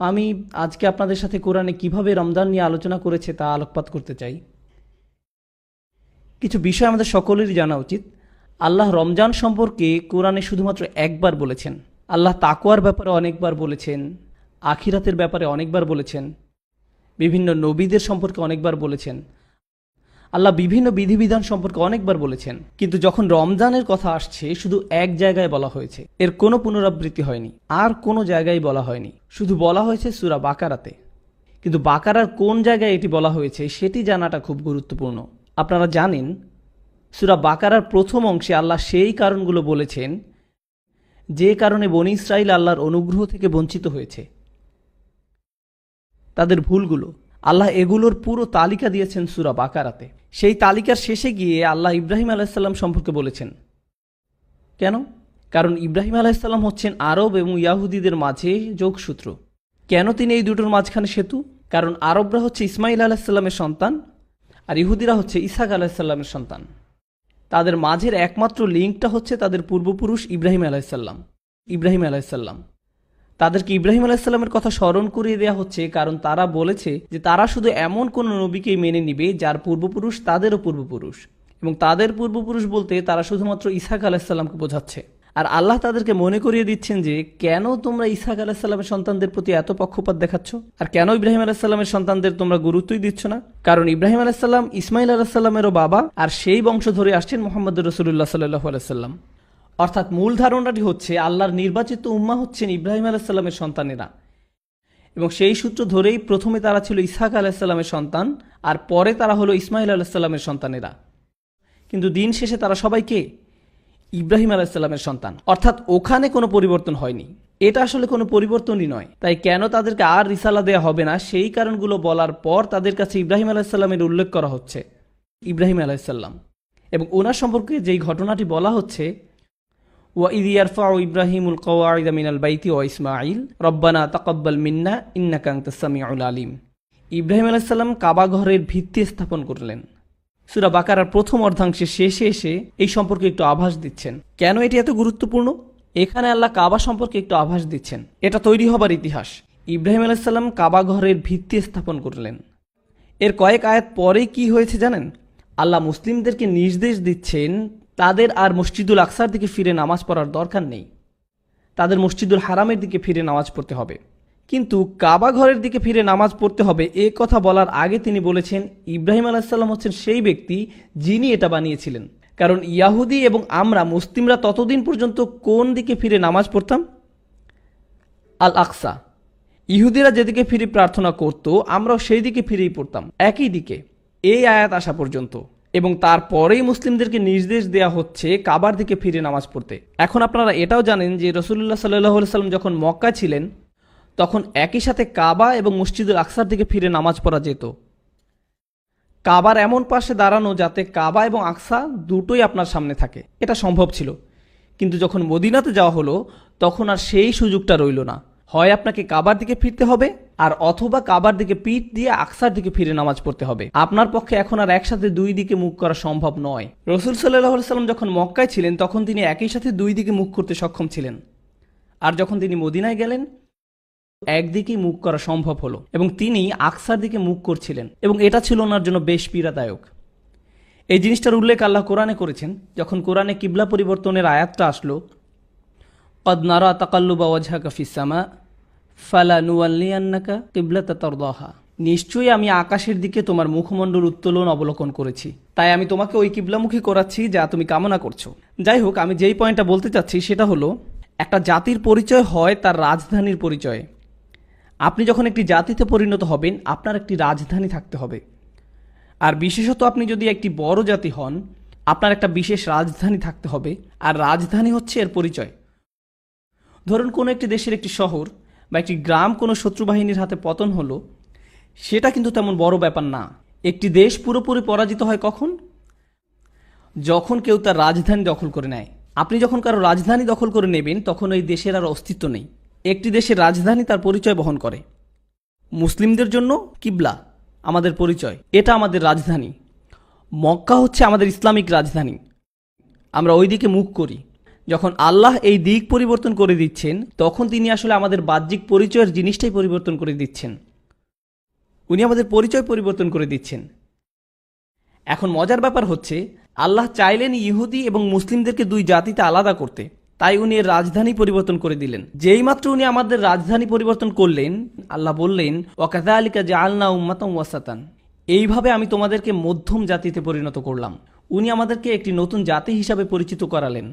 আমি আজকে আপনাদের সাথে কোরআনে কিভাবে রমজান নিয়ে আলোচনা করেছে তা আলোকপাত করতে চাই। কিছু বিষয় আমাদের সকলেরই জানা উচিত। আল্লাহ রমজান সম্পর্কে কোরআনে শুধুমাত্র একবার বলেছেন। আল্লাহ তাকওয়ার ব্যাপারে অনেকবার বলেছেন, আখিরাতের ব্যাপারে অনেকবার বলেছেন, বিভিন্ন নবীদের সম্পর্কে অনেকবার বলেছেন, আল্লাহ বিভিন্ন বিধিবিধান সম্পর্কে অনেকবার বলেছেন। কিন্তু যখন রমজানের কথা আসছে শুধু এক জায়গায় বলা হয়েছে, এর কোনো পুনরাবৃত্তি হয়নি, আর কোনো জায়গায় বলা হয়নি, শুধু বলা হয়েছে সূরা বাকারাতে। কিন্তু বাকারার কোন জায়গায় এটি বলা হয়েছে সেটি জানাটা খুব গুরুত্বপূর্ণ। আপনারা জানেন সূরা বাকারার প্রথম অংশে আল্লাহ সেই কারণগুলো বলেছেন যে কারণে বনী ইসরাইল আল্লাহর অনুগ্রহ থেকে বঞ্চিত হয়েছে, তাদের ভুলগুলো। আল্লাহ এগুলোর পুরো তালিকা দিয়েছেন সূরা বাকারাতে। সেই তালিকার শেষে গিয়ে আল্লাহ ইব্রাহিম আলাইসাল্লাম সম্পর্কে বলেছেন। কেন? কারণ ইব্রাহিম আলাইসাল্লাম হচ্ছেন আরব এবং ইয়াহুদিদের মাঝে যোগসূত্র। কেন তিনি এই দুটোর মাঝখানে সেতু? কারণ আরবরা হচ্ছে ইসমাইল আলাইসাল্লামের সন্তান, আর ইহুদিরা হচ্ছে ইসাক আলাইসাল্লামের সন্তান। তাদের মাঝের একমাত্র লিঙ্কটা হচ্ছে তাদের পূর্বপুরুষ ইব্রাহিম আলাইসাল্লাম। তাদেরকে ইব্রাহিম আলাইসাল্লামের কথা স্মরণ করিয়ে দেওয়া হচ্ছে, কারণ তারা বলেছে যে তারা শুধু এমন কোনো নবীকেই মেনে নিবে যার পূর্বপুরুষ তাদেরও পূর্বপুরুষ, এবং তাদের পূর্বপুরুষ বলতে তারা শুধুমাত্র ইসহাক আলাইসাল্লামকে বোঝাচ্ছে। আর আল্লাহ তাদেরকে মনে করিয়ে দিচ্ছেন যে কেন তোমরা ইসহাক আলাইসাল্লামের সন্তানদের প্রতি এত পক্ষপাত দেখাচ্ছ, আর কেন ইব্রাহিম আলাইসাল্লামের সন্তানদের তোমরা গুরুত্বই দিচ্ছ না। কারণ ইব্রাহিম আলাইসাল্লাম ইসমাইল আলাইসাল্লামেরও বাবা, আর সেই বংশ ধরে আসছেন মুহাম্মদ রাসূলুল্লাহ সাল্লাল্লাহু আলাইহি সাল্লাম। অর্থাৎ মূল ধারণাটি হচ্ছে আল্লাহর নির্বাচিত উম্মাহ হচ্ছেন ইব্রাহিম আলাইসাল্লামের সন্তানেরা, এবং সেই সূত্র ধরেই প্রথমে তারা ছিল ইসহাক আলাইসাল্লামের সন্তান, আর পরে তারা হলো ইসমাইল আলাইসাল্লামের সন্তানেরা। কিন্তু দিন শেষে তারা সবাইকে ইব্রাহিম আলাইসাল্লামের সন্তান, অর্থাৎ ওখানে কোনো পরিবর্তন হয়নি। এটা আসলে কোনো পরিবর্তনই নয়। তাই কেন তাদেরকে আর রিসালা দেয়া হবে না সেই কারণগুলো বলার পর তাদের কাছে ইব্রাহিম আলাইসাল্লামের উল্লেখ করা হচ্ছে। ইব্রাহিম আলাইসাল্লাম এবং ওনার সম্পর্কে যেই ঘটনাটি বলা হচ্ছে, وَإِذْ يَرْفَعُ إِبْرَاهِيمُ الْقَوَاعِدَ مِنَ الْبَيْتِ وَإِسْمَاعِيلُ رَبَّنَا تَقَبَّلْ مِنَّا إِنَّكَ أَنْتَ السَّمِيعُ الْعَلِيمُ। ইব্রাহিম আলাইহিস সালাম কাবা ঘরের ভিত্তি স্থাপন করলেন। সূরা বাকারার প্রথম অর্ধাংশে শেষে এসে এই সম্পর্কে একটু আভাস দিচ্ছেন। কেন এটি এত গুরুত্বপূর্ণ? এখানে আল্লাহ কাবা সম্পর্কে একটু আভাস দিচ্ছেন। এটা তৈরি হবার ইতিহাস। ইব্রাহিম আলাইহিস সালাম কাবা ঘরের ভিত্তি স্থাপন করলেন। এর কয়েক আয়াত পরে কি হয়েছে জানেন? আল্লাহ মুসলিমদেরকে নির্দেশ দিচ্ছেন তাদের আর মসজিদুল আকসার দিকে ফিরে নামাজ পড়ার দরকার নেই, তাদের মসজিদুল হারামের দিকে ফিরে নামাজ পড়তে হবে। কিন্তু কাবা ঘরের দিকে ফিরে নামাজ পড়তে হবে এ কথা বলার আগে তিনি বলেছেন ইব্রাহিম আলাইহিসসালাম হচ্ছেন সেই ব্যক্তি যিনি এটা বানিয়েছিলেন। কারণ ইয়াহুদি এবং আমরা মুসলিমরা ততদিন পর্যন্ত কোন দিকে ফিরে নামাজ পড়তাম? আল আকসা। ইহুদিরা যেদিকে ফিরে প্রার্থনা করত আমরাও সেই দিকে ফিরেই পড়তাম, একই দিকে, এই আয়াত আসা পর্যন্ত। এবং তারপরেই মুসলিমদেরকে নির্দেশ দেয়া হচ্ছে কাবার দিকে ফিরে নামাজ পড়তে। এখন আপনারা এটাও জানেন যে রাসূলুল্লাহ সাল্লাল্লাহু আলাইহি সাল্লাম যখন মক্কা ছিলেন তখন একই সাথে কাবা এবং মসজিদুল আকসার দিকে ফিরে নামাজ পড়া যেত। কাবার এমন পাশে দাঁড়ানো যাতে কাবা এবং আকসা দুটোই আপনার সামনে থাকে, এটা সম্ভব ছিল। কিন্তু যখন মদিনাতে যাওয়া হলো তখন আর সেই সুযোগটা রইল না। হয় আপনাকে কাবার দিকে ফিরতে হবে, আর অথবা কাবার দিকে পিঠ দিয়ে আকসার দিকে ফিরে নামাজ পড়তে হবে। আপনার পক্ষে এখন আর একসাথে দুই দিকে মুখ করা সম্ভব নয়। রাসূল সাল্লাল্লাহু আলাইহি সাল্লাম যখন মক্কায় ছিলেন তখন তিনি একই সাথে দুই দিকে মুখ করতে সক্ষম ছিলেন, আর যখন তিনি মদিনায় গেলেন একদিকেই মুখ করা সম্ভব হলো, এবং তিনি আকসার দিকে মুখ করছিলেন, এবং এটা ছিল ওনার জন্য বেশ পীড়াদায়ক। এই জিনিসটার উল্লেখ আল্লাহ কোরআনে করেছেন। যখন কোরআনে কিবলা পরিবর্তনের আয়াতটা আসলো, قد نرى تقلب وجهك في السماء فلنولينك قبلة ترضاها। নিশ্চয়ই আমি আকাশের দিকে তোমার মুখমণ্ডল উত্তোলন অবলোকন করেছি, তাই আমি তোমাকে ওই কিবলামুখী করাচ্ছি যা তুমি কামনা করছো। যাই হোক, আমি যেই পয়েন্টটা বলতে চাচ্ছি সেটা হলো একটা জাতির পরিচয় হয় তার রাজধানীর পরিচয়ে। আপনি যখন একটি জাতিতে পরিণত হবেন আপনার একটি রাজধানী থাকতে হবে, আর বিশেষত আপনি যদি একটি বড় জাতি হন আপনার একটা বিশেষ রাজধানী থাকতে হবে, আর রাজধানী হচ্ছে এর পরিচয়। ধরুন কোনো একটি দেশের একটি শহর বা একটি গ্রাম কোনো শত্রুবাহিনীর হাতে পতন হলো, সেটা কিন্তু তেমন বড় ব্যাপার না। একটি দেশ পুরোপুরি পরাজিত হয় কখন? যখন কেউ তার রাজধানী দখল করে নেয়। আপনি যখন কারো রাজধানী দখল করে নেবেন তখন ওই দেশের আর অস্তিত্ব নেই। একটি দেশের রাজধানী তার পরিচয় বহন করে। মুসলিমদের জন্য কিবলা আমাদের পরিচয়, এটা আমাদের রাজধানী। মক্কা হচ্ছে আমাদের ইসলামিক রাজধানী, আমরা ওই দিকে মুখ করি। যখন আল্লাহ এই দিক পরিবর্তন করে দিচ্ছেন, তখন তিনি আসলে আমাদের বাহ্যিক পরিচয়ের জিনিসটাই পরিবর্তন করে দিচ্ছেন। উনি আমাদের পরিচয় পরিবর্তন করে দিচ্ছেন। এখন মজার ব্যাপার হচ্ছে, আল্লাহ চাইলেন ইহুদি এবং মুসলিমদেরকে দুই জাতিতে আলাদা করতে, তাই উনি এর রাজধানী পরিবর্তন করে দিলেন। যেই মাত্র উনি আমাদের রাজধানী পরিবর্তন করলেন, আল্লাহ বললেন, ওয়াকাযালিকা জাআলনা উম্মাতান ওয়াসাতান, এইভাবে আমি তোমাদেরকে মধ্যম জাতিতে পরিণত করলাম। উনি আমাদেরকে একটি নতুন জাতি হিসাবে পরিচিত করালেন,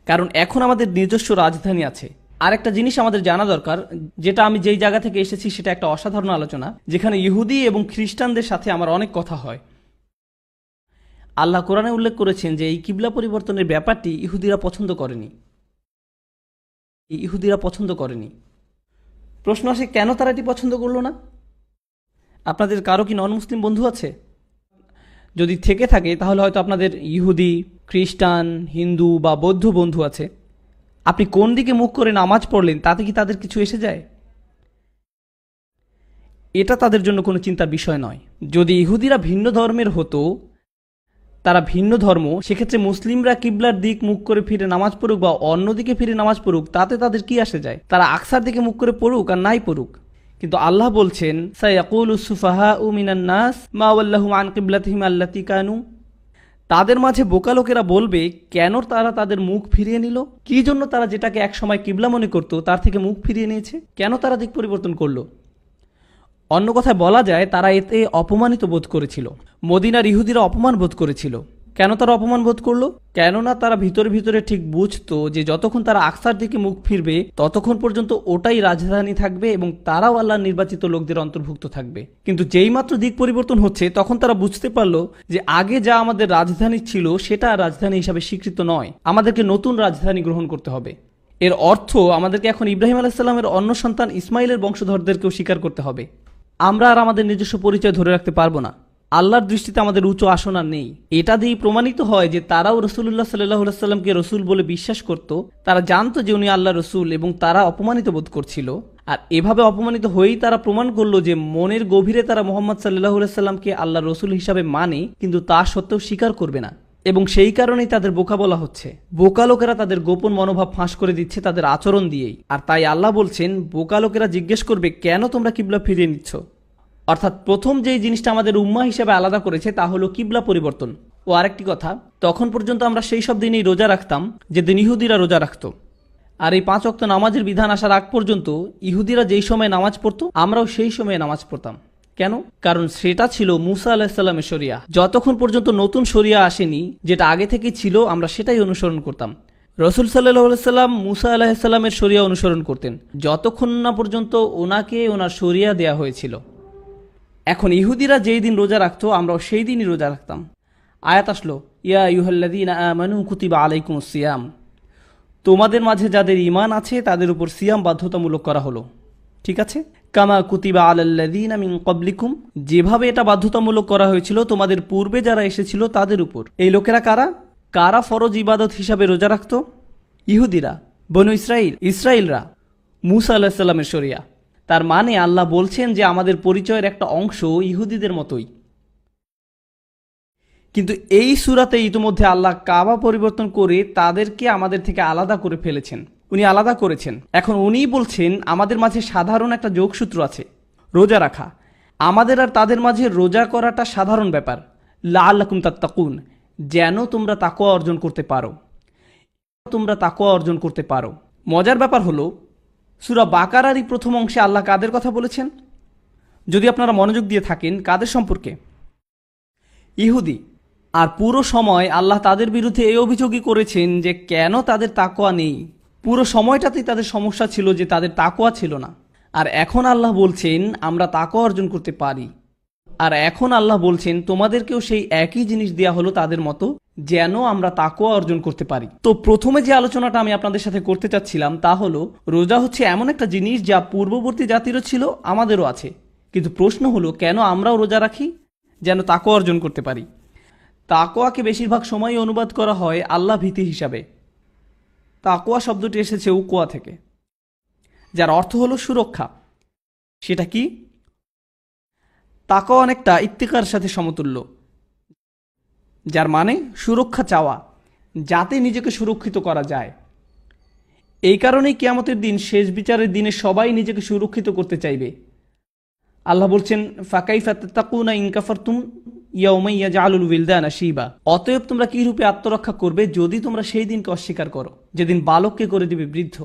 কারণ এখন আমাদের নিজস্ব রাজধানী আছে। আর একটা জিনিস আমাদের জানা দরকার, যেটা আমি যেই জায়গা থেকে এসেছি সেটা একটা অসাধারণ আলোচনা, যেখানে ইহুদি এবং খ্রিস্টানদের সাথে আমার অনেক কথা হয়। আল্লাহ কোরআনে উল্লেখ করেছেন যে এই কিবলা পরিবর্তনের ব্যাপারটি ইহুদিরা পছন্দ করেনি। প্রশ্ন আসে, কেন তারা এটি পছন্দ করলো না? আপনাদের কারো কি নন মুসলিম বন্ধু আছে? যদি থেকে থাকে তাহলে হয়তো আপনাদের ইহুদি, খ্রিস্টান, হিন্দু বা বৌদ্ধ বন্ধু আছে। আপনি কোন দিকে মুখ করে নামাজ পড়লেন তাতে কি তাদের কিছু এসে যায়? এটা তাদের জন্য কোনো চিন্তার বিষয় নয়। যদি ইহুদিরা ভিন্ন ধর্মের হতো, তারা ভিন্ন ধর্ম, সেক্ষেত্রে মুসলিমরা কিবলার দিক মুখ করে ফিরে নামাজ পড়ুক বা অন্যদিকে ফিরে নামাজ পড়ুক, তাতে তাদের কি আসে যায়? তারা আকসার দিকে মুখ করে পড়ুক আর নাই পড়ুক। কিন্তু আল্লাহ বলছেন, সায়াকুলুস সুফাহাউ মিনান নাস মা ওয়াল্লাহুম আন কিবলাতিহিম আল্লাতী কানু, তাদের মাঝে বোকা লোকেরা বলবে, কেন তারা তাদের মুখ ফিরিয়ে নিল? কি জন্য তারা যেটাকে একসময় কিবলা মনে করত তার থেকে মুখ ফিরিয়ে নিয়েছে? কেন তারা দিক পরিবর্তন করলো? অন্য কথায় বলা যায়, তারা এতে অপমানিত বোধ করেছিল। মদিনার ইহুদিরা অপমান বোধ করেছিল। কেন তারা অপমান বোধ করলো? কেননা তারা ভিতরে ভিতরে ঠিক বুঝতো যে যতক্ষণ তারা আকসার দিকে মুখ ফিরবে ততক্ষণ পর্যন্ত ওটাই রাজধানী থাকবে এবং তারাও আল্লাহর নির্বাচিত লোকদের অন্তর্ভুক্ত থাকবে। কিন্তু যেই মাত্র দিক পরিবর্তন হচ্ছে, তখন তারা বুঝতে পারলো যে আগে যা আমাদের রাজধানী ছিল সেটা রাজধানী হিসাবে স্বীকৃত নয়, আমাদেরকে নতুন রাজধানী গ্রহণ করতে হবে। এর অর্থ আমাদেরকে এখন ইব্রাহিম আলাইহিস সালামের অন্য সন্তান ইসমাইলের বংশধরদেরকেও স্বীকার করতে হবে। আমরা আর আমাদের নিজস্ব পরিচয় ধরে রাখতে পারবো না। আল্লাহর দৃষ্টিতে আমাদের উচ্চ আসন আর নেই। এটা দিয়েই প্রমাণিত হয় যে তারাও রসুল্লাহ সাল্লাল্লাহু আলাইহি সাল্লামকে রসুল বলে বিশ্বাস করত। তারা জানতো যে উনি আল্লাহ রসুল এবং তারা অপমানিত বোধ করছিল। আর এভাবে অপমানিত হয়েই তারা প্রমাণ করলো যে মনের গভীরে তারা মুহাম্মদ সাল্লাল্লাহু আলাইহি সাল্লামকে আল্লাহ রসুল হিসাবে মানে, কিন্তু তা সত্ত্বেও স্বীকার করবে না। এবং সেই কারণেই তাদের বোকা বলা হচ্ছে। বোকা লোকেরা তাদের গোপন মনোভাব ফাঁস করে দিচ্ছে তাদের আচরণ দিয়েই। আর তাই আল্লাহ বলছেন, বোকা লোকেরা জিজ্ঞেস করবে, কেন তোমরা কিবলা ফিরিয়ে নিচ্ছ? অর্থাৎ প্রথম যেই জিনিসটা আমাদের উম্মাহ হিসেবে আলাদা করেছে তা হলো কিবলা পরিবর্তন। ও আরেকটি কথা, তখন পর্যন্ত আমরা সেই সব দিনেই রোজা রাখতাম যেদিন ইহুদিরা রোজা রাখত। আর এই 5 ওয়াক্ত নামাজের বিধান আসার আগ পর্যন্ত ইহুদিরা যেই সময় নামাজ পড়তো আমরাও সেই সময়ে নামাজ পড়তাম। কেন? কারণ সেটা ছিল মুসা আলাইহিস সালামের শরিয়া। যতক্ষণ পর্যন্ত নতুন শরিয়া আসেনি, যেটা আগে থেকেই ছিল, আমরা সেটাই অনুসরণ করতাম। রসুল সাল্লাল্লাহু আলাইহি সাল্লাম মুসা আলাইহিস সালামের শরিয়া অনুসরণ করতেন যতক্ষণ না পর্যন্ত ওনাকে ওনার শরিয়া দেয়া হয়েছিল। এখন ইহুদিরা যেই দিন রোজা রাখতো আমরাও সেই দিনই রোজা রাখতাম। আয়াত আসলো, ইয়া আইয়ুহাল্লাযীনা আমানু কুতিবা আলাইকুমুস সিয়াম, তোমাদের মাঝে যাদের ঈমান আছে তাদের উপর সিয়াম বাধ্যতামূলক করা হলো। ঠিক আছে, কামা কুতিবা আলাল্লাযীনা মিন ক্বাবলিকুম, যেভাবে এটা বাধ্যতামূলক করা হয়েছিল তোমাদের পূর্বে যারা এসেছিল তাদের উপর। এই লোকেরা কারা? কারা ফরজ ইবাদত হিসাবে রোজা রাখতো? ইহুদিরা, বনু ইসরাইলরা, মুসা আলাইহিস সালামের শরিয়া। তার মানে আল্লাহ বলছেন যে আমাদের পরিচয়ের একটা অংশ ইহুদিদের মতোই। কিন্তু এই সূরাতে ইতিমধ্যে আল্লাহ কাবা পরিবর্তন করে তাদেরকে আমাদের থেকে আলাদা করে ফেলেছেন। উনি আলাদা করেছেন। এখন উনিই বলছেন আমাদের মাঝে সাধারণ একটা যোগসূত্র আছে, রোজা রাখা। আমাদের আর তাদের মাঝে রোজা করাটা সাধারণ ব্যাপার, লাআল্লাকুম তাত্তাকুন, যেন তোমরা তাকওয়া অর্জন করতে পারো। মজার ব্যাপার হলো, সূরা বাকারারই প্রথম অংশে আল্লাহ কাদের কথা বলেছেন? যদি আপনারা মনোযোগ দিয়ে থাকেন, কাদের সম্পর্কে? ইহুদি। আর পুরো সময় আল্লাহ তাদের বিরুদ্ধে এই অভিযোগই করেছেন যে কেন তাদের তাকওয়া নেই। পুরো সময়টাতেই তাদের সমস্যা ছিল যে তাদের তাকওয়া ছিল না। আর এখন আল্লাহ বলছেন আমরা তাকওয়া অর্জন করতে পারি। আর এখন আল্লাহ বলছেন তোমাদেরকেও সেই একই জিনিস দেয়া হলো তাদের মতো, যেন আমরা তাকওয়া অর্জন করতে পারি। তো প্রথমে যে আলোচনাটা আমি আপনাদের সাথে করতে চাচ্ছিলাম তা হলো, রোজা হচ্ছে এমন একটা জিনিস যা পূর্ববর্তী জাতিরও ছিল, আমাদেরও আছে। কিন্তু প্রশ্ন হলো, কেন আমরাও রোজা রাখি? যেন তাকওয়া অর্জন করতে পারি। তাকওয়াকে বেশিরভাগ সময়ই অনুবাদ করা হয় আল্লাহ ভীতি হিসাবে। তাকওয়া শব্দটি এসেছে উকওয়া থেকে, যার অর্থ হলো সুরক্ষা। সেটা কি? তাকওয়া অনেকটা ইত্তিকার সাথে সমতুল্য, যার মানে সুরক্ষা চাওয়া। যাতে নিজেকে সুরক্ষিত করা যায়। এই কারণেই কিয়ামতের দিন, শেষ বিচারের দিনে সবাই নিজেকে সুরক্ষিত করতে চাইবে। আল্লাহ বলছেন, ফাকাইফা তাত্তাকুনা ইন কাফারতুম ইয়াউমা ইয়াজআলুল উইলদানা শিবা। অতএব তোমরা কি রূপে আত্মরক্ষা করবে যদি তোমরা সেই দিনকে অস্বীকার করো, যেদিন বালককে করে দিবে বৃদ্ধ।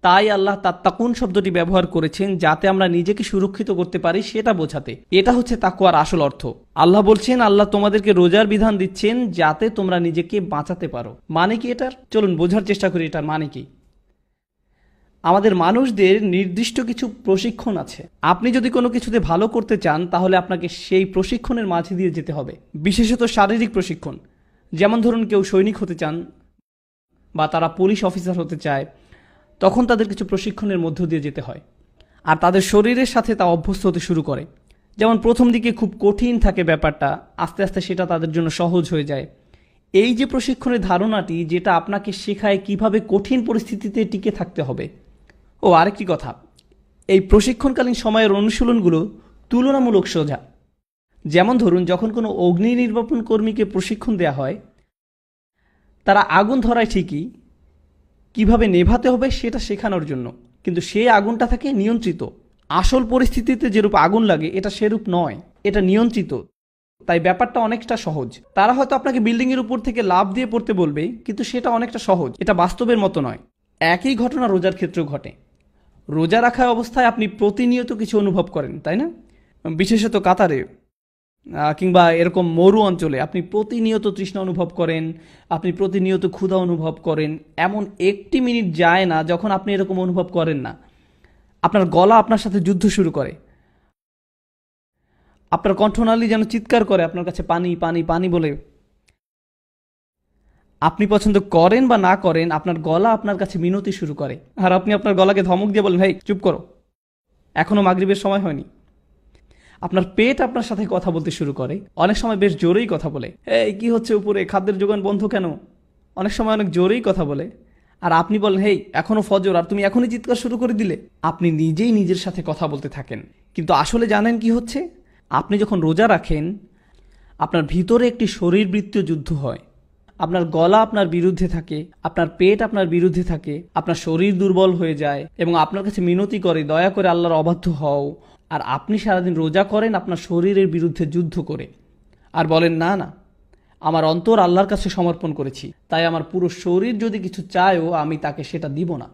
তাই আল্লাহ তাত্তাকুন শব্দটি ব্যবহার করেছেন যাতে আমরা নিজেকে সুরক্ষিত করতে পারি সেটা বোঝাতে। এটা হচ্ছে তাকওয়ার আসল অর্থ। আল্লাহ বলছেন, আল্লাহ তোমাদেরকে রোজার বিধান দিচ্ছেন যাতে তোমরা নিজেকে বাঁচাতে পারো। মানে কি এটার? চলুন বোঝার চেষ্টা করি এটার মানে কি। আমাদের মানুষদের নির্দিষ্ট কিছু প্রশিক্ষণ আছে। আপনি যদি কোনো কিছুতে ভালো করতে চান তাহলে আপনাকে সেই প্রশিক্ষণের মাঝে দিয়ে যেতে হবে। বিশেষত শারীরিক প্রশিক্ষণ। যেমন ধরুন কেউ সৈনিক হতে চান বা তারা পুলিশ অফিসার হতে চায়, তখন তাদের কিছু প্রশিক্ষণের মধ্য দিয়ে যেতে হয়। আর তাদের শরীরের সাথে তা অভ্যস্ত হতে শুরু করে। যেমন প্রথম দিকে খুব কঠিন থাকে ব্যাপারটা, আস্তে আস্তে সেটা তাদের জন্য সহজ হয়ে যায়। এই যে প্রশিক্ষণের ধারণাটি, যেটা আপনাকে শেখায় কিভাবে কঠিন পরিস্থিতিতে টিকে থাকতে হবে। ও আরেকটি কথা, এই প্রশিক্ষণকালীন সময়ের অনুশীলনগুলো তুলনামূলক সোজা। যেমন ধরুন যখন কোনো অগ্নি নির্বাপন কর্মীকে প্রশিক্ষণ দেওয়া হয়, তারা আগুন ধরায় ঠিকই, কিভাবে নেভাতে হবে সেটা শেখানোর জন্য, কিন্তু সেই আগুনটা থাকে নিয়ন্ত্রিত। আসল পরিস্থিতিতে যেরূপ আগুন লাগে এটা সেরূপ নয়, এটা নিয়ন্ত্রিত। তাই ব্যাপারটা অনেকটা সহজ। তারা হয়তো আপনাকে বিল্ডিংয়ের উপর থেকে লাফ দিয়ে পড়তে বলবে, কিন্তু সেটা অনেকটা সহজ, এটা বাস্তবের মতো নয়। একই ঘটনা রোজার ক্ষেত্রেও ঘটে। রোজা রাখা অবস্থায় আপনি প্রতিনিয়ত কিছু অনুভব করেন, তাই না? বিশেষত কাতারে কিংবা এরকম মরু অঞ্চলে আপনি প্রতিনিয়ত তৃষ্ণা অনুভব করেন, আপনি প্রতিনিয়ত ক্ষুধা অনুভব করেন। এমন একটি মিনিট যায় না যখন আপনি এরকম অনুভব করেন না। আপনার গলা আপনার সাথে যুদ্ধ শুরু করে, আপনার কণ্ঠনালী যেন চিৎকার করে আপনার কাছে পানি পানি পানি বলে। আপনি পছন্দ করেন বা না করেন, আপনার গলা আপনার কাছে মিনতি শুরু করে। আর আপনি আপনার গলাকে ধমক দিয়ে বলেন, ভাই চুপ করো, এখনো মাগরিবের সময় হয়নি। আপনার পেট আপনার সাথে কথা বলতে শুরু করে, অনেক সময় বেশ জোরেই কথা বলে। এই কি হচ্ছে উপরে, খাদ্যের যোগান বন্ধ কেন? অনেক সময় অনেক জোরেই কথা বলে। আর আপনি বলেন, হেই এখনো ফজর, আর তুমি এখনই চিৎকার শুরু করে দিলে। আপনি নিজেই নিজের সাথে কথা বলতে থাকেন। কিন্তু আসলে জানেন কি হচ্ছে? আপনি যখন রোজা রাখেন, আপনার ভিতরে একটি শরীরবৃত্তীয় যুদ্ধ হয়। আপনার গলা আপনার বিরুদ্ধে থাকে, আপনার পেট আপনার বিরুদ্ধে থাকে, আপনার শরীর দুর্বল হয়ে যায় এবং আপনার কাছে মিনতি করে, দয়া করে আল্লাহর অবাধ্য হও। আর আপনি সারাদিন রোজা করেন আপনার শরীরের বিরুদ্ধে যুদ্ধ করে, আর বলেন, না না, আমার অন্তর আল্লাহর কাছে সমর্পণ করেছি, তাই আমার পুরো শরীর যদি কিছু চায়ও আমি তাকে সেটা দিব না।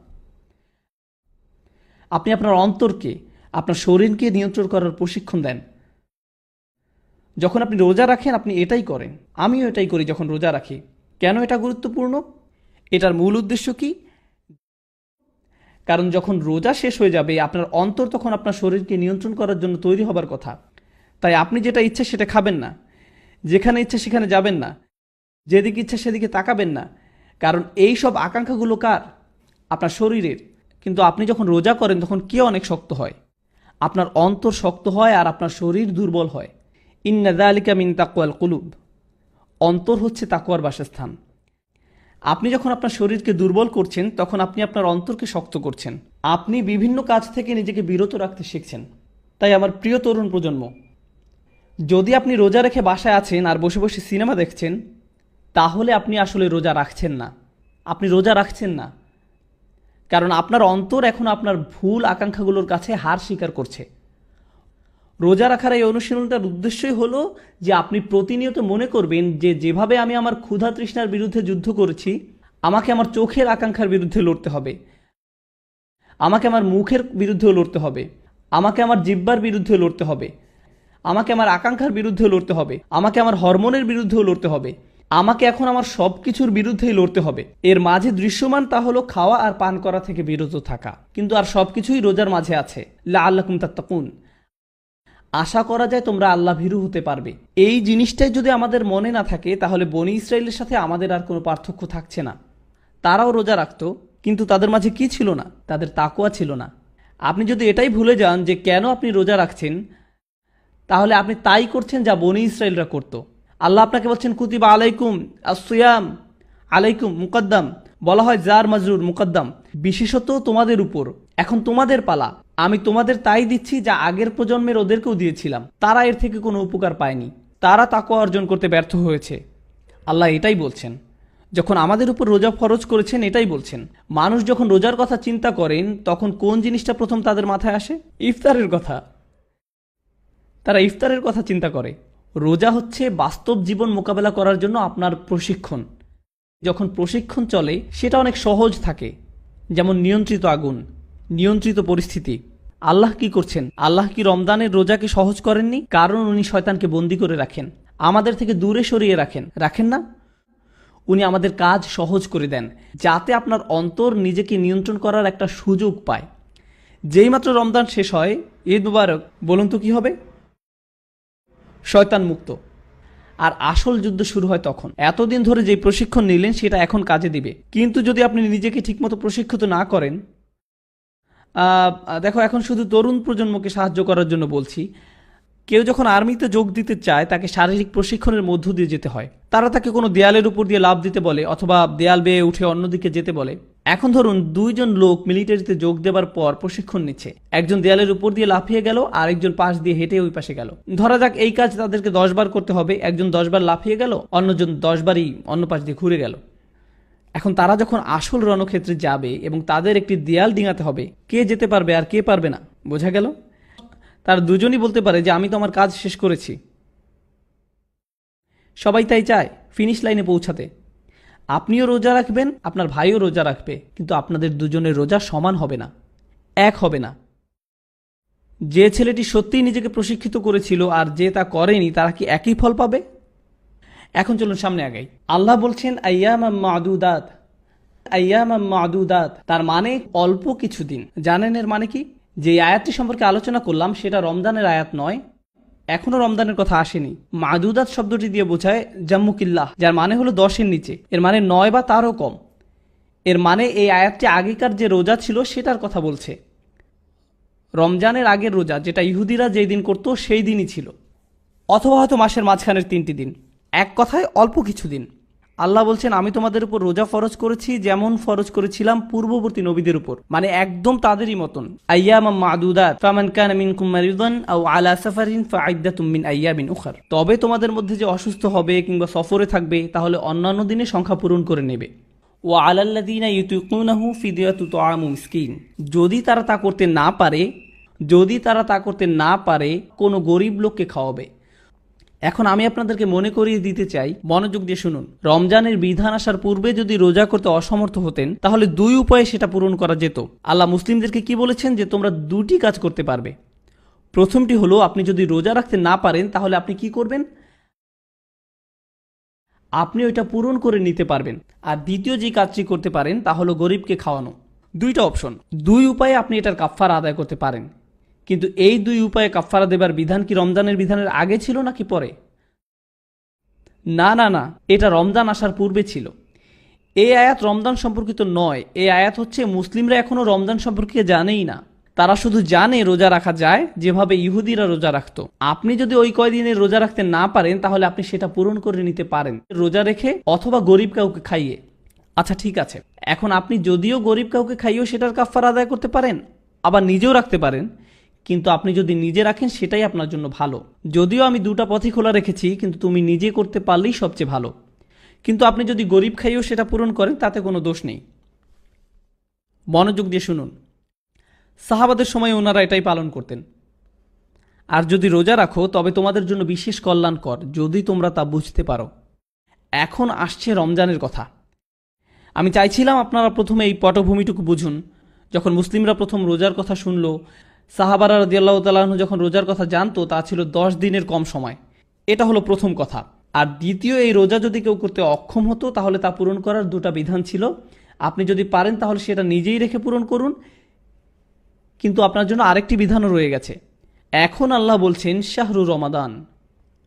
আপনি আপনার অন্তরকে, আপনার শরীরকে নিয়ন্ত্রণ করার প্রশিক্ষণ দেন। যখন আপনি রোজা রাখেন আপনি এটাই করেন। আমিও এটাই করি যখন রোজা রাখি। কেন এটা গুরুত্বপূর্ণ? এটার মূল উদ্দেশ্য কি? কারণ যখন রোজা শেষ হয়ে যাবে আপনার অন্তর তখন আপনার শরীরকে নিয়ন্ত্রণ করার জন্য তৈরি হবার কথা। তাই আপনি যেটা ইচ্ছে সেটা খাবেন না, যেখানে ইচ্ছে সেখানে যাবেন না, যেদিকে ইচ্ছে সেদিকে তাকাবেন না। কারণ এই সব আকাঙ্ক্ষাগুলো কার? আপনার শরীরের। কিন্তু আপনি যখন রোজা করেন তখন কে অনেক শক্ত হয়? আপনার অন্তর শক্ত হয় আর আপনার শরীর দুর্বল হয়। ইন্না যালিকা মিন তাকওয়াল কুলুব। অন্তর হচ্ছে তাকওয়ার বাসস্থান। আপনি যখন আপনার শরীরকে দুর্বল করছেন তখন আপনি আপনার অন্তরকে শক্ত করছেন। আপনি বিভিন্ন কাজ থেকে নিজেকে বিরত রাখতে শিখছেন। তাই আমার প্রিয় তরুণ প্রজন্ম, যদি আপনি রোজা রেখে বাসায় আছেন আর বসে বসে সিনেমা দেখছেন, তাহলে আপনি আসলে রোজা রাখছেন না। আপনি রোজা রাখছেন না, কারণ আপনার অন্তর এখন আপনার ভুল আকাঙ্ক্ষাগুলোর কাছে হার স্বীকার করছে। রোজা রাখার এই অনুশীলনটার উদ্দেশ্যই হলো যে আপনি প্রতিনিয়ত মনে করবেন যে যেভাবে আমি আমার ক্ষুধা তৃষ্ণার বিরুদ্ধে যুদ্ধ করেছি, আমাকে আমার চোখের আকাঙ্ক্ষার বিরুদ্ধে লড়তে হবে, আমাকে আমার মুখের বিরুদ্ধেও লড়তে হবে, আমাকে আমার জিহ্বার বিরুদ্ধে লড়তে হবে, আমাকে আমার আকাঙ্ক্ষার বিরুদ্ধে লড়তে হবে, আমাকে আমার হরমোনের বিরুদ্ধেও লড়তে হবে, আমাকে এখন আমার সব কিছুর বিরুদ্ধেই লড়তে হবে। এর মাঝে দৃশ্যমান তা হলো খাওয়া আর পান করা থেকে বিরত থাকা। কিন্তু আর সব কিছুই রোজার মাঝে আছে। লাআল্লাকুম তাত্তাকুন। আশা করা যায় তোমরা আল্লাহ ভীরু হতে পারবে। এই জিনিসটাই যদি আমাদের মনে না থাকে তাহলে বনি ইসরায়েলের সাথে আমাদের আর কোনো পার্থক্য থাকছে না। তারাও রোজা রাখতো, কিন্তু তাদের মাঝে কি ছিল না? তাদের তাকওয়া ছিল না। আপনি যদি এটাই ভুলে যান যে কেন আপনি রোজা রাখছেন, তাহলে আপনি তাই করছেন যা বনি ইসরায়েলরা করত। আল্লাহ আপনাকে বলছেন কুতিবা আলাইকুম আসসিয়াম, আলাইকুম মুকদ্দাম, বলা হয় জার মাজরুর মুকদ্দাম, বিশেষত তোমাদের উপর, এখন তোমাদের পালা। আমি তোমাদের তাই দিচ্ছি যা আগের প্রজন্মের ওদেরকেও দিয়েছিলাম। তারা এর থেকে কোনো উপকার পায়নি, তারা তাকওয়া অর্জন করতে ব্যর্থ হয়েছে। আল্লাহ এটাই বলছেন। যখন আমাদের উপর রোজা ফরজ করেছেন এটাই বলছেন। মানুষ যখন রোজার কথা চিন্তা করেন তখন কোন জিনিসটা প্রথম তাদের মাথায় আসে? ইফতারের কথা। তারা ইফতারের কথা চিন্তা করে। রোজা হচ্ছে বাস্তব জীবন মোকাবেলা করার জন্য আপনার প্রশিক্ষণ। যখন প্রশিক্ষণ চলে সেটা অনেক সহজ থাকে, যেমন নিয়ন্ত্রিত আগুন, নিয়ন্ত্রিত পরিস্থিতি। আল্লাহ কি করছেন? আল্লাহ কি রমজানের রোজাকে সহজ করেননি? কারণ উনি শয়তানকে বন্দী করে রাখেন, আমাদের থেকে দূরে সরিয়ে রাখেন না? উনি আমাদের কাজ সহজ করে দেন যাতে আপনার অন্তর নিজেকে নিয়ন্ত্রণ করার একটা সুযোগ পায়। যেই মাত্র রমজান শেষ হয়, ঈদ মুবারক, বলুন তো কি হবে? শয়তান মুক্ত। আর আসল যুদ্ধ শুরু হয় তখন। এতদিন ধরে যে প্রশিক্ষণ নিলেন সেটা এখন কাজে দিবে। কিন্তু যদি আপনি নিজেকে ঠিকমতো প্রশিক্ষিত না করেন, দেখো, এখন শুধু তরুণ প্রজন্মকে সাহায্য করার জন্য বলছি। কেউ যখন আর্মিতে যোগ দিতে চায় তাকে শারীরিক প্রশিক্ষণের মধ্য দিয়ে যেতে হয়। তারা তাকে কোনো দেয়ালের উপর দিয়ে লাফ দিতে বলে অথবা দেয়াল বেয়ে উঠে অন্যদিকে যেতে বলে। এখন ধরুন দুইজন লোক মিলিটারিতে যোগ দেবার পর প্রশিক্ষণ নিচ্ছে। একজন দেয়ালের উপর দিয়ে লাফিয়ে গেল, আর একজন পাশ দিয়ে হেঁটে ওই পাশে গেল। ধরা যাক এই কাজ তাদেরকে 10 বার করতে হবে। একজন 10 বার লাফিয়ে গেল, অন্যজন 10 বারই অন্য পাশ দিয়ে ঘুরে গেল। এখন তারা যখন আসল রণক্ষেত্রে যাবে এবং তাদের একটি দেয়াল ডিঙাতে হবে, কে যেতে পারবে আর কে পারবে না, বোঝা গেল? তার দুজনই বলতে পারে যে আমি তো আমার কাজ শেষ করেছি। সবাই তাই চায় ফিনিশ লাইনে পৌঁছাতে। আপনিও রোজা রাখবেন, আপনার ভাইও রোজা রাখবে, কিন্তু আপনাদের দুজনের রোজা সমান হবে না, এক হবে না। যে ছেলেটি সত্যিই নিজেকে প্রশিক্ষিত করেছিল আর যে তা করেনি, তারা কি একই ফল পাবে? এখন চলুন সামনে আগাই। আল্লাহ বলছেন আইয়ামাম মাদুদাত। আইয়ামাম মাদুদাত তার মানে অল্প কিছুদিন। জানেন এর মানে কি? যে আয়াতটি সম্পর্কে আলোচনা করলাম সেটা রমজানের আয়াত নয়, এখনো রমজানের কথা আসেনি। মাদুদাত শব্দটি দিয়ে বোঝায় জাম্মুকিল্লাহ, যার মানে হলো 10-এর নিচে। এর মানে 9 বা তারও কম। এর মানে এই আয়াতটি আগেকার যে রোজা ছিল সেটার কথা বলছে। রমজানের আগের রোজা, যেটা ইহুদিরা যেই দিন করতো সেই দিনই ছিল, অথবা হয়তো মাসের মাঝখানের 3টি দিন। এক কথায় অল্প কিছুদিন। আল্লাহ বলছেন আমি তোমাদের উপর রোজা ফরজ করেছি যেমন ফরজ করেছিলাম পূর্ববর্তী নবীদের উপর, মানে একদম তাদেরই মতন। আইয়ামাম মাদুদাত ফামান কানা মিনকুম মারিদান আও আলা সাফারিন ফাইদ্দাতুম মিন আইয়ামিন উখর। তবে তোমাদের মধ্যে যে অসুস্থ হবে কিংবা সফরে থাকবে তাহলে অন্যান্য দিনে সংখ্যা পূরণ করে নেবে। ওয়া আলাল্লাযিনা ইউতিকুনাহু ফিদিয়াতু তুআমু মিসকিন। যদি তারা তা করতে না পারে কোনো গরিব লোককে খাওয়াবে। এখন আমি আপনাদেরকে মনে করিয়ে দিতে চাই, মনোযোগ দিয়ে শুনুন। রমজানের বিধান আসার পূর্বে যদি রোজা করতে অসমর্থ হতেন তাহলে 2 উপায়ে সেটা পূরণ করা যেত। আল্লাহ মুসলিমদেরকে কি বলেছেন? যে তোমরা 2টি কাজ করতে পারবে। প্রথমটি হলো, আপনি যদি রোজা রাখতে না পারেন তাহলে আপনি কি করবেন? আপনি ওইটা পূরণ করে নিতে পারবেন। আর দ্বিতীয় যে কাজটি করতে পারেন তা হলো গরিবকে খাওয়ানো। 2টা অপশন, 2 উপায়ে আপনি এটার কাফফারা আদায় করতে পারেন। কিন্তু এই 2 উপায়ে কাফফারা দেবার বিধান কি রমজানের বিধানের আগে ছিল নাকি পরে? না, এটা রমজান আসার পূর্বে ছিল। এই আয়াত রমজান সম্পর্কিত নয়। এই আয়াত হচ্ছে মুসলিমরা এখনো রমজান সম্পর্কে জানেই না। তারা শুধু জানে রোজা রাখা যায় যেভাবে ইহুদিরা রোজা রাখতো। আপনি যদি ওই কয়দিনে রোজা রাখতে না পারেন তাহলে আপনি সেটা পূরণ করে নিতে পারেন রোজা রেখে অথবা গরিব কাউকে খাইয়ে। আচ্ছা ঠিক আছে, এখন আপনি যদিও গরিব কাউকে খাইয়েও সেটার কাফফারা আদায় করতে পারেন, আবার নিজেও রাখতে পারেন। কিন্তু আপনি যদি নিজে রাখেন সেটাই আপনার জন্য ভালো। যদিও আমি 2টা পথই খোলা রেখেছি, কিন্তু তুমি নিজে করতে পারলেই সবচেয়ে ভালো। কিন্তু আপনি যদি গরিব খাইয়েও সেটা পূরণ করেন তাতে কোনো দোষ নেই। মনোযোগ দিয়ে শুনুন। সাহাবাদের সময় ওনারা এটাই পালন করতেন। আর যদি রোজা রাখো তবে তোমাদের জন্য বিশেষ কল্যাণকর, যদি তোমরা তা বুঝতে পারো। এখন আসছে রমজানের কথা। আমি চাইছিলাম আপনারা প্রথমে এই পটভূমিটুকু বুঝুন। যখন মুসলিমরা প্রথম রোজার কথা শুনল, সাহাবারা রাদিয়াল্লাহু তাআলা আনহু যখন রোজার কথা জানতো, তা ছিল 10 দিনের কম সময়। এটা হলো প্রথম কথা। আর দ্বিতীয়, এই রোজা যদি কেউ করতে অক্ষম হতো তাহলে তা পূরণ করার 2টা বিধান ছিল। আপনি যদি পারেন তাহলে সেটা নিজেই রেখে পূরণ করুন, কিন্তু আপনার জন্য আরেকটি বিধানও রয়ে গেছে। এখন আল্লাহ বলছেন শাহরু রমাদান,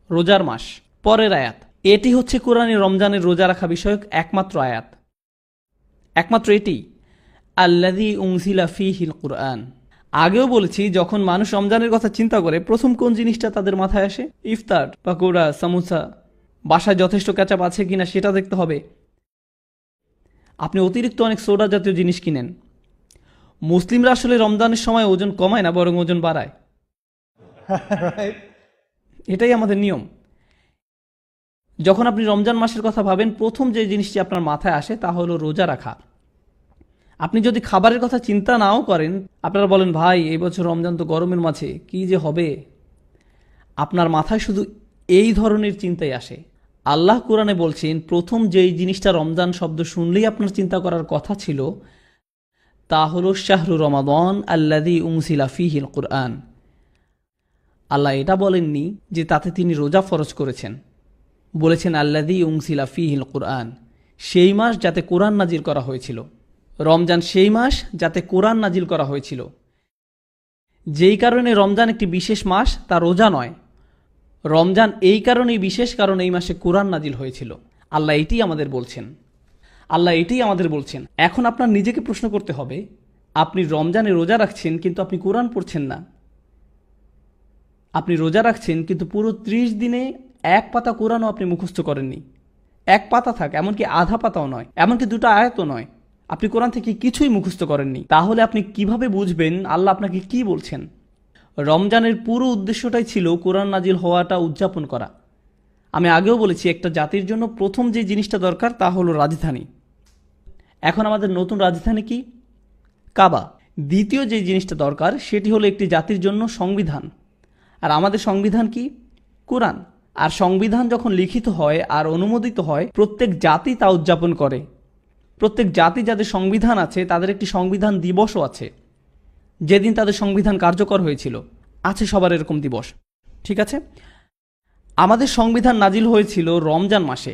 রোজার মাস। পরের আয়াত, এটি হচ্ছে কোরআনে রমজানের রোজা রাখা বিষয়ক একমাত্র আয়াত, একমাত্র এটি। আল্লাযী উনজিলা ফীহিল কুরআন। আগেও বলেছি, যখন মানুষ রমজানের কথা চিন্তা করে প্রথম কোন জিনিসটা তাদের মাথায় আসে? ইফতার, পাকোড়া, সামোসা। বাসায় যথেষ্ট কেচাপ আছে কিনা সেটা দেখতে হবে। আপনি অতিরিক্ত অনেক সোডা জাতীয় জিনিস কিনেন। মুসলিমরা আসলে রমজানের সময় ওজন কমায় না, বরং ওজন বাড়ায়। এটাই আমাদের নিয়ম। যখন আপনি রমজান মাসের কথা ভাবেন, প্রথম যে জিনিসটি আপনার মাথায় আসে তা হলো রোজা রাখা। আপনি যদি খাবারের কথা চিন্তা নাও করেন, আপনারা বলেন ভাই এই বছর রমজান তো গরমের মাঝে কি যে হবে, আপনার মাথায় শুধু এই ধরনের চিন্তাই আসে। আল্লাহ কোরআনে বলছেন, প্রথম যেই জিনিসটা রমজান শব্দ শুনলেই আপনার চিন্তা করার কথা ছিল তা হলো শাহরু রমাদান আল্লাযী উনজিলা ফীহিল কুরআন। আল্লাহ এটা বলেননি যে তাতে তিনি রোজা ফরজ করেছেন, বলেছেন আল্লাযী উনজিলা ফীহিল কুরআন, সেই মাস যাতে কোরআন নাজিল করা হয়েছিল। রমজান সেই মাস যাতে কোরআন নাজিল করা হয়েছিল। যেই কারণে রমজান একটি বিশেষ মাস, তা রোজা নয়। রমজান এই কারণেই বিশেষ, কারণ এই মাসে কোরআন নাজিল হয়েছিল। আল্লাহ এটাই আমাদের বলছেন। এখন আপনার নিজেকে প্রশ্ন করতে হবে, আপনি রমজানে রোজা রাখছেন কিন্তু আপনি কোরআন পড়ছেন না। আপনি রোজা রাখছেন কিন্তু পুরো 30 দিনে এক পাতা কোরআনও আপনি মুখস্থ করেননি। এক পাতা থাক, এমনকি আধা পাতাও নয়, এমনকি 2টা আয়াতও নয়, আপনি কোরআন থেকে কিছুই মুখস্থ করেননি। তাহলে আপনি কিভাবে বুঝবেন আল্লাহ আপনাকে কি বলছেন? রমজানের পুরো উদ্দেশ্যটাই ছিল কোরআন নাজিল হওয়াটা উদযাপন করা। আমি আগেও বলেছি, একটা জাতির জন্য প্রথম যে জিনিসটা দরকার তা হলো রাজধানী। এখন আমাদের নতুন রাজধানী কি? কাবা। দ্বিতীয় যে জিনিসটা দরকার সেটি হলো একটি জাতির জন্য সংবিধান। আর আমাদের সংবিধান কি? কোরআন। আর সংবিধান যখন লিখিত হয় আর অনুমোদিত হয়, প্রত্যেক জাতি তা উদযাপন করে। প্রত্যেক জাতি যাদের সংবিধান আছে তাদের একটি সংবিধান দিবসও আছে, যেদিন তাদের সংবিধান কার্যকর হয়েছিল। আছে সবার এরকম দিবস, ঠিক আছে? আমাদের সংবিধান নাজিল হয়েছিল রমজান মাসে।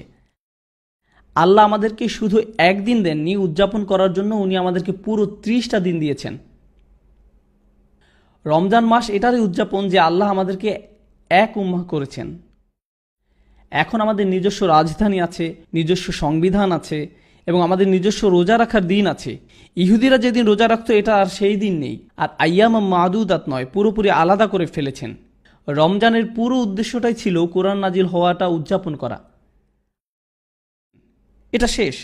আল্লাহ আমাদেরকে শুধু একদিন দেননি উদযাপন করার জন্য, উনি আমাদেরকে পুরো 30টা দিন দিয়েছেন। রমজান মাস এটারই উদযাপন যে আল্লাহ আমাদেরকে এক উম্মাহ করেছেন। এখন আমাদের নিজস্ব রাজধানী আছে, নিজস্ব সংবিধান আছে, এবং আমাদের নিজস্ব রোজা রাখার দিন আছে। ইহুদিরা যেদিন রোজা রাখতো এটা আর সেই দিন নেই। আর আইয়াম মাদুদাত নয়, পুরোপুরি আলাদা করে ফেলেছেন। রমজানের পুরো উদ্দেশ্যটাই ছিল কোরআন নাজিল হওয়াটা উদযাপন করা। এটা শেষ।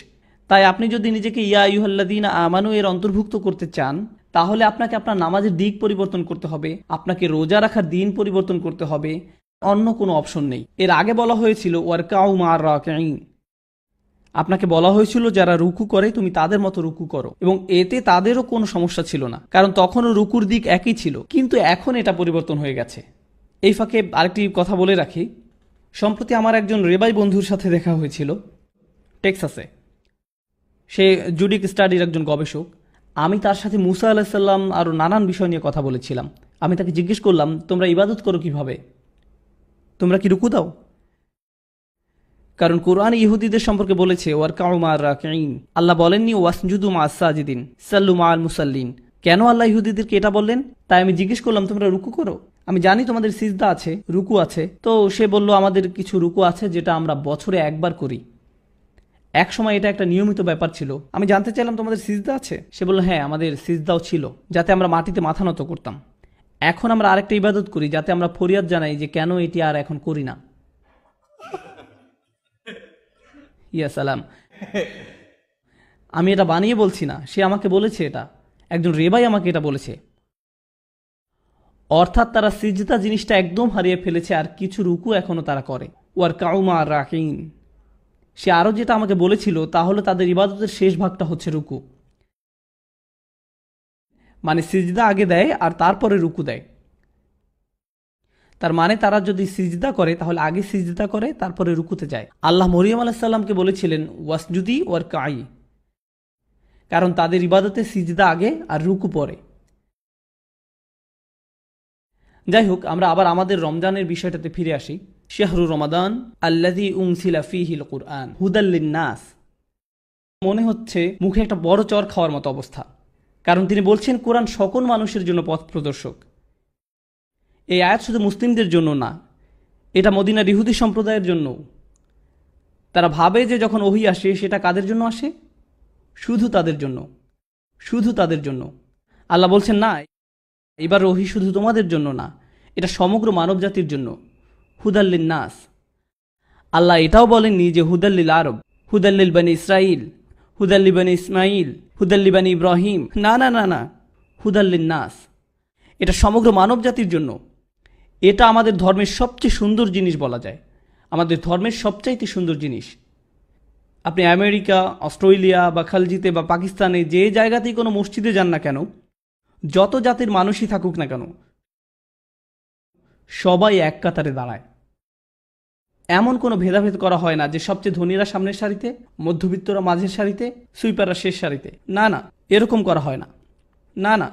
তাই আপনি যদি নিজেকে ইয়া আইয়ুহাল্লাযীনা আমানু এর অন্তর্ভুক্ত করতে চান, তাহলে আপনাকে আপনার নামাজের দিক পরিবর্তন করতে হবে, আপনাকে রোজা রাখার দিন পরিবর্তন করতে হবে। অন্য কোনো অপশন নেই। এর আগে বলা হয়েছিল ওয়ারকাউ মা'আর রাকিঈন, আপনাকে বলা হয়েছিল যারা রুকু করে তুমি তাদের মতো রুকু করো, এবং এতে তাদেরও কোনো সমস্যা ছিল না, কারণ তখনও রুকুর দিক একই ছিল। কিন্তু এখন এটা পরিবর্তন হয়ে গেছে। এই ফাঁকে আরেকটি কথা বলে রাখি, সম্প্রতি আমার একজন রেবাই বন্ধুর সাথে দেখা হয়েছিল টেক্সাসে। সে জুডিক স্টাডির একজন গবেষক। আমি তার সাথে মুসা আলাইহিস সালাম আরও নানান বিষয় নিয়ে কথা বলেছিলাম। আমি তাকে জিজ্ঞেস করলাম, তোমরা ইবাদত করো কিভাবে? তোমরা কি রুকু দাও? কারণ কোরআন ইহুদিদের সম্পর্কে বলেছে ওয়ারকাউ মা'আর রাকিঈন। আল্লাহ বলেননি ওয়াসজুদু মা'আস সাজিদিন সাল্লু মা'আল মুসাল্লিন। কেন আল্লাহ ইহুদিদেরকে এটা বললেন? তাই আমি জিজ্ঞেস করলাম, তোমরা রুকু করো? আমি জানি তোমাদের সিজদা আছে, রুকু আছে। তো সে বলল, আমাদের কিছু রুকু আছে যেটা আমরা বছরে একবার করি। এক সময় এটা একটা নিয়মিত ব্যাপার ছিল। আমি জানতে চাইলাম, তোমাদের সিজদা আছে? সে বলল, হ্যাঁ, আমাদের সিজদাও ছিল, যাতে আমরা মাটিতে মাথা নত করতাম। এখন আমরা আরেকটা ইবাদত করি, যাতে আমরা ফরিয়াদ জানাই যে কেন এটি আর এখন করি না। ইয়া সালাম। আমি এটা বানিয়ে বলছি না, সে আমাকে বলেছে, এটা একজন রেবাই আমাকে এটা বলেছে। অর্থাৎ তারা সিজদা জিনিসটা একদম হারিয়ে ফেলেছে, আর কিছু রুকু এখনো তারা করে। ওয়ারকাউ মা'আর রাকিঈন। সে আরও যেটা আমাকে বলেছিল তা হলো তাদের ইবাদতের শেষ ভাগটা হচ্ছে রুকু, মানে সিজদা আগে দেয় আর তারপরে রুকু দেয়। তার মানে তারা যদি সিজদা করে তাহলে আগে সিজদা করে তারপরে রুকুতে যায়। আল্লাহ মরিয়ম আলাইহিস সালামকে বলেছিলেন ওয়াসজুদি ওয়ারকাই, কারণ তাদের ইবাদতে সিজদা আগে আর রুকু পরে। যাই হোক, আমরা আবার আমাদের রমজানের বিষয়টাতে ফিরে আসি। শাহরু রমাদান আল্লাযী উনজিলা ফীহিল কুরআন হুদাল লিন-নাস। মনে হচ্ছে মুখে একটা বড় চর খাওয়ার মতো অবস্থা, কারণ তিনি বলছেন কোরআন সকল মানুষের জন্য পথ প্রদর্শক। এই আয়াত শুধু মুসলিমদের জন্য না, এটা মদিনার ইহুদি সম্প্রদায়ের জন্য। তারা ভাবে যে যখন ওহী আসে সেটা কাদের জন্য আসে? শুধু তাদের জন্য, শুধু তাদের জন্য। আল্লাহ বলছেন না, এবার ওহী শুধু তোমাদের জন্য না, এটা সমগ্র মানবজাতির জন্য। হুদাল্লিন নাস। আল্লাহ এটাও বলেননি যে হুদাল্লিল আরব, হুদাল্লিল বানি ইসরাইল, হুদাল্লি বানি ইসমাইল, হুদাল্লি বানি ইব্রাহিম। না না না না, হুদাল্লিন নাস, এটা সমগ্র মানবজাতির জন্য। এটা আমাদের ধর্মের সবচেয়ে সুন্দর জিনিস বলা যায়। আমাদের ধর্মের সবচাইতে সুন্দর জিনিস। আপনি আমেরিকা, অস্ট্রেলিয়া বা খালজিতে বা পাকিস্তানে যে জায়গাতেই কোনো মসজিদে যান না কেন, যত জাতির মানুষই থাকুক না কেন, সবাই এক কাতারে দাঁড়ায়। এমন কোনো ভেদাভেদ করা হয় না যে সবচেয়ে ধনীরা সামনের সারিতে, মধ্যবিত্তরা মাঝের সারিতে, সুইপাররা শেষ সারিতে। না না, এরকম করা হয় না। না না,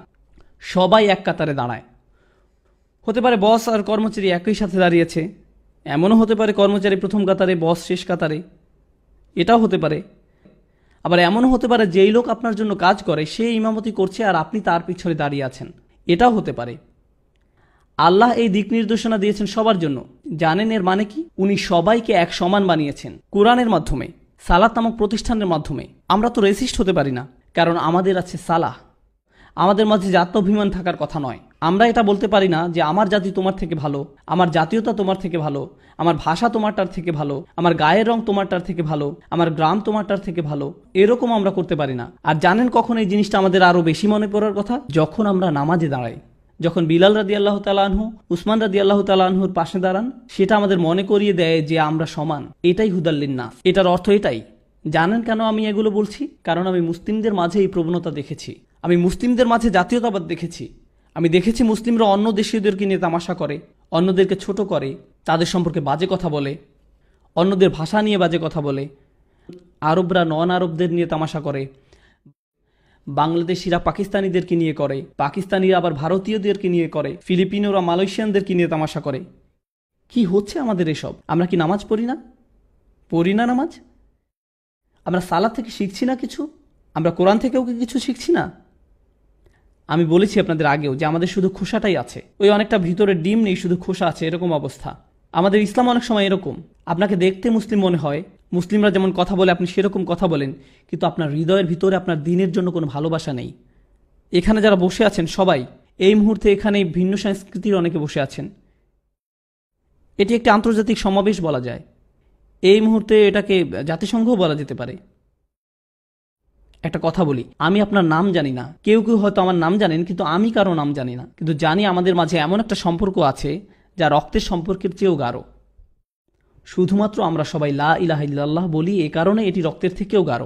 সবাই এক কাতারে দাঁড়ায়। হতে পারে বস আর কর্মচারী একই সাথে দাঁড়িয়েছে, এমনও হতে পারে কর্মচারী প্রথম কাতারে, বস শেষ কাতারে, এটাও হতে পারে। আবার এমনও হতে পারে যেই লোক আপনার জন্য কাজ করে সে ইমামতি করছে আর আপনি তার পিছনে দাঁড়িয়ে আছেন, এটাও হতে পারে। আল্লাহ এই দিক নির্দেশনা দিয়েছেন সবার জন্য। জানেন এর মানে কি? উনি সবাইকে এক সমান বানিয়েছেন কোরআনের মাধ্যমে, সালাত নামক প্রতিষ্ঠানের মাধ্যমে। আমরা তো রেসিস্ট হতে পারি না, কারণ আমাদের আছে সালাহ। আমাদের মাঝে জাত্যাভিমান থাকার কথা নয়। আমরা এটা বলতে পারি না যে আমার জাতি তোমার থেকে ভালো, আমার জাতীয়তা তোমার থেকে ভালো, আমার ভাষা তোমারটার থেকে ভালো, আমার গায়ের রং তোমারটার থেকে ভালো, আমার গ্রাম তোমারটার থেকে ভালো। এরকম আমরা করতে পারি না। আর জানেন কখন এই জিনিসটা আমাদের আরও বেশি মনে পড়ার কথা? যখন আমরা নামাজে দাঁড়াই। যখন বিলাল রাদিয়াল্লাহু তাআলা আনহু, উসমান রাদিয়াল্লাহু তাআলা আনহুর পাশে দাঁড়ান, সেটা আমাদের মনে করিয়ে দেয় যে আমরা সমান। এটাই হুদাল্লিন নাস। এটার অর্থ এটাই। জানেন কেন আমি এগুলো বলছি? কারণ আমি মুসলিমদের মাঝে এই প্রবণতা দেখেছি। আমি মুসলিমদের মাঝে জাতীয়তাবাদ দেখেছি। আমি দেখেছি মুসলিমরা অন্য দেশীয়দেরকে নিয়ে তামাশা করে, অন্যদেরকে ছোট করে, তাদের সম্পর্কে বাজে কথা বলে, অন্যদের ভাষা নিয়ে বাজে কথা বলে। আরবরা নন আরবদের নিয়ে তামাশা করে, বাংলাদেশিরা পাকিস্তানিদেরকে নিয়ে করে, পাকিস্তানিরা আবার ভারতীয়দেরকে নিয়ে করে, ফিলিপিনোরা মালয়েশিয়ানদেরকে নিয়ে তামাশা করে। কি হচ্ছে আমাদের এসব? আমরা কি নামাজ পড়ি না? পড়ি না নামাজ? আমরা সালাত থেকে শিখছি না কিছু? আমরা কোরআন থেকেও কি কিছু শিখছি না? আমি বলেছি আপনাদের আগেও যে আমাদের শুধু খোসাটাই আছে, ওই অনেকটা ভিতরে ডিম নেই, শুধু খোসা আছে, এরকম অবস্থা। আমাদের ইসলাম অনেক সময় এরকম। আপনাকে দেখতে মুসলিম মনে হয়, মুসলিমরা যেমন কথা বলে আপনি সেরকম কথা বলেন, কিন্তু আপনার হৃদয়ের ভিতরে আপনার দ্বীনের জন্য কোনো ভালোবাসা নেই। এখানে যারা বসে আছেন সবাই এই মুহূর্তে এখানে ভিন্ন সংস্কৃতির অনেকে বসে আছেন। এটি একটি আন্তর্জাতিক সমাবেশ বলা যায়। এই মুহূর্তে এটাকে জাতিসংঘও বলা যেতে পারে। একটা কথা বলি, আমি আপনার নাম জানি না, কেউ কেউ হয়তো আমার নাম জানেন, কিন্তু আমি কারো নাম জানি না। কিন্তু জানি আমাদের মাঝে এমন একটা সম্পর্ক আছে যা রক্তের সম্পর্কের চেয়েও গাঢ়। শুধুমাত্র আমরা সবাই লা ইলাহা ইল্লাল্লাহ বলি, এই কারণে এটি রক্তের থেকেও গাঢ়।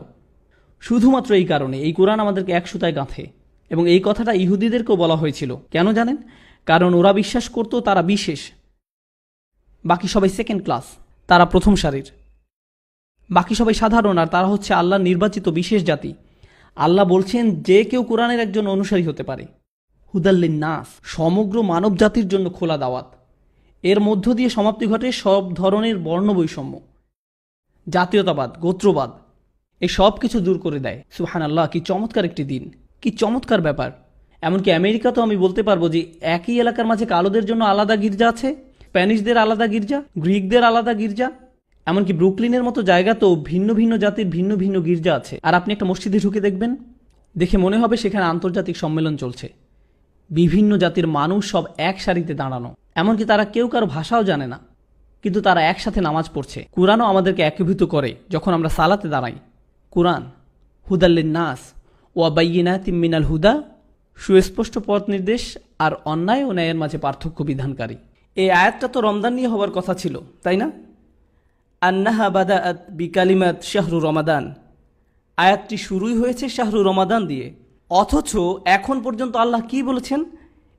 শুধুমাত্র এই কারণে এই কোরআন আমাদেরকে এক সুতায় গাঁথে। এবং এই কথাটা ইহুদিদেরকেও বলা হয়েছিল। কেন জানেন? কারণ ওরা বিশ্বাস করত তারা বিশেষ, বাকি সবাই সেকেন্ড ক্লাস, তারা প্রথম সারির। বাকি সবাই সাধারণ, আর তারা হচ্ছে আল্লাহর নির্বাচিত বিশেষ জাতি। আল্লাহ বলছেন যে কেউ কোরআনের একজন অনুসারী হতে পারে। হুদাল্লিন নাস, সমগ্র মানব জাতির জন্য খোলা দাওয়াত। এর মধ্য দিয়ে সমাপ্তি ঘটে সব ধরনের বর্ণ বৈষম্য, জাতীয়তাবাদ, গোত্রবাদ, এই সব কিছু দূর করে দেয়। সুবহানাল্লাহ, কি চমৎকার একটি দিন, কি চমৎকার ব্যাপার। এমনকি আমেরিকাতেও আমি বলতে পারবো যে একই এলাকার মাঝে কালোদের জন্য আলাদা গির্জা আছে, স্প্যানিশদের আলাদা গির্জা, গ্রিকদের আলাদা গির্জা, এমনকি ব্রুকলিনের মতো জায়গাতেও ভিন্ন ভিন্ন জাতির ভিন্ন ভিন্ন গির্জা আছে। আর আপনি একটা মসজিদে ঢুকে দেখবেন, দেখে মনে হবে সেখানে আন্তর্জাতিক সম্মেলন চলছে। বিভিন্ন জাতির মানুষ সব এক সারিতে দাঁড়ানো, এমনকি তারা কেউ কারো ভাষাও জানে না, কিন্তু তারা একসাথে নামাজ পড়ছে। কুরআনও আমাদেরকে একীভূত করে যখন আমরা সালাতে দাঁড়াই। কুরআন হুদাল্লিন নাস ওয়া বাইয়িনাতিম মিনাল হুদা, সুস্পষ্ট পথ নির্দেশ আর অন্যায় ও ন্যায়ের মাঝে পার্থক্য বিধানকারী। এই আয়াতটা তো রমজান নিয়ে হওয়ার কথা ছিল, তাই না? আন্নাহা বাদাআত বিকালিমাত শাহরু রমাদান, আয়াতটি শুরুই হয়েছে শাহরু রমাদান দিয়ে। অথচ এখন পর্যন্ত আল্লাহ কি বলেছেন?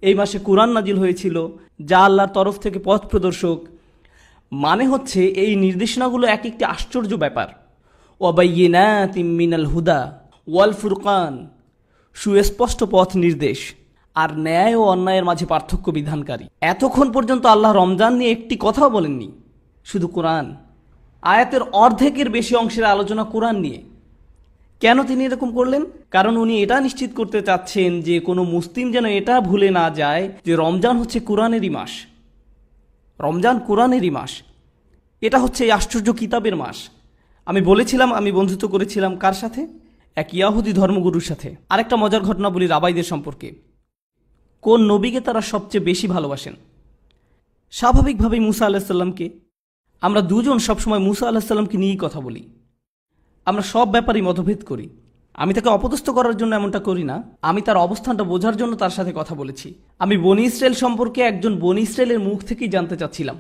এই মাসে কুরআন নাজিল হয়েছিল, যা আল্লাহর তরফ থেকে পথ প্রদর্শক। মানে হচ্ছে এই নির্দেশনাগুলো এক একটি আশ্চর্য ব্যাপার। ওয়াবাইয়িনাতিম মিনাল হুদা ওয়াল ফুরকান, সুস্পষ্ট পথ নির্দেশ আর ন্যায় ও অন্যায়ের মাঝে পার্থক্য বিধানকারী। এতক্ষণ পর্যন্ত আল্লাহ রমজান নিয়ে একটি কথাও বলেননি, শুধু কোরআন। আয়াতের অর্ধেকের বেশি অংশের আলোচনা কোরআন নিয়ে। কেন তিনি এরকম করলেন? কারণ উনি এটা নিশ্চিত করতে চাচ্ছেন যে কোনো মুসলিম যেন এটা ভুলে না যায় যে রমজান হচ্ছে কোরআনেরই মাস। রমজান কোরআনেরই মাস। এটা হচ্ছে এই আশ্চর্য কিতাবের মাস। আমি বলেছিলাম আমি বন্ধুত্ব করেছিলাম কার সাথে? এক ইয়াহুদি ধর্মগুরুর সাথে। আরেকটা মজার ঘটনা বলি রাবাইদের সম্পর্কে। কোন নবীকে তারা সবচেয়ে বেশি ভালোবাসেন? স্বাভাবিকভাবেই মুসা আলাহিসাল্লামকে। আমরা দুজন সবসময় মুসা আলাহিসাল্লামকে নিয়েই কথা বলি। আমরা সব ব্যাপারেই মতভেদ করি। আমি তাকে অপদস্থ করার জন্য এমনটা করি না, আমি তার অবস্থানটা বোঝার জন্য তার সাথে কথা বলেছি। আমি বনি ইসরায়েল সম্পর্কে একজন বনি ইসরায়েলের মুখ থেকেই জানতে চাচ্ছিলাম।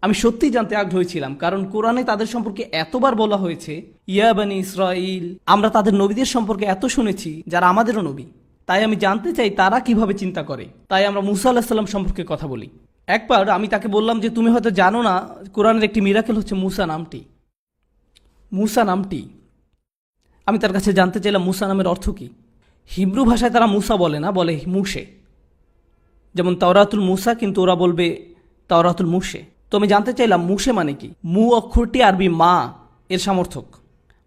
আমি সত্যিই জানতে আগ্রহী ছিলাম, কারণ কোরআনে তাদের সম্পর্কে এতবার বলা হয়েছে, ইয়া বানি ইসরাইল। আমরা তাদের নবীদের সম্পর্কে এত শুনেছি যারা আমাদেরও নবী। তাই আমি জানতে চাই তারা কিভাবে চিন্তা করে। তাই আমরা মুসা আলাহিস সালাম সম্পর্কে কথা বলি। একবার আমি তাকে বললাম যে তুমি হয়তো জানো না, কোরআনের একটি মিরাকেল হচ্ছে মুসা নামটি। মুসা নামটি আমি তার কাছে জানতে চাইলাম মুসা নামের অর্থ কি। হিব্রু ভাষায় তারা মুসা বলে না, বলে মুসে। যেমন তাওরাতুল মুসা, কিন্তু ওরা বলবে তাওরাতুল মুসে। তো আমি জানতে চাইলাম মুসে মানে কি। মু অক্ষরটি আরবি মা এর সমর্থক।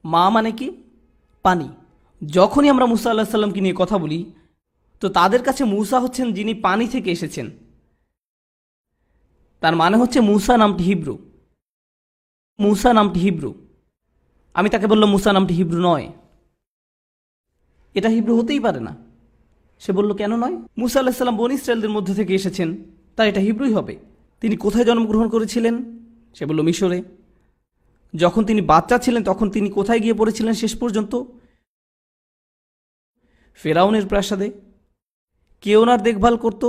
মা মানে কি? পানি। যখনই আমরা মুসা আল্লাহ সাল্লামকে নিয়ে কথা বলি, তো তাদের কাছে মুসা হচ্ছেন যিনি পানি থেকে এসেছেন। তার মানে হচ্ছে মুসা নামটি হিব্রু। মুসা নামটি হিব্রু। আমি তাকে বললাম মুসা নামটি হিব্রু নয়, এটা হিব্রু হতেই পারে না। সে বলল কেন নয়? মুসা আলাইহিস সালাম বনী ইসরায়েলদের মধ্যে থেকে এসেছেন, তাই এটা হিব্রুই হবে। তিনি কোথায় জন্মগ্রহণ করেছিলেন? সে বলল মিশরে। যখন তিনি বাচ্চা ছিলেন তখন তিনি কোথায় গিয়ে পড়েছিলেন শেষ পর্যন্ত? ফেরাউনের প্রাসাদে। কে ওনার দেখভাল করত?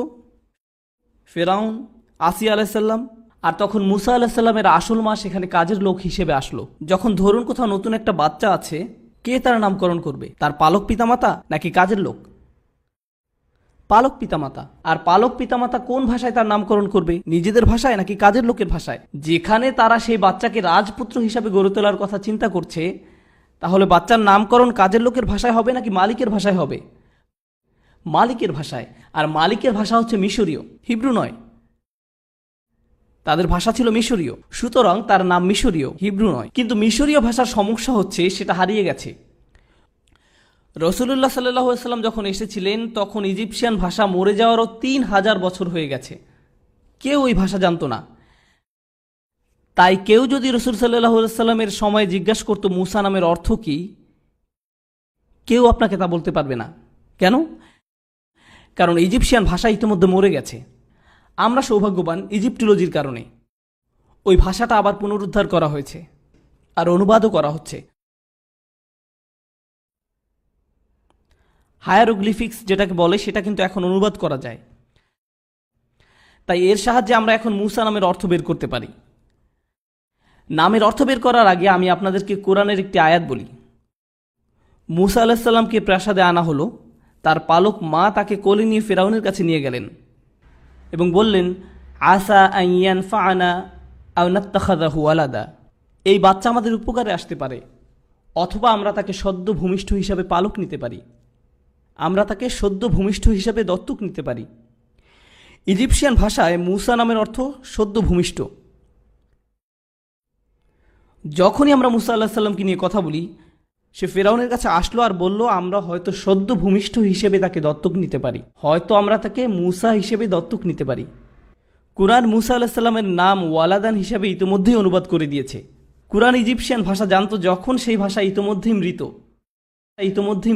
ফেরাউন, আসিয়া আলাইসাল্লাম। আর তখন মুসা আলাহিসাল্লামের আসল মা সেখানে কাজের লোক হিসেবে আসলো। যখন ধরুন কোথাও নতুন একটা বাচ্চা আছে, কে তার নামকরণ করবে? তার পালক পিতামাতা নাকি কাজের লোক? পালক পিতামাতা। আর পালক পিতামাতা কোন ভাষায় তার নামকরণ করবে? নিজেদের ভাষায় নাকি কাজের লোকের ভাষায়? যেখানে তারা সেই বাচ্চাকে রাজপুত্র হিসাবে গড়ে তোলার কথা চিন্তা করছে, তাহলে বাচ্চার নামকরণ কাজের লোকের ভাষায় হবে নাকি মালিকের ভাষায় হবে? মালিকের ভাষায়। আর মালিকের ভাষা হচ্ছে মিশরীয়, হিব্রু নয়। তাদের ভাষা ছিল মিশরীয়, সুতরাং তার নাম মিশরীয়, হিব্রু নয়। কিন্তু মিশরীয় ভাষার সমস্যা হচ্ছে সেটা হারিয়ে গেছে। রাসূলুল্লাহ সাল্লাল্লাহু আলাইহি ওয়াসাল্লাম যখন এসেছিলেন তখন ইজিপশিয়ান ভাষা মরে যাওয়ারও 3000 বছর হয়ে গেছে। কেউ ওই ভাষা জানতো না। তাই কেউ যদি রাসূল সাল্লাল্লাহু আলাইহি ওয়াসাল্লামের সময় জিজ্ঞাসা করতো মুসা নামের অর্থ কি, কেউ আপনাকে তা বলতে পারবে না। কেন? কারণ ইজিপশিয়ান ভাষা ইতিমধ্যে মরে গেছে। আমরা সৌভাগ্যবান ইজিপ্টোলজির কারণে। ওই ভাষাটা আবার পুনরুদ্ধার করা হয়েছে আর অনুবাদও করা হচ্ছে। হায়ারোগ্লিফিক্স যেটাকে বলে সেটা কিন্তু এখন অনুবাদ করা যায়। তাই এর সাহায্যে আমরা এখন মুসা নামের অর্থ বের করতে পারি। নামের অর্থ বের করার আগে আমি আপনাদেরকে কোরআনের একটি আয়াত বলি। মুসা আলাইহিস সালামকে প্রাসাদে আনা হলো। তার পালক মা তাকে কোলে নিয়ে ফেরাউনের কাছে নিয়ে গেলেন এবং বললেন, আসা আন ইয়ানফাআনা আও নাত্তাখিযাহু ওয়ালাদা। এই বাচ্চা আমাদের উপকারে আসতে পারে, অথবা আমরা তাকে সদ্য ভূমিষ্ঠ হিসাবে পালক নিতে পারি। আমরা তাকে সদ্য ভূমিষ্ঠ হিসাবে দত্তক নিতে পারি। ইজিপশিয়ান ভাষায় মুসা নামের অর্থ সদ্য ভূমিষ্ঠ। যখনই আমরা মুসা আলাইহিস সালামকে নিয়ে কথা বলি, সে ফেরাউনের কাছে আসলো আর বলল, আমরা হয়তো সদ্য ভূমিষ্ঠ হিসেবে তাকে দত্তক নিতে পারি, হয়তো আমরা তাকে মুসা হিসেবে দত্তক নিতে পারি। কুরআন মুসা আলাইহিস সালামের নাম ওয়ালাদান হিসাবে ইতিমধ্যেই অনুবাদ করে দিয়েছে। কুরআন ইজিপশিয়ান ভাষা জানতো যখন সেই ভাষা ইতিমধ্যেই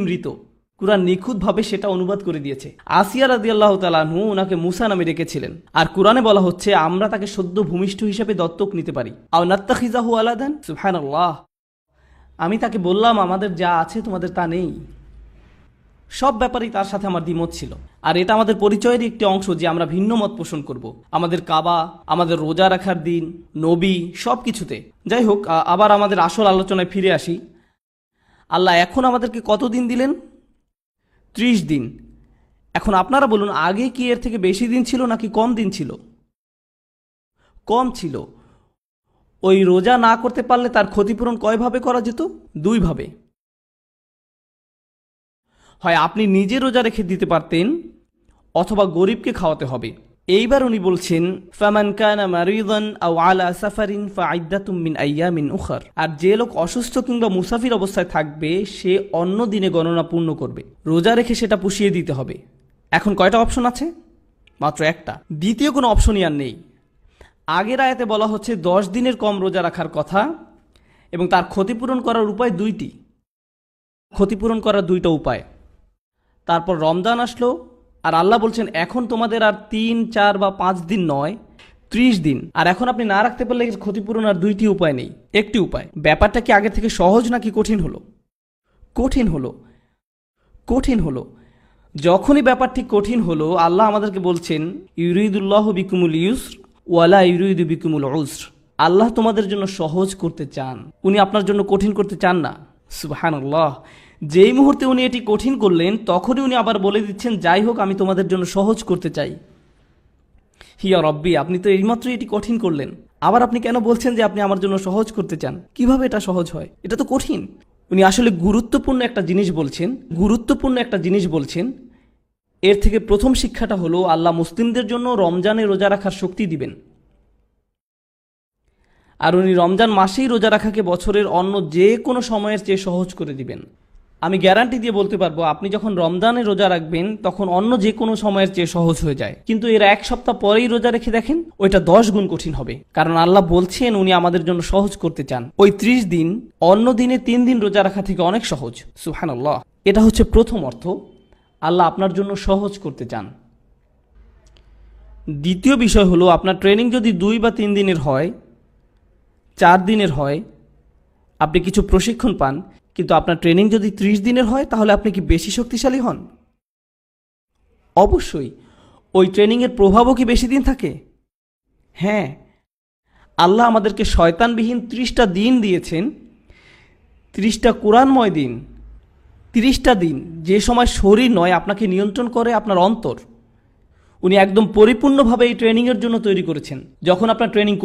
মৃত। কুরআন নিখুঁতভাবে সেটা অনুবাদ করে দিয়েছে। আসিয়া রাদিয়াল্লাহু তাআলা আনহু ওনাকে মুসা নামে রেখেছিলেন। আর কুরআনে বলা হচ্ছে আমরা তাকে সদ্য ভূমিষ্ঠ হিসেবে দত্তক নিতে পারি। আও নাত্তাখিযাহু ওয়ালাদান, সুবহানাল্লাহ। আমি তাকে বললাম, আমাদের যা আছে তোমাদের তা নেই। সব ব্যাপারেই তার সাথে আমার দ্বিমত ছিল। আর এটা আমাদের পরিচয়েরই একটি অংশ যে আমরা ভিন্ন মত পোষণ করব। আমাদের কাবা, আমাদের রোজা রাখার দিন, নবী, সব কিছুতে। যাই হোক, আবার আমাদের আসল আলোচনায় ফিরে আসি। আল্লাহ এখন আমাদেরকে কত দিন দিলেন? 30 দিন। এখন আপনারা বলুন, আগে কি এর থেকে বেশি দিন ছিল নাকি কম দিন ছিল? কম ছিল। ওই রোজা না করতে পারলে তার ক্ষতিপূরণ কয়ভাবে করা যেত? 2 ভাবে। হয় আপনি নিজে রোজা রেখে দিতে পারতেন, অথবা গরিবকে খাওয়াতে হবে। এইবার উনি বলছেন, ফামান কানা মারিদান আও আলা সাফারিন ফাইদ্দাতুম মিন আইয়ামিন উখর। আর যে লোক অসুস্থ কিংবা মুসাফির অবস্থায় থাকবে সে অন্য দিনে গণনা পূর্ণ করবে। রোজা রেখে সেটা পুষিয়ে দিতে হবে। এখন কয়টা অপশন আছে? মাত্র একটা। দ্বিতীয় কোনো অপশনই আর নেই। আগের আয়াতে বলা হচ্ছে 10 দিনের কম রোজা রাখার কথা, এবং তার ক্ষতিপূরণ করার উপায় 2টি। ক্ষতিপূরণ করার 2টা উপায়। তারপর রমজান আসলো, আর আল্লাহ বলছেন এখন তোমাদের আর 3, 4 বা 5 দিন নয়, 30 দিন। আর এখন আপনি না রাখতে পারলে ক্ষতিপূরণ আর 2টি উপায় নেই, একটি উপায়। ব্যাপারটা কি আগে থেকে সহজ নাকি কঠিন হলো? কঠিন হলো। যখনই ব্যাপারটি কঠিন হলো, আল্লাহ আমাদেরকে বলছেন, ইউরিদুল্লাহু বিকুমুল ইউসর ওয়ালা ইউরিদু বিকুমুল উসর, আল্লাহ তোমাদের জন্য সহজ করতে চান, উনি আপনার জন্য কঠিন করতে চান না। সুবহানাল্লাহ, যেই মুহূর্তে উনি এটি কঠিন করলেন তখনই উনি আবার বলে দিচ্ছেন যাই হোক আমি তোমাদের জন্য সহজ করতে চাই। হিয়া রব্বি, আপনি তো এইমাত্র এটি কঠিন করলেন, আবার আপনি কেন বলছেন যে আপনি আমার জন্য সহজ করতে চান? কিভাবে এটা সহজ হয়? এটা তো কঠিন। উনি আসলে গুরুত্বপূর্ণ একটা জিনিস বলছেন। এর থেকে প্রথম শিক্ষাটা হলো আল্লাহ মুসলিমদের জন্য রমজানে রোজা রাখার শক্তি দিবেন। আর উনি রমজান মাসেই রোজা রাখাকে বছরের অন্য যে কোনো সময়ের চেয়ে সহজ করে দিবেন। আমি গ্যারান্টি দিয়ে বলতে পারবো আপনি যখন রমজানে রোজা রাখবেন তখন অন্য যে কোনো সময়ের চেয়ে সহজ হয়ে যায়, কিন্তু এর এক সপ্তাহ পরেই রোজা রেখে দেখেন ওইটা 10 গুণ কঠিন হবে। কারণ আল্লাহ বলছেন উনি আমাদের জন্য সহজ করতে চান। ওই 30 দিন অন্য দিনে 3 দিন রোজা রাখা থেকে অনেক সহজ। সুবহানাল্লাহ, এটা হচ্ছে প্রথম অর্থ, আল্লাহ আপনার জন্য সহজ করতে চান। দ্বিতীয় বিষয় হলো আপনার ট্রেনিং যদি 2 বা 3 দিনের হয়, 4 দিনের হয়, আপনি কিছু প্রশিক্ষণ পান, কিন্তু আপনার ট্রেনিং যদি 30 দিনের হয় তাহলে আপনি কি বেশি শক্তিশালী হন? অবশ্যই। ওই ট্রেনিংয়ের প্রভাবও কি বেশি দিন থাকে? হ্যাঁ, আল্লাহ আমাদেরকে শয়তানবিহীন 30টা দিন দিয়েছেন, 30টা কোরআনময় দিন, 30টা দিন যে সময় শরীর নয় আপনাকে নিয়ন্ত্রণ করে আপনার অন্তর। উনি একদম পরিপূর্ণভাবে এই ট্রেনিংয়ের জন্য তৈরি করেছেন। যখন আপনার ট্রেনিং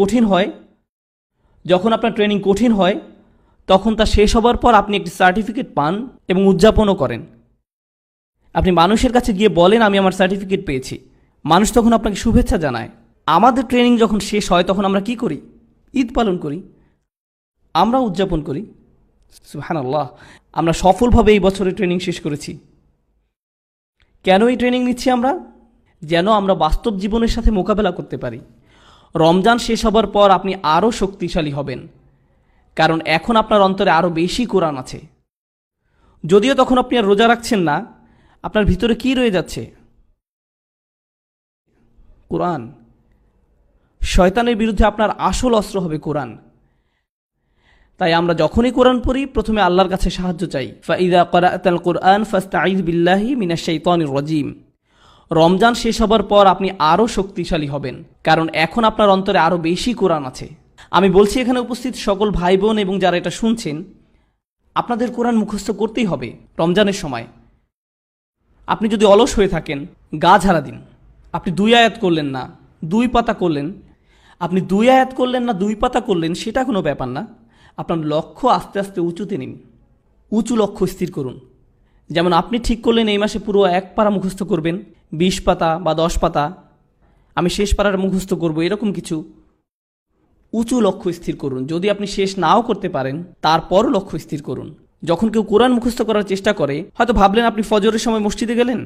কঠিন হয় তখন তা শেষ হবার পর আপনি একটি সার্টিফিকেট পান এবং উদযাপনও করেন। আপনি মানুষের কাছে গিয়ে বলেন আমি আমার সার্টিফিকেট পেয়েছি, মানুষ তখন আপনাকে শুভেচ্ছা জানায়। আমাদের ট্রেনিং যখন শেষ হয় তখন আমরা কি করি? ঈদ পালন করি, আমরা উদযাপন করি। সুবহানাল্লাহ, আমরা সফলভাবে এই বছরে ট্রেনিং শেষ করেছি। কেন এই ট্রেনিং নিচ্ছি আমরা? যেন আমরা বাস্তব জীবনের সাথে মোকাবেলা করতে পারি। রমজান শেষ হবার পর আপনি আরও শক্তিশালী হবেন, কারণ এখন আপনার অন্তরে আরও বেশি কোরআন আছে। যদিও তখন আপনি আর রোজা রাখছেন না, আপনার ভিতরে কি রয়ে যাচ্ছে? কোরআন। শয়তানের বিরুদ্ধে আপনার আসল অস্ত্র হবে কোরআন। তাই আমরা যখনই কোরআন পড়ি প্রথমে আল্লাহর কাছে সাহায্য চাই। ফাইদা ক্বরাআতাল কুরআন ফাস্তাঈয বিল্লাহি মিনাশ শাইতানির রাজীম। রমজান শেষ হবার পর আপনি আরও শক্তিশালী হবেন, কারণ এখন আপনার অন্তরে আরও বেশি কোরআন আছে। আমি বলছি এখানে উপস্থিত সকল ভাই বোন এবং যারা এটা শুনছেন, আপনাদের কোরআন মুখস্থ করতেই হবে রমজানের সময়। আপনি যদি অলস হয়ে থাকেন, গা ঝাড়া দিন। আপনি 2 আয়াত করলেন না, 2 পাতা করলেন, আপনি 2 আয়াত করলেন না 2 পাতা করলেন, সেটা কোনো ব্যাপার না। আপনার লক্ষ্য আস্তে আস্তে উঁচুতে নিন, উঁচু লক্ষ্য স্থির করুন। যেমন আপনি ঠিক করলেন এই মাসে পুরো 1 পারা মুখস্থ করবেন, 20 পাতা বা 10 পাতা, আমি শেষ পারার মুখস্থ করব, এরকম কিছু উঁচু লক্ষ্য স্থির করুন। যদি আপনি শেষ নাও করতে পারেন তারপরও লক্ষ্য স্থির করুন। যখন কেউ কোরআন মুখস্থ করার চেষ্টা করে, হয়তো ভাবলেন আপনি ফজরের সময় মসজিদে গেলেন,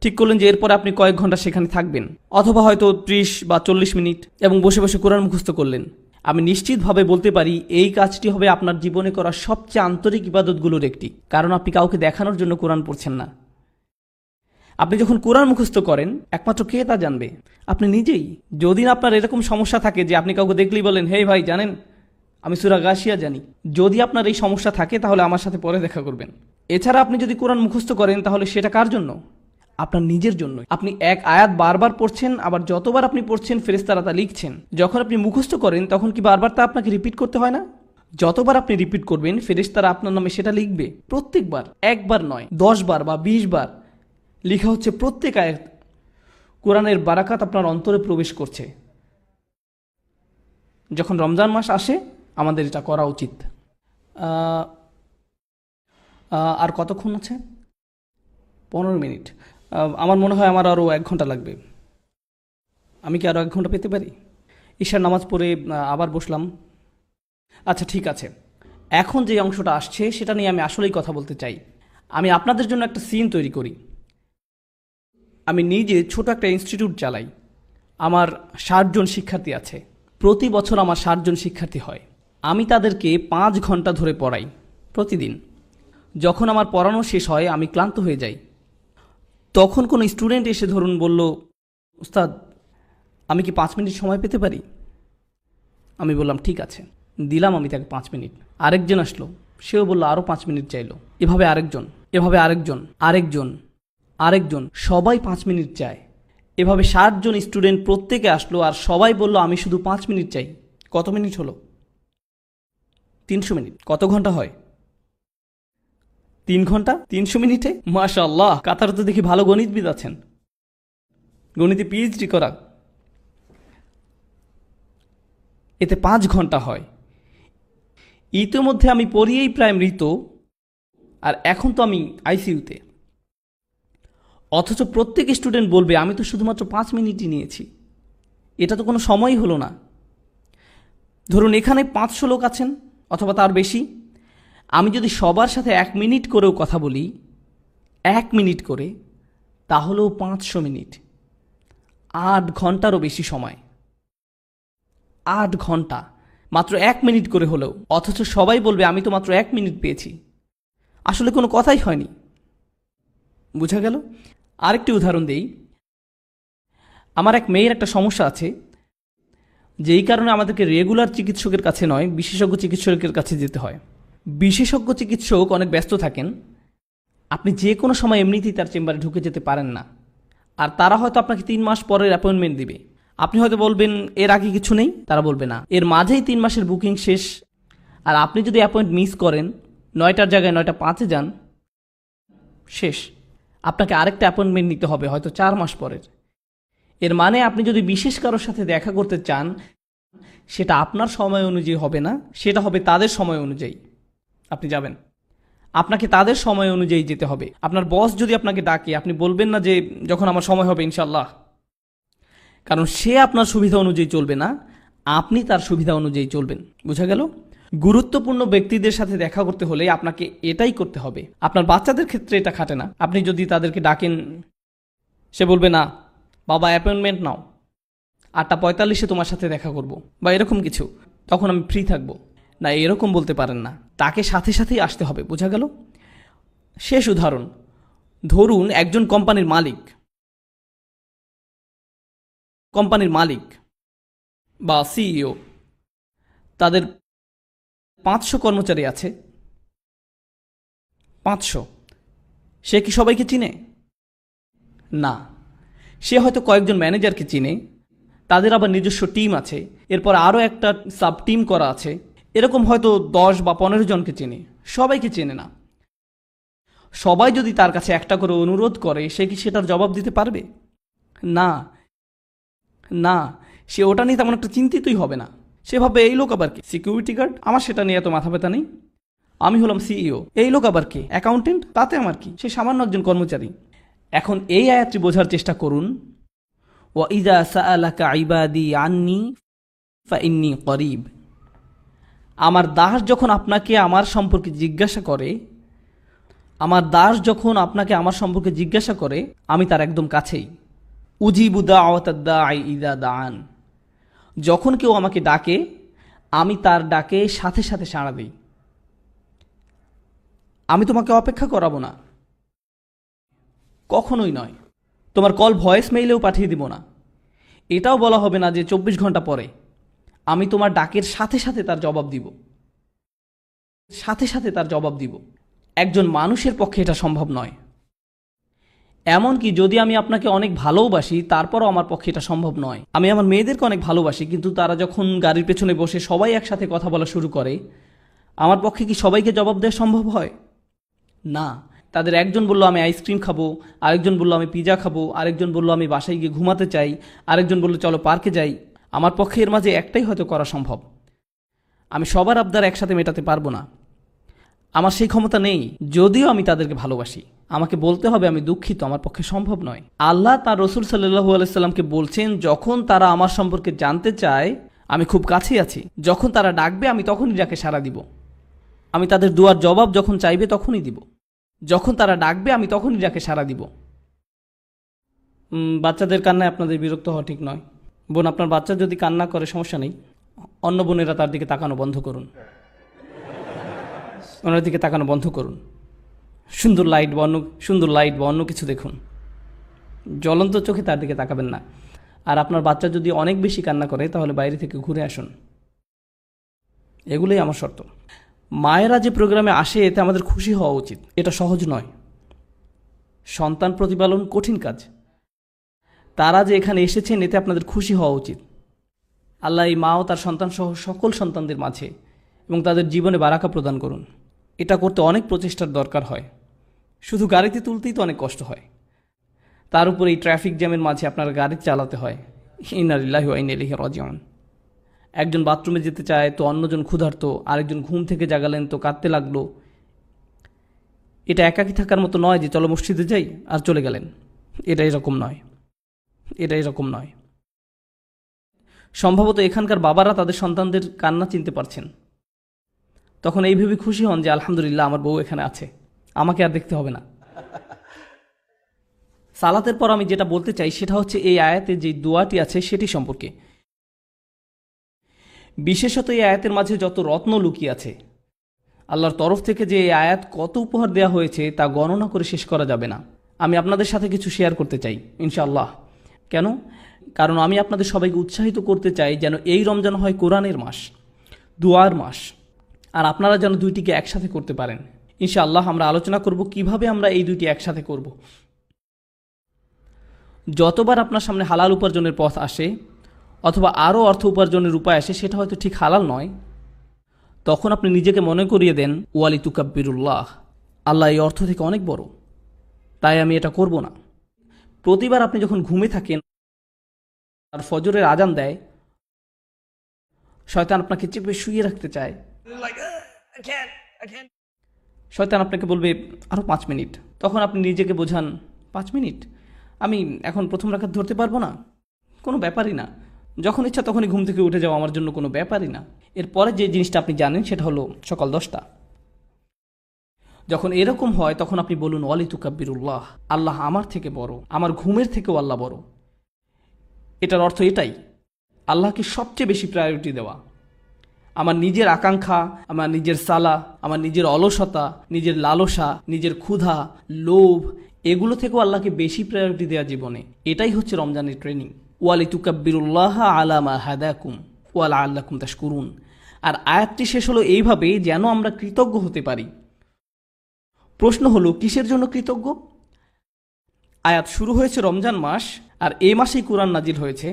ঠিক করলেন যে এরপরে আপনি কয়েক ঘন্টা সেখানে থাকবেন, অথবা হয়তো 30 বা 40 মিনিট এবং বসে বসে কোরআন মুখস্থ করলেন। আমি নিশ্চিতভাবে বলতে পারি এই কাজটি হবে আপনার জীবনে করা সবচেয়ে আন্তরিক ইবাদতগুলোর একটি, কারণ আপনি কাউকে দেখানোর জন্য কোরআন পড়ছেন না। আপনি যখন কোরআন মুখস্থ করেন একমাত্র কে তা জানবে? আপনি নিজেই। যদি আপনার এরকম সমস্যা থাকে যে আপনি কাউকে দেখলেই বলেন হে ভাই জানেন আমি সূরা গাশিয়া জানি, যদি আপনার এই সমস্যা থাকে তাহলে আমার সাথে পরে দেখা করবেন। এছাড়া আপনি যদি কোরআন মুখস্থ করেন তাহলে সেটা কার জন্য? আপনার নিজের জন্য। আপনি এক আয়াত বারবার পড়ছেন, আবার যতবার আপনি পড়ছেন ফেরেশতারা তা লিখছেন। যখন আপনি মুখস্থ করেন তখন কি বারবার তা আপনাকে রিপিট করতে হয় না? যতবার আপনি রিপিট করবেন ফেরেশতারা আপনার নামে সেটা লিখবে প্রত্যেকবার, একবার নয় 10 বার বা 20 বার লেখা হচ্ছে। প্রত্যেক আয়াত কোরআনের বারাকাত আপনার অন্তরে প্রবেশ করছে। যখন রমজান মাস আসে আমাদের এটা করা উচিত। আর কতক্ষণ আছে? 15 মিনিট। আমার মনে হয় আমার আরও 1 ঘন্টা লাগবে। আমি কি আরও 1 ঘন্টা পেতে পারি? ঈশার নামাজ পড়ে আবার বসলাম। আচ্ছা ঠিক আছে, এখন যে অংশটা আসছে সেটা নিয়ে আমি আসলেই কথা বলতে চাই। আমি আপনাদের জন্য একটা সিন তৈরি করি। আমি নিজে ছোট একটা ইনস্টিটিউট চালাই। আমার 60 জন শিক্ষার্থী আছে। প্রতি বছর আমার 60 জন শিক্ষার্থী হয়। আমি তাদেরকে 5 ঘন্টা ধরে পড়াই প্রতিদিন। যখন আমার পড়ানো শেষ হয় আমি ক্লান্ত হয়ে যাই। তখন কোনো স্টুডেন্ট এসে ধরুন বলল, উস্তাদ আমি কি 5 মিনিট সময় পেতে পারি? আমি বললাম ঠিক আছে, দিলাম আমি তাকে 5 মিনিট। আরেকজন আসলো, সেও বলল আরও 5 মিনিট চাইলো। এভাবে আরেকজন, আরেকজন, সবাই 5 মিনিট চায়। এভাবে 60 জন স্টুডেন্ট প্রত্যেকে আসলো আর সবাই বলল আমি শুধু 5 মিনিট চাই। কত মিনিট হলো? 300 মিনিট। কত ঘন্টা হয়? 3 ঘন্টা 300 মিনিটে। মাশাআল্লাহ, কাতারে তো দেখি ভালো গণিতবিদ আছেন, গণিতে পিএইচডি করা। এতে 5 ঘন্টা হয়। ইতিমধ্যে আমি পড়িয়েই প্রায় মৃত, আর এখন তো আমি আইসিইউতে। অথচ প্রত্যেক স্টুডেন্ট বলবে আমি তো শুধুমাত্র 5 মিনিটই নিয়েছি। এটা তো কোনো সময়ই হলো না। ধরুন এখানে 500 লোক আছেন অথবা তার বেশি। আমি যদি সবার সাথে 1 মিনিট করেও কথা বলি, 1 মিনিট করে, তাহলেও 500 মিনিট, 8 ঘন্টারও বেশি সময়। 8 ঘন্টা মাত্র 1 মিনিট করে হলেও, অথচ সবাই বলবে আমি তো মাত্র 1 মিনিট পেয়েছি। আসলে কোনো কথাই হয়নি। বুঝা গেল? আরেকটি উদাহরণ দেই। আমার এক মেয়ের একটা সমস্যা আছে, যেই কারণে আমাদেরকে রেগুলার চিকিৎসকের কাছে নয়, বিশেষজ্ঞ চিকিৎসকের কাছে যেতে হয়। বিশেষজ্ঞ চিকিৎসক অনেক ব্যস্ত থাকেন, আপনি যে কোনো সময় এমনিতেই তার চেম্বারে ঢুকে যেতে পারেন না। আর তারা হয়তো আপনাকে 3 মাস পরের অ্যাপয়েন্টমেন্ট দিবে। আপনি হয়তো বলবেন এর আগে কিছু নেই, তারা বলবে না, এর মাঝেই 3 মাসের বুকিং শেষ। আর আপনি যদি অ্যাপয়েন্ট মিস করেন, 9টার জায়গায় 9টা 5-এ যান, শেষ। আপনাকে আরেকটা অ্যাপয়েন্টমেন্ট নিতে হবে, হয়তো 4 মাস পরের। এর মানে আপনি যদি বিশেষ কারোর সাথে দেখা করতে চান, সেটা আপনার সময় অনুযায়ী হবে না, সেটা হবে তাদের সময় অনুযায়ী। আপনি যাবেন, আপনাকে তাদের সময় অনুযায়ী যেতে হবে। আপনার বস যদি আপনাকে ডাকে, আপনি বলবেন না যে যখন আমার সময় হবে ইনশাল্লাহ, কারণ সে আপনার সুবিধা অনুযায়ী চলবে না, আপনি তার সুবিধা অনুযায়ী চলবেন। বুঝা গেল? গুরুত্বপূর্ণ ব্যক্তিদের সাথে দেখা করতে হলে আপনাকে এটাই করতে হবে। আপনার বাচ্চাদের ক্ষেত্রে এটা খাটে না। আপনি যদি তাদেরকে ডাকেন, সে বলবে না বাবা অ্যাপয়েন্টমেন্ট নাও, 8:45-এ তোমার সাথে দেখা করব, বা এরকম কিছু, তখন আমি ফ্রি থাকবো না, এরকম বলতে পারেন না। তাকে সাথে সাথেই আসতে হবে। বোঝা গেল? শেষ উদাহরণ, ধরুন একজন কোম্পানির মালিক বা সিইও, তাদের 500 কর্মচারী আছে। 500। সে কি সবাইকে চিনে? না। সে হয়তো কয়েকজন ম্যানেজারকে চিনে, তাদের আবার নিজস্ব টিম আছে, এরপর আরও একটা সাব টিম করা আছে, এরকম হয়তো 10 বা 15 জনকে চেনে। সবাইকে চেনে না। সবাই যদি তার কাছে একটা করে অনুরোধ করে, সে কি সেটার জবাব দিতে পারবে? না না, সে ওটা নিয়ে তেমন একটা চিন্তিতই হবে না। সে ভাবে এই লোক আবার কি, সিকিউরিটি গার্ড, আমার সেটা নিয়ে এত মাথা ব্যথা নেই, আমি হলাম সিইও। এই লোক আবার কে, অ্যাকাউন্টেন্ট, তাতে আমার কি, সে সামান্য একজন কর্মচারী। এখন এই আয়াতটি বোঝার চেষ্টা করুন। ওয়াইদা সাআলাকা ইবাদি আন্নি ফাইন্নী করিব। আমার দাস যখন আপনাকে আমার সম্পর্কে জিজ্ঞাসা করে, আমি তার একদম কাছেই। উজিবু দাওয়াতাদ দাঈ ইযা দাআন। যখন কেউ আমাকে ডাকে, আমি তার ডাকে সাথে সাথে সাড়া দিই। আমি তোমাকে অপেক্ষা করাবো না, কখনোই নয়। তোমার কল ভয়েস মেইলেও পাঠিয়ে দিব না। এটাও বলা হবে না যে 24 ঘন্টা পরে। আমি তোমার ডাকের সাথে সাথে তার জবাব দিব। একজন মানুষের পক্ষে এটা সম্ভব নয়। এমনকি যদি আমি আপনাকে অনেক ভালোবাসি, তারপরও আমার পক্ষে এটা সম্ভব নয়। আমি আমার মেয়েদেরকে অনেক ভালোবাসি, কিন্তু তারা যখন গাড়ির পেছনে বসে সবাই একসাথে কথা বলা শুরু করে, আমার পক্ষে কি সবাইকে জবাব দেওয়া সম্ভব হয়? না। তাদের একজন বলল আমি আইসক্রিম খাবো, আরেকজন বলল আমি পিজা খাবো, আরেকজন বলল আমি বাসায় গিয়ে ঘুমাতে চাই, আরেকজন বলল চলো পার্কে যাই। আমার পক্ষে এর মাঝে একটাই হয়তো করা সম্ভব। আমি সবার আবদার একসাথে মেটাতে পারবো না, আমার সেই ক্ষমতা নেই। যদিও আমি তাদেরকে ভালোবাসি, আমাকে বলতে হবে আমি দুঃখিত, আমার পক্ষে সম্ভব নয়। আল্লাহ তার রসুল সাল্লাল্লাহু আলাইহি সাল্লামকে বলছেন, যখন তারা আমার সম্পর্কে জানতে চায়, আমি খুব কাছেই আছি। যখন তারা ডাকবে, আমি তখনই ডাকে সাড়া দিব। আমি তাদের দুয়ার জবাব যখন চাইবে তখনই দিব। যখন তারা ডাকবে, আমি তখনই ডাকে সাড়া দিব। বাচ্চাদের কান্নায় আপনাদের বিরক্ত হওয়া ঠিক নয়। বোন, আপনার বাচ্চা যদি কান্না করে সমস্যা নেই, অন্য বোনেরা তার দিকে তাকানো বন্ধ করুন। ওনার দিকে তাকানো বন্ধ করুন। সুন্দর লাইট বা অন্য কিছু দেখুন। জ্বলন্ত চোখে তার দিকে তাকাবেন না। আর আপনার বাচ্চা যদি অনেক বেশি কান্না করে, তাহলে বাইরে থেকে ঘুরে আসুন। এগুলোই আমার শর্ত। মায়েরা যে প্রোগ্রামে আসে, এতে আমাদের খুশি হওয়া উচিত। এটা সহজ নয়। সন্তান প্রতিপালন কঠিন কাজ। তারা যে এখানে এসেছেন এতে আপনাদের খুশি হওয়া উচিত। আল্লাহ এই মা ও তার সন্তানসহ সকল সন্তানদের মাঝে এবং তাদের জীবনে বারাকা প্রদান করুন। এটা করতে অনেক প্রচেষ্টার দরকার হয়, শুধু গাড়িতে তুলতেই তো অনেক কষ্ট হয়, তার উপর এই ট্রাফিক জ্যামের মাঝে আপনার গাড়ি চালাতে হয়। ইন্না লিল্লাহি ওয়া ইন্না ইলাইহি রাজিউন। একজন বাথরুমে যেতে চায় তো অন্যজন ক্ষুধার্ত, আরেকজন ঘুম থেকে জাগালেন তো কাঁদতে লাগলো। এটা একাকী থাকার মতো নয় যে চলো মসজিদে যাই আর চলে গেলেন। এটা এরকম নয়, এটা এরকম নয়। সম্ভবত এখানকার বাবারা তাদের সন্তানদের কান্না চিনতে পারছেন, তখন এই ভেবে খুশি হন যে আলহামদুলিল্লাহ আমার বউ এখানে আছে, আমাকে আর দেখতে হবে না। সালাতের পর আমি যেটা বলতে চাই সেটা হচ্ছে এই আয়াতে যে দোয়াটি আছে সেটি সম্পর্কে। বিশেষত এই আয়াতের মাঝে যত রত্ন লুকিয়ে আছে, আল্লাহর তরফ থেকে যে এই আয়াত কত উপহার দেওয়া হয়েছে তা গণনা করে শেষ করা যাবে না। আমি আপনাদের সাথে কিছু শেয়ার করতে চাই ইনশাআল্লাহ। কেন? কারণ আমি আপনাদের সবাইকে উৎসাহিত করতে চাই যেন এই রমজান হয় কোরআনের মাস, দুয়ার মাস, আর আপনারা যেন দুইটিকে একসাথে করতে পারেন। ইনশাআল্লাহ আমরা আলোচনা করব কিভাবে আমরা এই দুইটি একসাথে করব। যতবার আপনার সামনে হালাল উপার্জনের পথ আসে অথবা আরও অর্থ উপার্জনের উপায় আসে সেটা হয়তো ঠিক হালাল নয়, তখন আপনি নিজেকে মনে করিয়ে দেন ওয়ালি তুকাব্বিরুল্লাহ, আল্লাহ এই অর্থ থেকে অনেক বড়, তাই আমি এটা করব না। প্রতিবার আপনি যখন ঘুমে থাকেন আর ফজরের আজান দেয়, শয়তান আপনাকে চেপে শুয়ে রাখতে চায়। শয়তান আপনাকে বলবে আরও 5 মিনিট। তখন আপনি নিজেকে বোঝান 5 মিনিট, আমি এখন প্রথম রাকাত ধরতে পারবো না, কোনো ব্যাপারই না, যখন ইচ্ছা তখনই ঘুম থেকে উঠে যাওয়া আমার জন্য কোনো ব্যাপারই না। এরপরে যে জিনিসটা আপনি জানেন সেটা হলো সকাল 10টা। যখন এরকম হয় তখন আপনি বলুন ওয়ালি তুকাব্বিরুল্লাহ, আল্লাহ আমার থেকে বড়, আমার ঘুমের থেকেও আল্লাহ বড়। এটার অর্থ এটাই, আল্লাহকে সবচেয়ে বেশি প্রায়োরিটি দেওয়া। আমার নিজের আকাঙ্ক্ষা, আমার নিজের সালা, আমার নিজের অলসতা, নিজের লালসা, নিজের ক্ষুধা, লোভ, এগুলো থেকেও আল্লাহকে বেশি প্রায়োরিটি দেওয়া জীবনে। এটাই হচ্ছে রমজানের ট্রেনিং। ওয়ালি তুকাব্বিরুল্লাহ আলা মা হাদাকুম ওয়া লাআল্লাকুম তাশকুরুন। আর আয়াতটি শেষ হলো এইভাবে যেন আমরা কৃতজ্ঞ হতে পারি। প্রশ্ন হলো কিসের জন্য কৃতজ্ঞ? আয়াত শুরু হয়েছে রমজান মাস, আর এই মাসেই কোরআন নাজিল হয়েছে।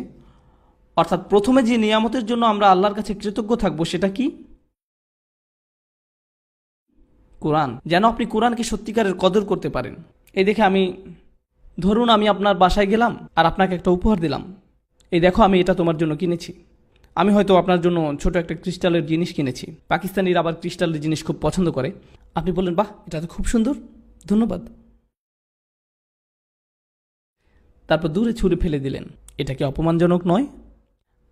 অর্থাৎ প্রথমে যে নিয়ামতের জন্য আমরা আল্লাহর কাছে কৃতজ্ঞ থাকবো সেটা কি? কোরআন। যেন আপনি কোরআনকে সত্যিকারের কদর করতে পারেন। এই দেখে ধরুন আমি আপনার বাসায় গেলাম আর আপনাকে একটা উপহার দিলাম, এই দেখো আমি এটা তোমার জন্য কিনেছি। আমি হয়তো আপনার জন্য ছোট একটা ক্রিস্টালের জিনিস কিনেছি। পাকিস্তানিরা আবার ক্রিস্টালের জিনিস খুব পছন্দ করে। আপনি বললেন বাহ, এটা তো খুব সুন্দর, ধন্যবাদ। তারপর দূরে ছুঁড়ে ফেলে দিলেন। এটা কি অপমানজনক নয়?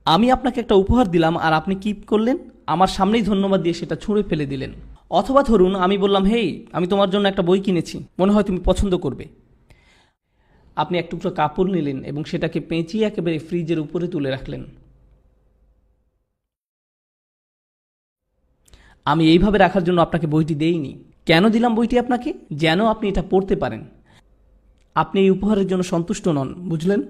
আমি আপনাকে একটা উপহার দিলাম আর আপনি কি করলেন? আমার সামনেই ধন্যবাদ দিয়ে সেটা ছুঁড়ে ফেলে দিলেন। অথবা ধরুন আমি বললাম হেই, আমি তোমার জন্য একটা বই কিনেছি, মনে হয় তুমি পছন্দ করবে। আপনি এক টুকরো কাপড় নিলেন এবং সেটাকে পেঁচিয়ে একেবারে ফ্রিজের উপরে তুলে রাখলেন। আমি এইভাবে রাখার জন্য আপনাকে বইটি দেইনি। কেন দিলাম বইটি আপনাকে? যেন আপনি এটা পড়তে পারেন। আপনি এই উপহারের জন্য সন্তুষ্ট নন, বুঝলেন?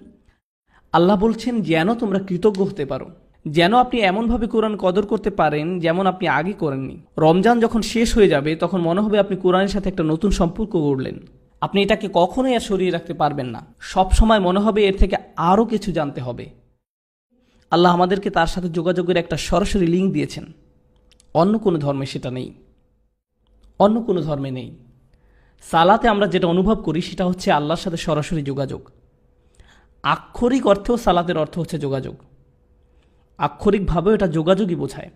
আল্লাহ বলছেন যেন তোমরা কৃতজ্ঞ হতে পারো, যেন আপনি এমনভাবে কোরআন কদর করতে পারেন যেমন আপনি আগে করেননি। রমজান যখন শেষ হয়ে যাবে তখন মনে হবে আপনি কোরআনের সাথে একটা নতুন সম্পর্ক গড়লেন। আপনি এটাকে কখনোই আর সরিয়ে রাখতে পারবেন না। সব সময় মনে হবে এর থেকে আরও কিছু জানতে হবে। আল্লাহ আমাদেরকে তার সাথে যোগাযোগের একটা সরাসরি লিঙ্ক দিয়েছেন। অন্য কোনো ধর্মে সেটা নেই, অন্য কোনো ধর্মে নেই। সালাতে আমরা যেটা অনুভব করি সেটা হচ্ছে আল্লাহর সাথে সরাসরি যোগাযোগ। আক্ষরিক অর্থেও সালাতের অর্থ হচ্ছে যোগাযোগ। আক্ষরিকভাবেও এটা যোগাযোগই বোঝায়।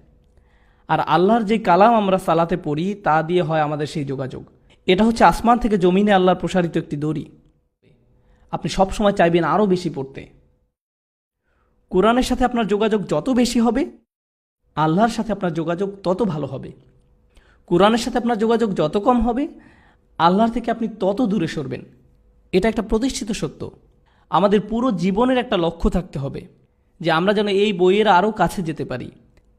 আর আল্লাহর যে কালাম আমরা সালাতে পড়ি তা দিয়ে হয় আমাদের সেই যোগাযোগ। এটা হচ্ছে আসমান থেকে জমিনে আল্লাহর প্রসারিত একটি দড়ি। আপনি সব সময় চাইবেন আরও বেশি পড়তে। কোরআনের সাথে আপনার যোগাযোগ যত বেশি হবে, আল্লাহর সাথে আপনার যোগাযোগ তত ভালো হবে। কোরআনের সাথে আপনার যোগাযোগ যত কম হবে, আল্লাহর থেকে আপনি তত দূরে সরবেন। এটা একটা প্রতিষ্ঠিত সত্য। আমাদের পুরো জীবনের একটা লক্ষ্য থাকতে হবে যে আমরা যেন এই বইয়ের আরও কাছে যেতে পারি।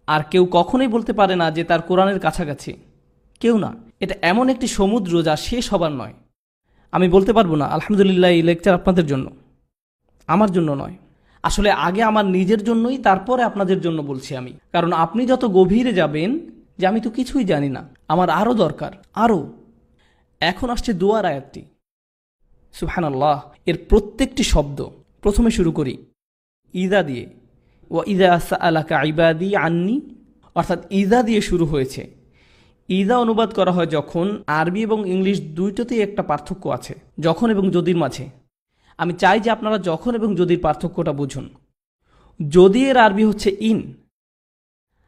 আর কেউ কখনোই বলতে পারে না যে তার কোরআনের কাছাকাছি, কেউ না। এটা এমন একটি সমুদ্র যা শেষ হবার নয়। আমি বলতে পারবো না আলহামদুলিল্লাহ এই লেকচার আপনাদের জন্য, আমার জন্য নয়। আসলে আগে আমার নিজের জন্যই, তারপরে আপনাদের জন্য বলছি আমি। কারণ আপনি যত গভীরে যাবেন যে আমি তো কিছুই জানি না, আমার আরও দরকার, আরও। এখন আসছে দুয়ার আয়াতটি। সুবহানাল্লাহ, এর প্রত্যেকটি শব্দ, প্রথমে শুরু করি ইদা দিয়ে, ওয়া ইদা সাআলাকা ইবাদি আন্নি, অর্থাৎ ইদা দিয়ে শুরু হয়েছে। ইদা অনুবাদ করা হয় যখন, আরবি এবং ইংলিশ দুইটাতেই একটা পার্থক্য আছে, যখন এবং যদির মাঝে। আমি চাই যে আপনারা যখন এবং যদির পার্থক্যটা বুঝুন। যদি এর আরবি হচ্ছে ইন।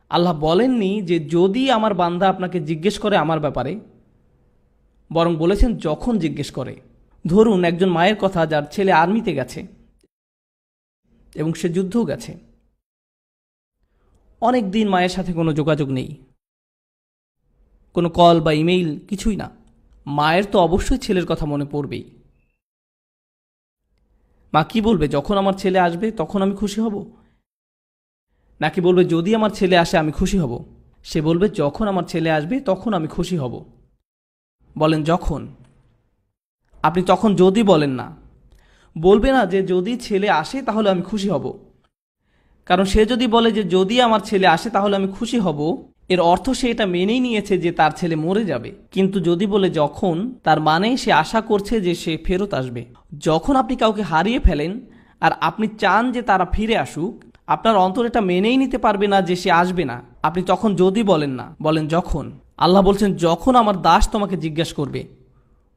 আল্লাহ বলেননি যে যদি আমার বান্দা আপনাকে জিজ্ঞেস করে আমার ব্যাপারে, বরং বলেছেন যখন জিজ্ঞেস করে। ধরুন একজন মায়ের কথা যার ছেলে আর্মিতে গেছে এবং সে যুদ্ধও গেছে, অনেক দিন মায়ের সাথে কোনো যোগাযোগ নেই, কোনো কল বা ইমেইল কিছুই না। মায়ের তো অবশ্যই ছেলের কথা মনে পড়বেই। মা কি বলবে, যখন আমার ছেলে আসবে তখন আমি খুশি হব, নাকি বলবে যদি আমার ছেলে আসে আমি খুশি হব? সে বলবে যখন আমার ছেলে আসবে তখন আমি খুশি হব। বলেন যখন। আপনি তখন যদি বলেন না, বলবে না যে যদি ছেলে আসে তাহলে আমি খুশি হব। কারণ সে যদি বলে যে যদি আমার ছেলে আসে তাহলে আমি খুশি হব, এর অর্থ সে এটা মেনেই নিয়েছে যে তার ছেলে মরে যাবে। কিন্তু যদি বলে যখন, তার মানে সে আশা করছে যে সে ফেরত আসবে। যখন আপনি কাউকে হারিয়ে ফেলেন আর আপনি চান যে তারা ফিরে আসুক, আপনার অন্তর এটা মেনেই নিতে পারবে না যে সে আসবে না। আপনি তখন যদি বলেন না, বলেন যখন। আল্লাহ বলছেন যখন আমার দাস তোমাকে জিজ্ঞেস করবে।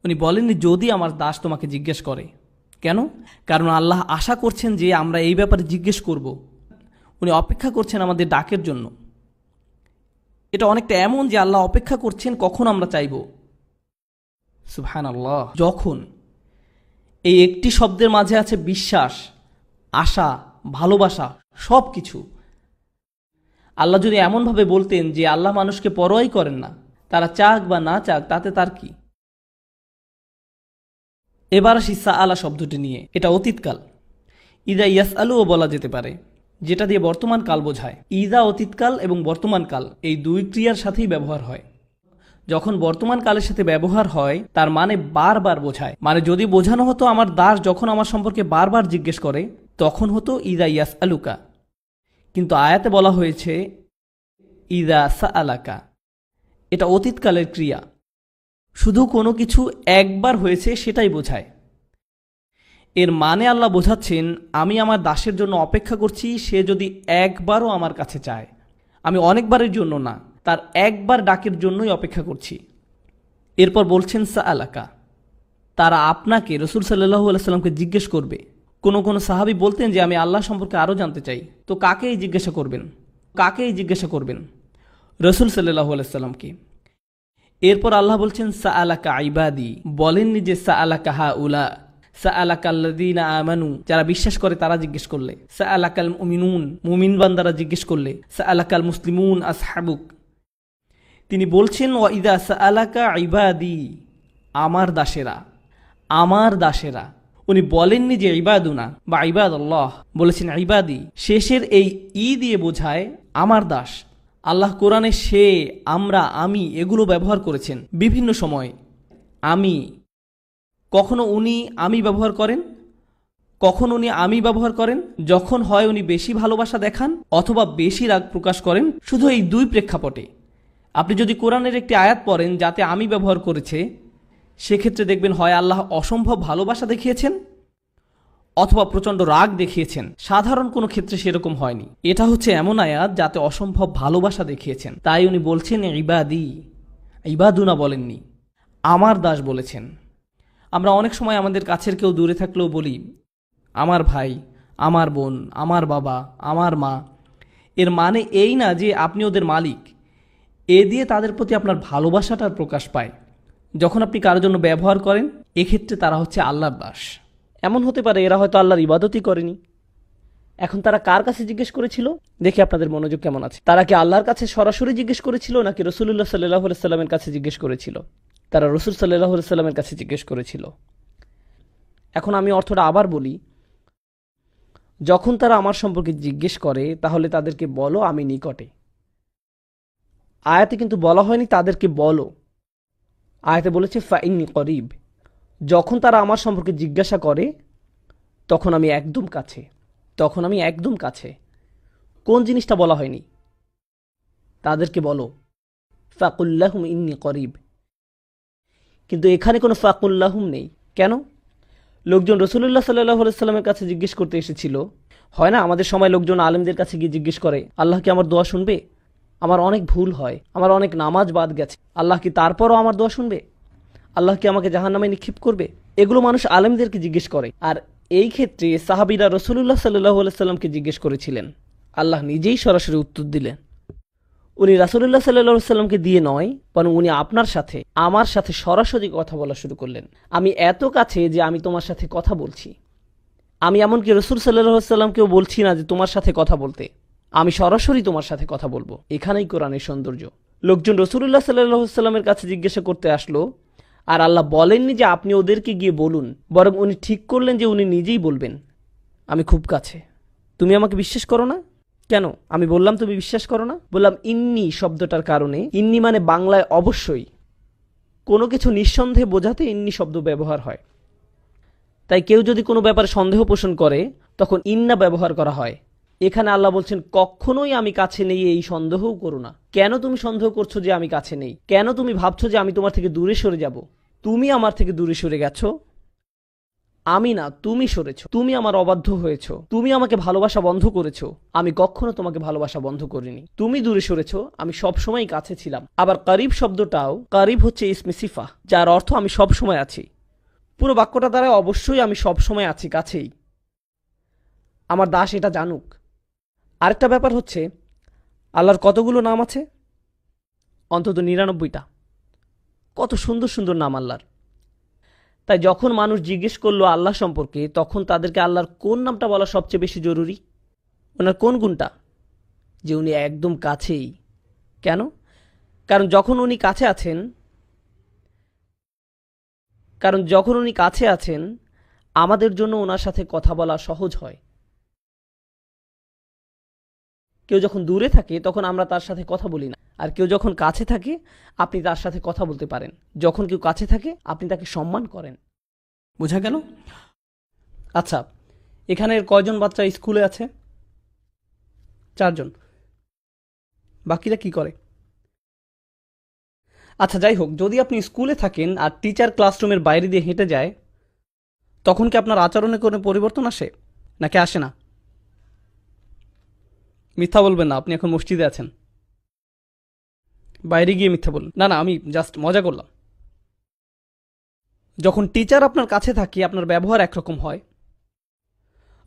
উনি বলেননি যদি আমার দাস তোমাকে জিজ্ঞেস করে। কেন? কারণ আল্লাহ আশা করছেন যে আমরা এই ব্যাপারে জিজ্ঞেস করব। উনি অপেক্ষা করছেন আমাদের ডাকের জন্য। এটা অনেকটা এমন যে আল্লাহ অপেক্ষা করছেন কখন আমরা চাইব। সুবহানাল্লাহ। যখন, এই একটি শব্দের মাঝে আছে বিশ্বাস, আশা, ভালোবাসা, সব কিছু। আল্লাহ যদি এমনভাবে বলতেন যে আল্লাহ মানুষকে পরোয়াই করেন না, তারা চাক বা না চাক তাতে তার কি। এবার আসি সাআলা শব্দটি নিয়ে। এটা অতীতকাল। ইদা ইয়াসআলুও বলা যেতে পারে, যেটা দিয়ে বর্তমান কাল বোঝায়। ইদা অতীতকাল এবং বর্তমান কাল এই দুই ক্রিয়ার সাথেই ব্যবহার হয়। যখন বর্তমান কালের সাথে ব্যবহার হয় তার মানে বারবার বোঝায়। মানে যদি বোঝানো হতো আমার দাস যখন আমার সম্পর্কে বারবার জিজ্ঞেস করে, তখন হতো ইদা ইয়াসআলুকা। কিন্তু আয়াতে বলা হয়েছে ইদা সাআলাকা। এটা অতীতকালের ক্রিয়া। শুধু কোনো কিছু একবার হয়েছে সেটাই বোঝায়। এর মানে আল্লাহ বোঝাচ্ছেন আমি আমার দাসের জন্য অপেক্ষা করছি, সে যদি একবারও আমার কাছে চায়। আমি অনেকবারের জন্য না, তার একবার ডাকের জন্যই অপেক্ষা করছি। এরপর বলছেন সাআলাকা, তারা আপনাকে, রসুল সাল্লাল্লাহু আলাইহি সাল্লামকে জিজ্ঞেস করবে। কোনো সাহাবী বলতেন যে আমি আল্লাহ সম্পর্কে আরও জানতে চাই। তো কাকেই জিজ্ঞাসা করবেন? কাকেই জিজ্ঞাসা করবেন? রসুল সাল্লাল্লাহু আলাইহি সাল্লামকে। এরপর আল্লাহ বলছেন সাআলাকা ইবাদি, বলেননি যে সাআলাকা হাউলা, সাআলাকাল্লাযীনা আমানু, যারা বিশ্বাস করে তারা জিজ্ঞেস করলে, সাআলাকাল মুমিনুন, মুমিন বান্দারা জিজ্ঞেস করলে, সাআলাকাল মুসলিমুন আসহাবুক। তিনি বলছেন ওয়া ইদা সাআলাকা ইবাদি, আমার দাসেরা, আমার দাসেরা। উনি বলেননি যে ইবাদুনা বা ইবাদাল্লাহ, বলেছেন ইবাদি। শেষের এই ই দিয়ে বোঝায় আমার দাস। আল্লাহ কোরআনে সে, আমরা, আমি এগুলো ব্যবহার করেছেন বিভিন্ন সময়। আমি, কখনো উনি আমি ব্যবহার করেন, কখন উনি আমি ব্যবহার করেন যখন হয় উনি বেশি ভালোবাসা দেখান অথবা বেশি রাগ প্রকাশ করেন। শুধু এই দুই প্রেক্ষাপটে। আপনি যদি কোরআনের একটি আয়াত পড়েন যাতে আমি ব্যবহার করেছে, সেক্ষেত্রে দেখবেন হয় আল্লাহ অসম্ভব ভালোবাসা দেখিয়েছেন অথবা প্রচণ্ড রাগ দেখিয়েছেন। সাধারণ কোনো ক্ষেত্রে সেরকম হয়নি। এটা হচ্ছে এমন আয়াত যাতে অসম্ভব ভালোবাসা দেখিয়েছেন। তাই উনি বলছেন ইবাদি, ইবাদুনা বলেননি, আমার দাস বলেছেন। আমরা অনেক সময় আমাদের কাছের কেউ দূরে থাকলেও বলি আমার ভাই, আমার বোন, আমার বাবা, আমার মা। এর মানে এই না যে আপনি ওদের মালিক। এ দিয়ে তাদের প্রতি আপনার ভালোবাসাটার প্রকাশ পায়। যখন আপনি কারোর জন্য ব্যবহার করেন, এক্ষেত্রে তারা হচ্ছে আল্লাহর দাস। এমন হতে পারে এরা হয়তো আল্লাহর ইবাদতই করেনি। এখন তারা কার কাছে জিজ্ঞেস করেছিল? দেখি আপনাদের মনোযোগ কেমন আছে। তারা কি আল্লাহর কাছে সরাসরি জিজ্ঞেস করেছিল নাকি রাসূলুল্লাহ সাল্লাল্লাহু আলাইহি সাল্লামের কাছে জিজ্ঞেস করেছিল? তারা রাসূল সাল্লাল্লাহু আলাইহি সাল্লামের কাছে জিজ্ঞেস করেছিল। এখন আমি অর্থটা আবার বলি, যখন তারা আমার সম্পর্কে জিজ্ঞেস করে তাহলে তাদেরকে বলো আমি নিকটে। আয়াতে কিন্তু বলা হয়নি তাদেরকে বলো, আয়াতে বলেছে ফাইন্নী করিব। যখন তারা আমার সম্পর্কে জিজ্ঞাসা করে তখন আমি একদম কাছে, তখন আমি একদম কাছে। কোন জিনিসটা বলা হয়নি? তাদেরকে বলো ফাকুল্লাহুম ইন্নী করিব। কিন্তু এখানে কোনো ফাকুল্লাহুম নেই। কেন? লোকজন রাসূলুল্লাহ সাল্লাল্লাহু আলাইহি সাল্লামের কাছে জিজ্ঞেস করতে এসেছিল। হয় না আমাদের সময় লোকজন আলেমদের কাছে গিয়ে জিজ্ঞেস করে, আল্লাহ কি আমার দোয়া শুনবে? আমার অনেক ভুল হয়, আমার অনেক নামাজ বাদ গেছে, আল্লাহ কি তারপরও আমার দোয়া শুনবে? আল্লাহ কি আমাকে জাহান্নামে নিক্ষেপ করবে? এগুলো মানুষ আলেমদেরকে জিজ্ঞেস করে। আর এই ক্ষেত্রে সাহাবীরা রাসূলুল্লাহ সাল্লাল্লাহু আলাইহি সাল্লামকে জিজ্ঞেস করেছিলেন। আল্লাহ নিজেই সরাসরি উত্তর দিলেন। উনি রাসূলুল্লাহ সাল্লাল্লাহু আলাইহি সাল্লামকে দিয়ে নয়, বরং উনি আপনার সাথে, আমার সাথে সরাসরি কথা বলা শুরু করলেন। আমি এত কাছে যে আমি তোমার সাথে কথা বলছি। আমি এমনকি রাসূল সাল্লাল্লাহু আলাইহি সাল্লামকেও বলছি না যে তোমার সাথে কথা বলতে, আমি সরাসরি তোমার সাথে কথা বলবো। এখানেই কোরআনের সৌন্দর্য। লোকজন রাসূলুল্লাহ সাল্লাল্লাহু আলাইহি সাল্লামের কাছে জিজ্ঞাসা করতে আসলো, আর আল্লাহ বলেননি যে আপনি ওদেরকে গিয়ে বলুন, বরং উনি ঠিক করলেন যে উনি নিজেই বলবেন, আমি খুব কাছে, তুমি আমাকে বিশ্বাস করো না? কেন? আমি বললাম তুমি বিশ্বাস করো না? বললাম ইন্নি শব্দটার কারণে। ইন্নি মানে বাংলায় অবশ্যই, কোনো কিছু নিঃসন্দেহে বোঝাতে ইন্নি শব্দ ব্যবহার হয়। তাই কেউ যদি কোনো ব্যাপারে সন্দেহ পোষণ করে তখন ইন্না ব্যবহার করা হয়। এখানে আল্লাহ বলছেন কখনোই আমি কাছে নেই, এই সন্দেহও করো না। কেন তুমি সন্দেহ করছো যে আমি কাছে নেই? কেন তুমি ভাবছো যে আমি তোমার থেকে দূরে সরে যাব? তুমি আমার থেকে দূরে সরে গেছো, আমি না, তুমি সরেছো। তুমি আমার অবাধ্য হয়েছো, তুমি আমাকে ভালোবাসা বন্ধ করেছো। আমি কখনো তোমাকে ভালোবাসা বন্ধ করিনি। তুমি দূরে সরেছো, আমি সবসময় কাছে ছিলাম। আবার করিব শব্দটাও, করিব হচ্ছে ইসমে সিফা, যার অর্থ আমি সবসময় আছি। পুরো বাক্যটা দ্বারা অবশ্যই আমি সবসময় আছি, কাছেই। আমার দাস এটা জানুক। আরেকটা ব্যাপার হচ্ছে, আল্লাহর কতগুলো নাম আছে? অন্তত ৯৯টা। কত সুন্দর সুন্দর নাম আল্লাহর। তাই যখন মানুষ জিজ্ঞেস করলো আল্লাহ সম্পর্কে, তখন তাদেরকে আল্লাহর কোন নামটা বলা সবচেয়ে বেশি জরুরি? ওনার কোন গুণটা? যে উনি একদম কাছেই। কেন? কারণ যখন উনি কাছে আছেন, আমাদের জন্য ওনার সাথে কথা বলা সহজ হয়। কেউ যখন দূরে থাকে তখন আমরা তার সাথে কথা বলি না, আর কেউ যখন কাছে থাকে আপনি তার সাথে কথা বলতে পারেন। যখন কেউ কাছে থাকে আপনি তাকে সম্মান করেন। বোঝা গেল? আচ্ছা, এখানের কয়জন বাচ্চা স্কুলে আছে? 4 জন। বাকিরা কি করে? আচ্ছা যাই হোক, যদি আপনি স্কুলে থাকেন আর টিচার ক্লাসরুমের বাইরে দিয়ে হেঁটে যায়, তখন কি আপনার আচরণে কোনো পরিবর্তন আসে নাকি আসে না? মিথ্যা বলবেন না, আপনি এখন মসজিদে আছেন। বাইরে গিয়ে মিথ্যা বলুন। না না, আমি জাস্ট মজা করলাম। যখন টিচার আপনার কাছে থাকে আপনার ব্যবহার একরকম হয়।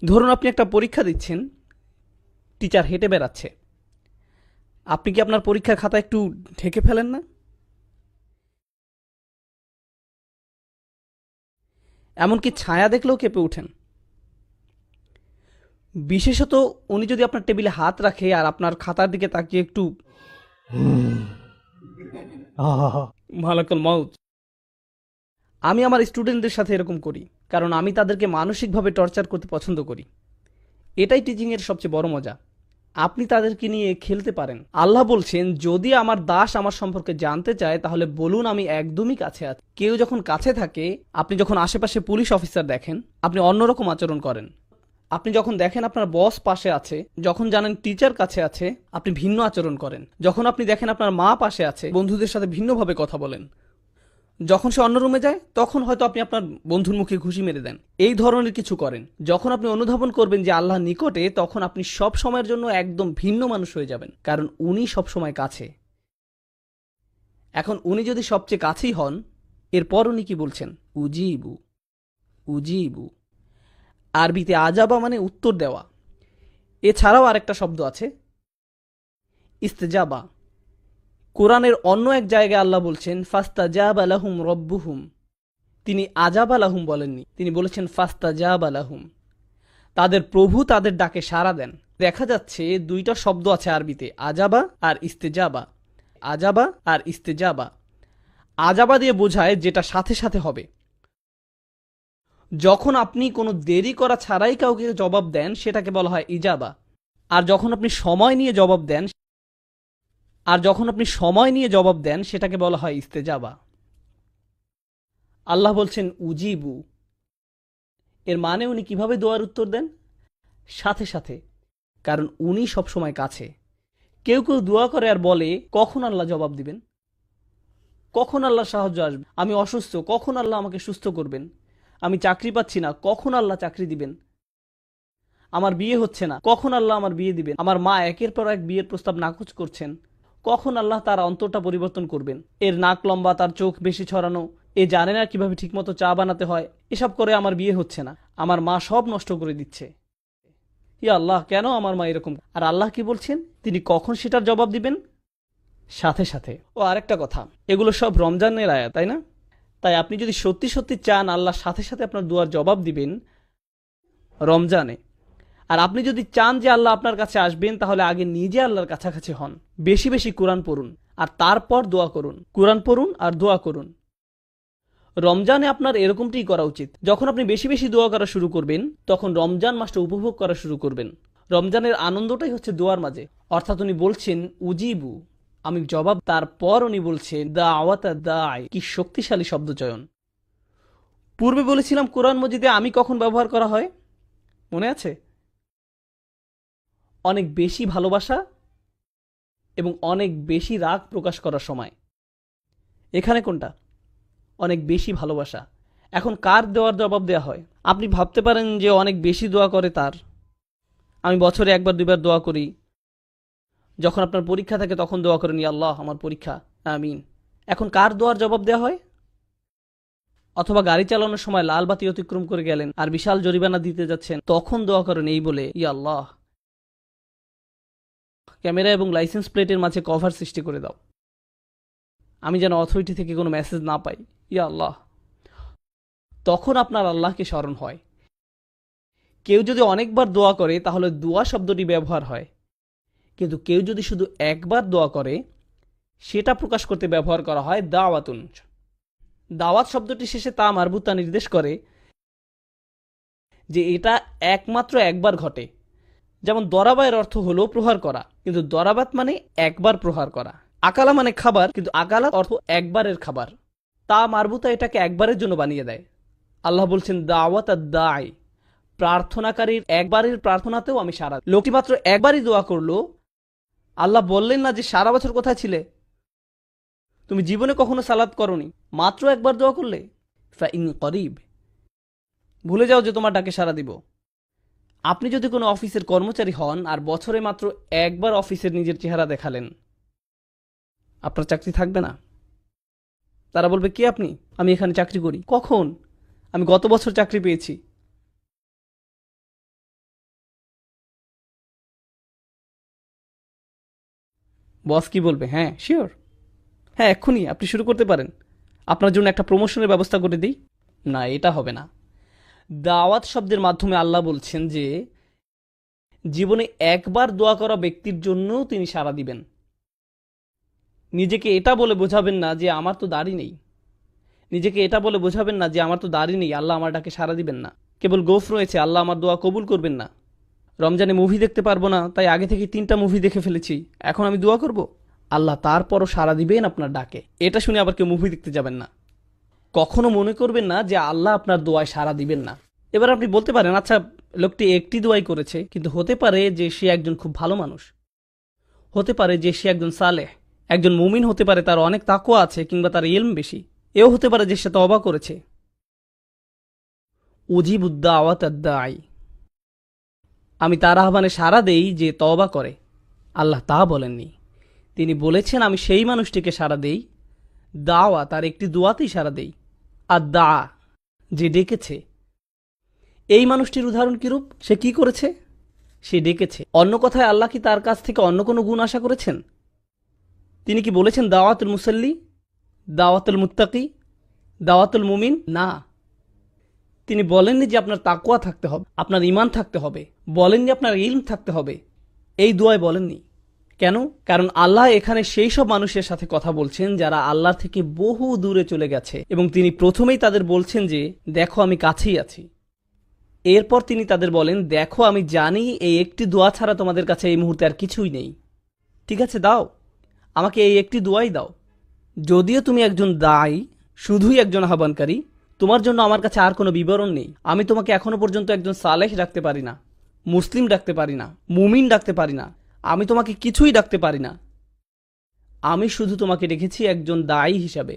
ধরুন আপনি একটা পরীক্ষা দিচ্ছেন, টিচার হেঁটে বেড়াচ্ছে, আপনি কি আপনার পরীক্ষার খাতা একটু ঢেকে ফেলেন না? এমনকি ছায়া দেখলেও কেঁপে ওঠেন। বিশেষত উনি যদি আপনার টেবিলে হাত রাখে আর আপনার খাতার দিকে তাকিয়ে একটু মালাকুল মাউত। আমি আমার স্টুডেন্টদের সাথে এরকম করি, কারণ আমি তাদেরকে মানসিকভাবে টর্চার করতে পছন্দ করি। এটাই টিচিংয়ের সবচেয়ে বড় মজা। আপনি তাদেরকে নিয়ে খেলতে পারেন। আল্লাহ বলছেন, যদি আমার দাস আমার সম্পর্কে জানতে চায় তাহলে বলুন আমি একদমই কাছে আছি। কেউ যখন কাছে থাকে, আপনি যখন আশেপাশে পুলিশ অফিসার দেখেন, আপনি অন্যরকম আচরণ করেন। আপনি যখন দেখেন আপনার বস পাশে আছে, যখন জানেন টিচার কাছে আছে, আপনি ভিন্ন আচরণ করেন। যখন আপনি দেখেন আপনার মা পাশে আছে, বন্ধুদের সাথে ভিন্নভাবে কথা বলেন। যখন সে অন্য রুমে যায়, তখন হয়তো আপনি আপনার বন্ধুর মুখে ঘুষি মেরে দেন। এই ধরনের কিছু করেন। যখন আপনি অনুধাবন করবেন যে আল্লাহ নিকটে, তখন আপনি সব সময়ের জন্য একদম ভিন্ন মানুষ হয়ে যাবেন, কারণ উনি সব সময় কাছে। এখন উনি যদি সবচেয়ে কাছেই হন, এরপর উনি কি বলছেন? উজিবু। উজিবু আরবিতে আজাবা মানে উত্তর দেওয়া। এছাড়াও আরেকটা শব্দ আছে ইস্তেজাবা। কোরআনের অন্য এক জায়গায় আল্লাহ বলছেন ফাস্তাজাবা লাহুম রব্বুহুম। তিনি আজাবা লাহুম বলেননি, তিনি বলেছেন ফাস্তাজাবা লাহুম। তাদের প্রভু তাদের ডাকে সাড়া দেন। দেখা যাচ্ছে দুইটা শব্দ আছে আরবিতে, আজাবা আর ইস্তেজাবা। আজাবা আর ইস্তেজাবা। আজাবা দিয়ে বোঝায় যেটা সাথে সাথে হবে। যখন আপনি কোনো দেরি করা ছাড়াই কাউকে জবাব দেন সেটাকে বলা হয় ইজাবা। আর যখন আপনি সময় নিয়ে জবাব দেন সেটাকে বলা হয় ইস্তেজাবা। আল্লাহ বলছেন উজিবু। এর মানে উনি কিভাবে দোয়ার উত্তর দেন? সাথে সাথে, কারণ উনি সবসময় কাছে। কেউ কেউ দোয়া করে আর বলে কখন আল্লাহ জবাব দিবেন, কখন আল্লাহ সাহায্য আসবে, আমি অসুস্থ, কখন আল্লাহ আমাকে সুস্থ করবেন, আমি চাকরি পাচ্ছি না, কখন আল্লাহ চাকরি দিবেন? আমার বিয়ে হচ্ছে না, কখন আল্লাহ আমার বিয়ে দিবেন? আমার মা একের পর এক বিয়ের প্রস্তাব নাকচ করছেন, কখন আল্লাহ তার অন্তরটা পরিবর্তন করবেন? এর নাক লম্বা, তার চোখ বেশি ছড়ানো, এ জানে না কিভাবে ঠিকমতো চা বানাতে হয়, এসব করে আমার বিয়ে হচ্ছে না, আমার মা সব নষ্ট করে দিচ্ছে। ইয়া আল্লাহ, কেন আমার মা এরকম? আর আল্লাহ কি বলছেন? তিনি কখন সেটার জবাব দিবেন? সাথে সাথে। ও আরেকটা কথা, এগুলো সব রমজানের আয়াত, তাই না? তাই আপনি যদি সত্যি সত্যি চান আল্লাহ সাথে সাথে আপনার দুয়ার জবাব দিবেন রমজানে, আর আপনি যদি চান যে আল্লাহ আপনার কাছে আসবেন, তাহলে আগে নিজে আল্লাহর কাছাকাছি হন, বেশি বেশি কোরআন পড়ুন, আর তারপর দোয়া করুন। কোরআন পড়ুন আর দোয়া করুন। রমজানে আপনার এরকমটাই করা উচিত। যখন আপনি বেশি বেশি দোয়া করা শুরু করবেন, তখন রমজান মাসটা উপভোগ করা শুরু করবেন। রমজানের আনন্দটাই হচ্ছে দোয়ার মাঝে। অর্থাৎ উনি বলছেন উজিবু, আমি জবাব। তারপর উনি বলছেন দাওয়াতা দাই, কি শক্তিশালী শব্দ চয়ন। পূর্বে বলেছিলাম কোরআন মজিদে আমি কখন ব্যবহার করা হয়, মনে আছে? অনেক বেশি ভালোবাসা এবং অনেক বেশি রাগ প্রকাশ করার সময়। এখানে কোনটা? অনেক বেশি ভালোবাসা। এখন কার দেওয়ার জবাব দেওয়া হয়? আপনি ভাবতে পারেন যে অনেক বেশি দোয়া করে তার। আমি বছরে একবার দুইবার দোয়া করি। যখন আপনার পরীক্ষা থাকে তখন দোয়া করেন, ইয়া আল্লাহ আমার পরীক্ষা, আমিন। এখন কার দোয়ার জবাব দেওয়া হয়? অথবা গাড়ি চালানোর সময় লাল বাতি অতিক্রম করে গেলেন আর বিশাল জরিমানা দিতে যাচ্ছেন, তখন দোয়া করেন এই বলে, ইয়া আল্লাহ ক্যামেরা এবং লাইসেন্স প্লেটের মাঝে কভার সৃষ্টি করে দাও, আমি যেন অথরিটি থেকে কোনো মেসেজ না পাই, ইয়া আল্লাহ। তখন আপনার আল্লাহকে স্মরণ হয়। কেউ যদি অনেকবার দোয়া করে তাহলে দোয়া শব্দটি ব্যবহার হয়, কিন্তু কেউ যদি শুধু একবার দোয়া করে সেটা প্রকাশ করতে ব্যবহার করা হয় দাওয়াতুন। দাওয়াত শব্দটি শেষে তা মারবুতা নির্দেশ করে যে এটা একমাত্র একবার ঘটে। যেমন দরাবায়ের অর্থ হলো প্রহার করা, কিন্তু দরাবাত মানে একবার প্রহার করা। আকালা মানে খাবার, কিন্তু আকালা অর্থ একবারের খাবার। তা মারবুতা এটাকে একবারের জন্য বানিয়ে দেয়। আল্লাহ বলছেন দাওয়াত দাই, প্রার্থনাকারীর একবারের প্রার্থনাতেও আমি সাড়া। লোকটি মাত্র একবারই দোয়া করলো, আল্লাহ বললেন না যে সারা বছর কোথায় ছিলে, তুমি জীবনে কখনো সালাত করনি, মাত্র একবার দোয়া করলে, ফাইন করিব, ভুলে যাও যে তোমার ডাকে সাড়া দিব। আপনি যদি কোনো অফিসের কর্মচারী হন আর বছরে মাত্র একবার অফিসের নিজের চেহারা দেখালেন, আপনার চাকরি থাকবে না। তারা বলবে, কে আপনি? আমি এখানে চাকরি করি। কখন? আমি গত বছর চাকরি পেয়েছি। বস কি বলবে? হ্যাঁ শিওর, হ্যাঁ এক্ষুনি আপনি শুরু করতে পারেন, আপনার জন্য একটা প্রমোশনের ব্যবস্থা করে দিই। না, এটা হবে না। দাওয়াত শব্দের মাধ্যমে আল্লাহ বলছেন যে জীবনে একবার দোয়া করা ব্যক্তির জন্যও তিনি সাড়া দিবেন। নিজেকে এটা বলে বোঝাবেন না যে আমার তো দাড়ি নেই, নিজেকে এটা বলে বোঝাবেন না যে আমার তো দাড়ি নেই, আল্লাহ আমার ডাকে সাড়া দিবেন না। কেবল গোফ রয়েছে, আল্লাহ আমার দোয়া কবুল করবেন না। রমজানে মুভি দেখতে পারবো না, তাই আগে থেকে 3টা মুভি দেখে ফেলেছি, এখন আমি দোয়া করব। আল্লাহ তারপরও সাড়া দিবেন আপনার ডাকে। এটা শুনে আবার কেউ মুভি দেখতে যাবেন না। কখনো মনে করবেন না যে আল্লাহ আপনার দোয়ায় সাড়া দিবেন না। এবার আপনি বলতে পারেন, আচ্ছা লোকটি একটি দোয়াই করেছে, কিন্তু হতে পারে যে সে একজন খুব ভালো মানুষ, হতে পারে যে সে একজন সালেহ, একজন মুমিন হতে পারে, তার অনেক তাকওয়া আছে, কিংবা তার ইলম বেশি। এও হতে পারে যে সে তওবা করেছে। উজিবুদ্দাওয়াত আদ-দাঈ, আমি তার আহ্বানে সাড়া দেই যে তওবা করে। আল্লাহ তা বলেননি, তিনি বলেছেন আমি সেই মানুষটিকে সাড়া দেই, দাওয়া তার একটি দোয়াতেই সাড়া দেই। আর দা, যে ডেকেছে। এই মানুষটির উদাহরণ কিরূপ? সে কি করেছে? সে ডেকেছে। অন্য কথায় আল্লাহ কি তার কাছ থেকে অন্য কোনো গুণ আশা করেছেন? তিনি কি বলেছেন দাওয়াতুল মুসাল্লি, দাওয়াতুল মুত্তাকি, দাওয়াতুল মুমিন? না, তিনি বলেননি যে আপনার তাকওয়া থাকতে হবে, আপনার ঈমান থাকতে হবে, বলেননি আপনার ইলম থাকতে হবে। এই দোয়ায় বলেননি। কেন? কারণ আল্লাহ এখানে সেই সব মানুষের সাথে কথা বলছেন যারা আল্লাহর থেকে বহু দূরে চলে গেছে, এবং তিনি প্রথমেই তাদের বলছেন যে দেখো আমি কাছেই আছি। এরপর তিনি তাদের বলেন, দেখো আমি জানি এই একটি দোয়া ছাড়া তোমাদের কাছে এই মুহূর্তে আর কিছুই নেই। ঠিক আছে, দাও আমাকে এই একটি দোয়াই দাও। যদিও তুমি একজন দায়ী, শুধুই একজন আহ্বানকারী, তোমার জন্য আমার কাছে আর কোনো বিবরণ নেই। আমি তোমাকে এখনো পর্যন্ত একজন সালেহ ডাকতে পারি না, মুসলিম ডাকতে পারি না, মুমিন ডাকতে পারি না, আমি তোমাকে কিছুই ডাকতে পারি না। আমি শুধু তোমাকে রেখেছি একজন দায়ী হিসাবে,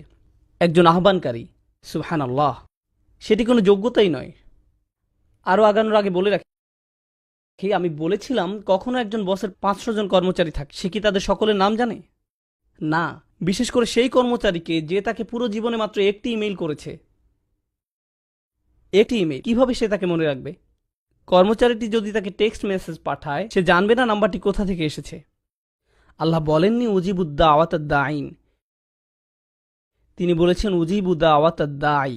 একজন আহ্বানকারী। সুবহানাল্লাহ, সেটি কোনো যোগ্যতাই নয়। আরও আগানোর আগে বলে রাখি, আমি বলেছিলাম কখনো একজন বসের 500 জন কর্মচারী থাকে, সে কি তাদের সকলের নাম জানে? না, বিশেষ করে সেই কর্মচারীকে যে তাকে পুরো জীবনে মাত্র একটি ইমেইল করেছে। একটি ইমেইল কিভাবে সে তাকে মনে রাখবে? কর্মচারীটি যদি তাকে টেক্সট মেসেজ পাঠায়, সে জানবে না নাম্বারটি কোথা থেকে এসেছে। আল্লাহ বলেননি উজিবুদ্দা আওয়াতাদ্দা আইন, তিনি বলেছেন উজিবুদ্দা আওয়াতাদ্দা আই।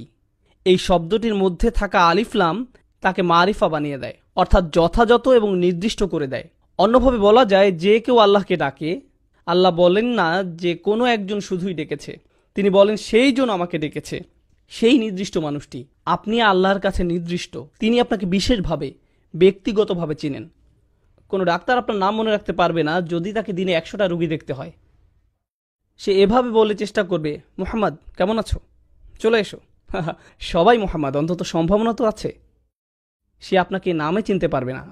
এই শব্দটির মধ্যে থাকা আলিফলাম তাকে মারিফা বানিয়ে দেয়, অর্থাৎ যথাযথ এবং নির্দিষ্ট করে দেয়। অন্যভাবে বলা যায়, যে কেউ আল্লাহকে ডাকে, আল্লাহ বলেন না যে কোনো একজন শুধুই ডেকেছে, তিনি বলেন সেই জন আমাকে ডেকেছে, সেই নির্দিষ্ট মানুষটি। আপনি আল্লাহর কাছে নির্দিষ্ট, তিনি আপনাকে বিশেষভাবে ব্যক্তিগতভাবে চিনেন। কোনো ডাক্তার আপনার নাম মনে রাখতে পারবে না যদি তাকে দিনে 100টা রুগী দেখতে হয়। সে এভাবে বলে চেষ্টা করবে, মুহাম্মদ কেমন আছো, চলে এসো। সবাই মুহাম্মদ, অন্তত সম্ভাবনা তো আছে। সে আপনাকে নামে চিনতে পারবে না।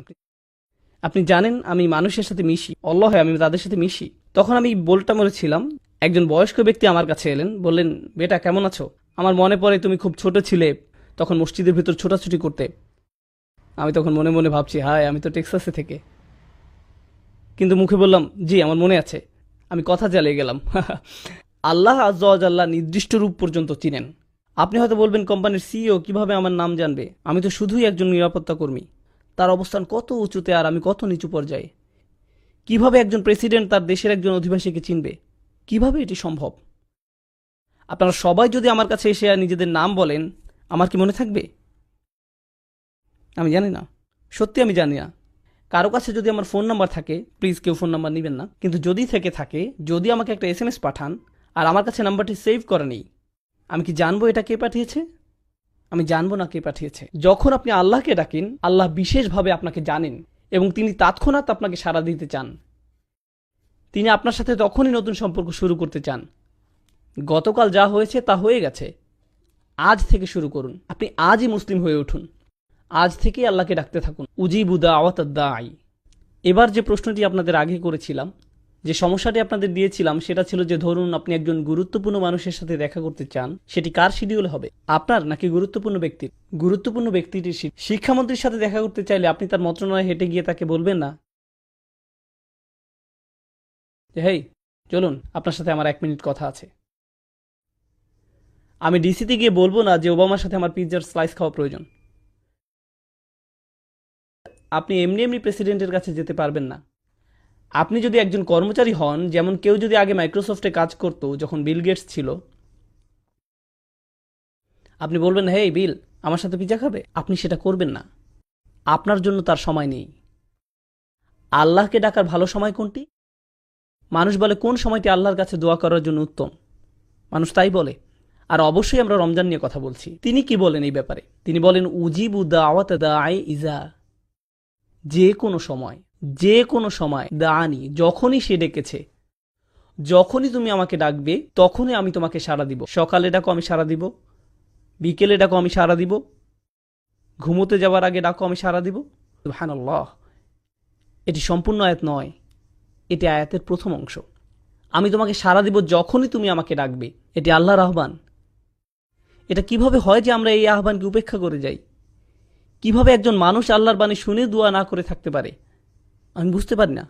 আপনি জানেন আমি মানুষের সাথে মিশি, আল্লাহ আমি তাদের সাথে মিশি। তখন আমি বলটা মরেছিলাম, একজন বয়স্ক ব্যক্তি আমার কাছে এলেন, বললেন, বেটা কেমন আছো? আমার মনে পড়ে তুমি খুব ছোট ছিলে, তখন মসজিদের ভিতর ছোটাছুটি করতে। আমি তখন মনে মনে ভাবছি, হায় আমি তো টেক্সাসে থেকে। কিন্তু মুখে বললাম, জি আমার মনে আছে। আমি কথা চালিয়ে গেলাম। আল্লাহ আজ্জা ওয়া জাল্লা নির্দিষ্ট রূপ পর্যন্ত চিনেন। আপনি হয়তো বলবেন, কোম্পানির সিইও কিভাবে আমার নাম জানবে? আমি তো শুধুই একজন নিরাপত্তা কর্মী। তার অবস্থান কত উঁচুতে আর আমি কত নিচু পর্যায়ে। কিভাবে একজন প্রেসিডেন্ট তার দেশের একজন অধিবাসীকে চিনবে? কিভাবে এটি সম্ভব? আপনারা সবাই যদি আমার কাছে এসে নিজেদের নাম বলেন, আমার কি মনে থাকবে? আমি জানি না, সত্যি আমি জানি না। কারো কাছে যদি আমার ফোন নাম্বার থাকে, প্লিজ কেউ ফোন নাম্বার নেবেন না, কিন্তু যদি থেকে থাকে, যদি আমাকে একটা SMS পাঠান আর আমার কাছে নাম্বারটি সেভ করা নেই, আমি কি জানবো এটা কে পাঠিয়েছে? আমি জানবো না কে পাঠিয়েছে। যখন আপনি আল্লাহকে ডাকেন, আল্লাহ বিশেষভাবে আপনাকে জানেন এবং তিনি তৎক্ষণাৎ আপনাকে সাড়া দিতে চান। তিনি আপনার সাথে তখনই নতুন সম্পর্ক শুরু করতে চান। গতকাল যা হয়েছে তা হয়ে গেছে, আজ থেকে শুরু করুন। আপনি আজই মুসলিম হয়ে উঠুন, আজ থেকেই আল্লাহকে ডাকতে থাকুন। উজিবু দাওয়াতাদ দাঈ। এবার যে প্রশ্নটি আপনাদের আগে করেছিলাম, যে সমস্যাটি আপনাদের দিয়েছিলাম, সেটা ছিল যে ধরুন আপনি একজন গুরুত্বপূর্ণ মানুষের সাথে দেখা করতে চান, সেটি কার শিডিউল হবে, আপনার নাকি গুরুত্বপূর্ণ ব্যক্তির? গুরুত্বপূর্ণ ব্যক্তিটির। শিক্ষামন্ত্রীর সাথে দেখা করতে চাইলে আপনি তার মন্ত্রণালয়ে হেঁটে গিয়ে তাকে বলবেন না যে হেই চলুন আপনার সাথে আমার 1 মিনিট কথা আছে। আমি ডিসিতে গিয়ে বলবো না যে ওবামার সাথে আমার পিৎজার স্লাইস খাওয়া প্রয়োজন। আপনি এমনি এমনি প্রেসিডেন্টের কাছে যেতে পারবেন না। আপনি যদি একজন কর্মচারী হন, যেমন কেউ যদি আগে মাইক্রোসফটে কাজ করত যখন বিল গেটস ছিল, আপনি বলবেন, হেই বিল আমার সাথে পিৎজা খাবে? আপনি সেটা করবেন না, আপনার জন্য তার সময় নেই। আল্লাহকে ডাকার ভালো সময় কোনটি? মানুষ বলে কোন সময়টি আল্লাহর কাছে দোয়া করার জন্য উত্তম, মানুষ তাই বলে। আর অবশ্যই আমরা রমজান নিয়ে কথা বলছি। তিনি কি বলেন এই ব্যাপারে? তিনি বলেন উজিবু দাওয়াতা দাঈ ইজা, যে কোনো সময়, যে কোনো সময়, দাআনি যখনই সে ডেকেছে, যখনই তুমি আমাকে ডাকবে তখনই আমি তোমাকে সাড়া দিব। সকালে ডাকো আমি সাড়া দিব, বিকেলে ডাকো আমি সাড়া দিব, ঘুমোতে যাওয়ার আগে ডাকো আমি সাড়া দিব। সুবহানাল্লাহ, এটি সম্পূর্ণ আয়াত নয়, এটি আয়াতের প্রথম অংশ। আমি তোমাকে সাড়া দিব যখনই তুমি আমাকে ডাকবে, এটি আল্লাহর আহ্বান। এটা কিভাবে হয় যে আমরা এই আহ্বানকে উপেক্ষা করে যাই? কিভাবে একজন মানুষ আল্লাহর বাণী শুনে দোয়া না করে থাকতে পারে? আমি বুঝতে পারি না।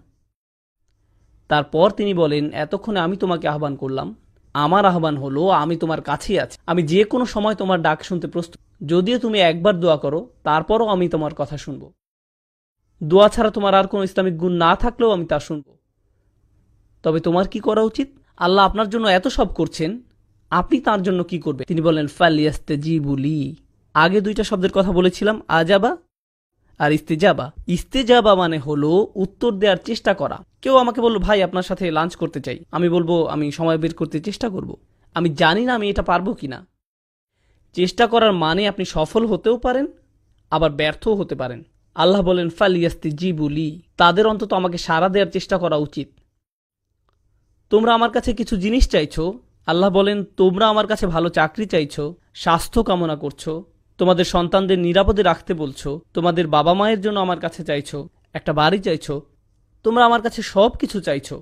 তারপর তিনি বলেন, এতক্ষণে আমি তোমাকে আহ্বান করলাম, আমার আহ্বান হলো আমি তোমার কাছেই আছি, আমি যে কোনো সময় তোমার ডাক শুনতে প্রস্তুত। যদিও তুমি একবার দোয়া করো, তারপরও আমি তোমার কথা শুনব। দোয়া ছাড়া তোমার আর কোনো ইসলামিক গুণ না থাকলেও আমি তা শুনব। তবে তোমার কি করা উচিত? আল্লাহ আপনার জন্য এত সব করছেন, আপনি তার জন্য কি করবে? তিনি বলেন ফালিয়াস্তাজিবু লি। আগে 2টা শব্দের কথা বলেছিলাম, আজাবা আর ইস্তেজাবা। ইস্তেজাবা মানে হলো উত্তর দেওয়ার চেষ্টা করা। কেউ আমাকে বলল, ভাই আপনার সাথে লাঞ্চ করতে চাই, আমি বলবো আমি সময় বের করতে চেষ্টা করব। আমি জানি না আমি এটা পারবো কিনা। চেষ্টা করার মানে আপনি সফল হতেও পারেন, আবার ব্যর্থও হতে পারেন। আল্লাহ বলেন ফালিয়াস্তাজিবু লি, তাদের অন্তত আমাকে সাড়া দেওয়ার চেষ্টা করা উচিত। তোমরা আমার কাছে কিছু জিনিস চাইছো, আল্লাহ বলেন তোমরা আমার কাছে ভালো চাকরি চাইছো, স্বাস্থ্য কামনা করছো, তোমাদের সন্তানদের নিরাপদে রাখতে বলছো, তোমাদের বাবা মায়ের জন্য আমার কাছে চাইছো, একটা বাড়ি চাইছো, তোমরা আমার কাছে সব কিছু চাইছো।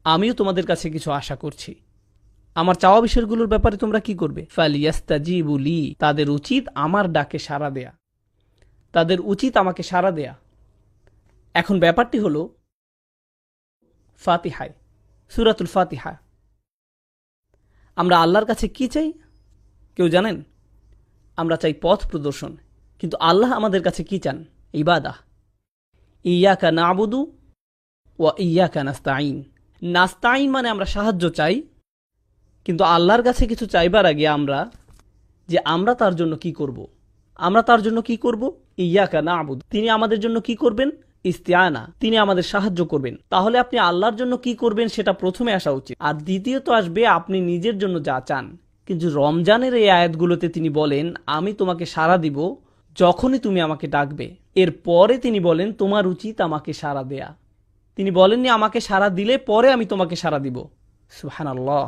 আমিও তোমাদের কাছে কিছু আশা করছি। আমার চাওয়া বিষয়গুলোর ব্যাপারে তোমরা কি করবে? ফালিয়াস্তাজিবু লি, তাদের উচিত আমার ডাকে সাড়া দেয়া, তাদের উচিত আমাকে সাড়া দেয়া। এখন ব্যাপারটি হলো ফাতিহায়, সূরাতুল ফাতিহা, আমরা আল্লাহর কাছে কি চাই কেউ জানেন? আমরা চাই পথ প্রদর্শন, কিন্তু আল্লাহ আমাদের কাছে কি চান? ইবাদাহ। ইয়াকা নাবুদু ওয়া ইয়াকা নাস্তাইন। নাস্তাইন মানে আমরা সাহায্য চাই, কিন্তু আল্লাহর কাছে কিছু চাইবার আগে আমরা তার জন্য কি করব? আমরা তার জন্য কি করব? ইয়াকা নাবুদু, তিনি আমাদের জন্য কি করবেন? ইস্তিআনা, তিনি আমাদের সাহায্য করবেন। তাহলে আপনি আল্লাহর জন্য কি করবেন সেটা প্রথমে আসা উচিত, আর দ্বিতীয়ত আসবে আপনি নিজের জন্য যা চান। কিন্তু রমজানের এই আয়াতগুলোতে তিনি বলেন আমি তোমাকে সাড়া দিব যখনই তুমি আমাকে ডাকবে। এরপরে তিনি বলেন তোমার উচিত আমাকে সাড়া দেয়া। তিনি বলেননি আমাকে সাড়া দিলে পরে আমি তোমাকে সাড়া দিব। সুবহানাল্লাহ।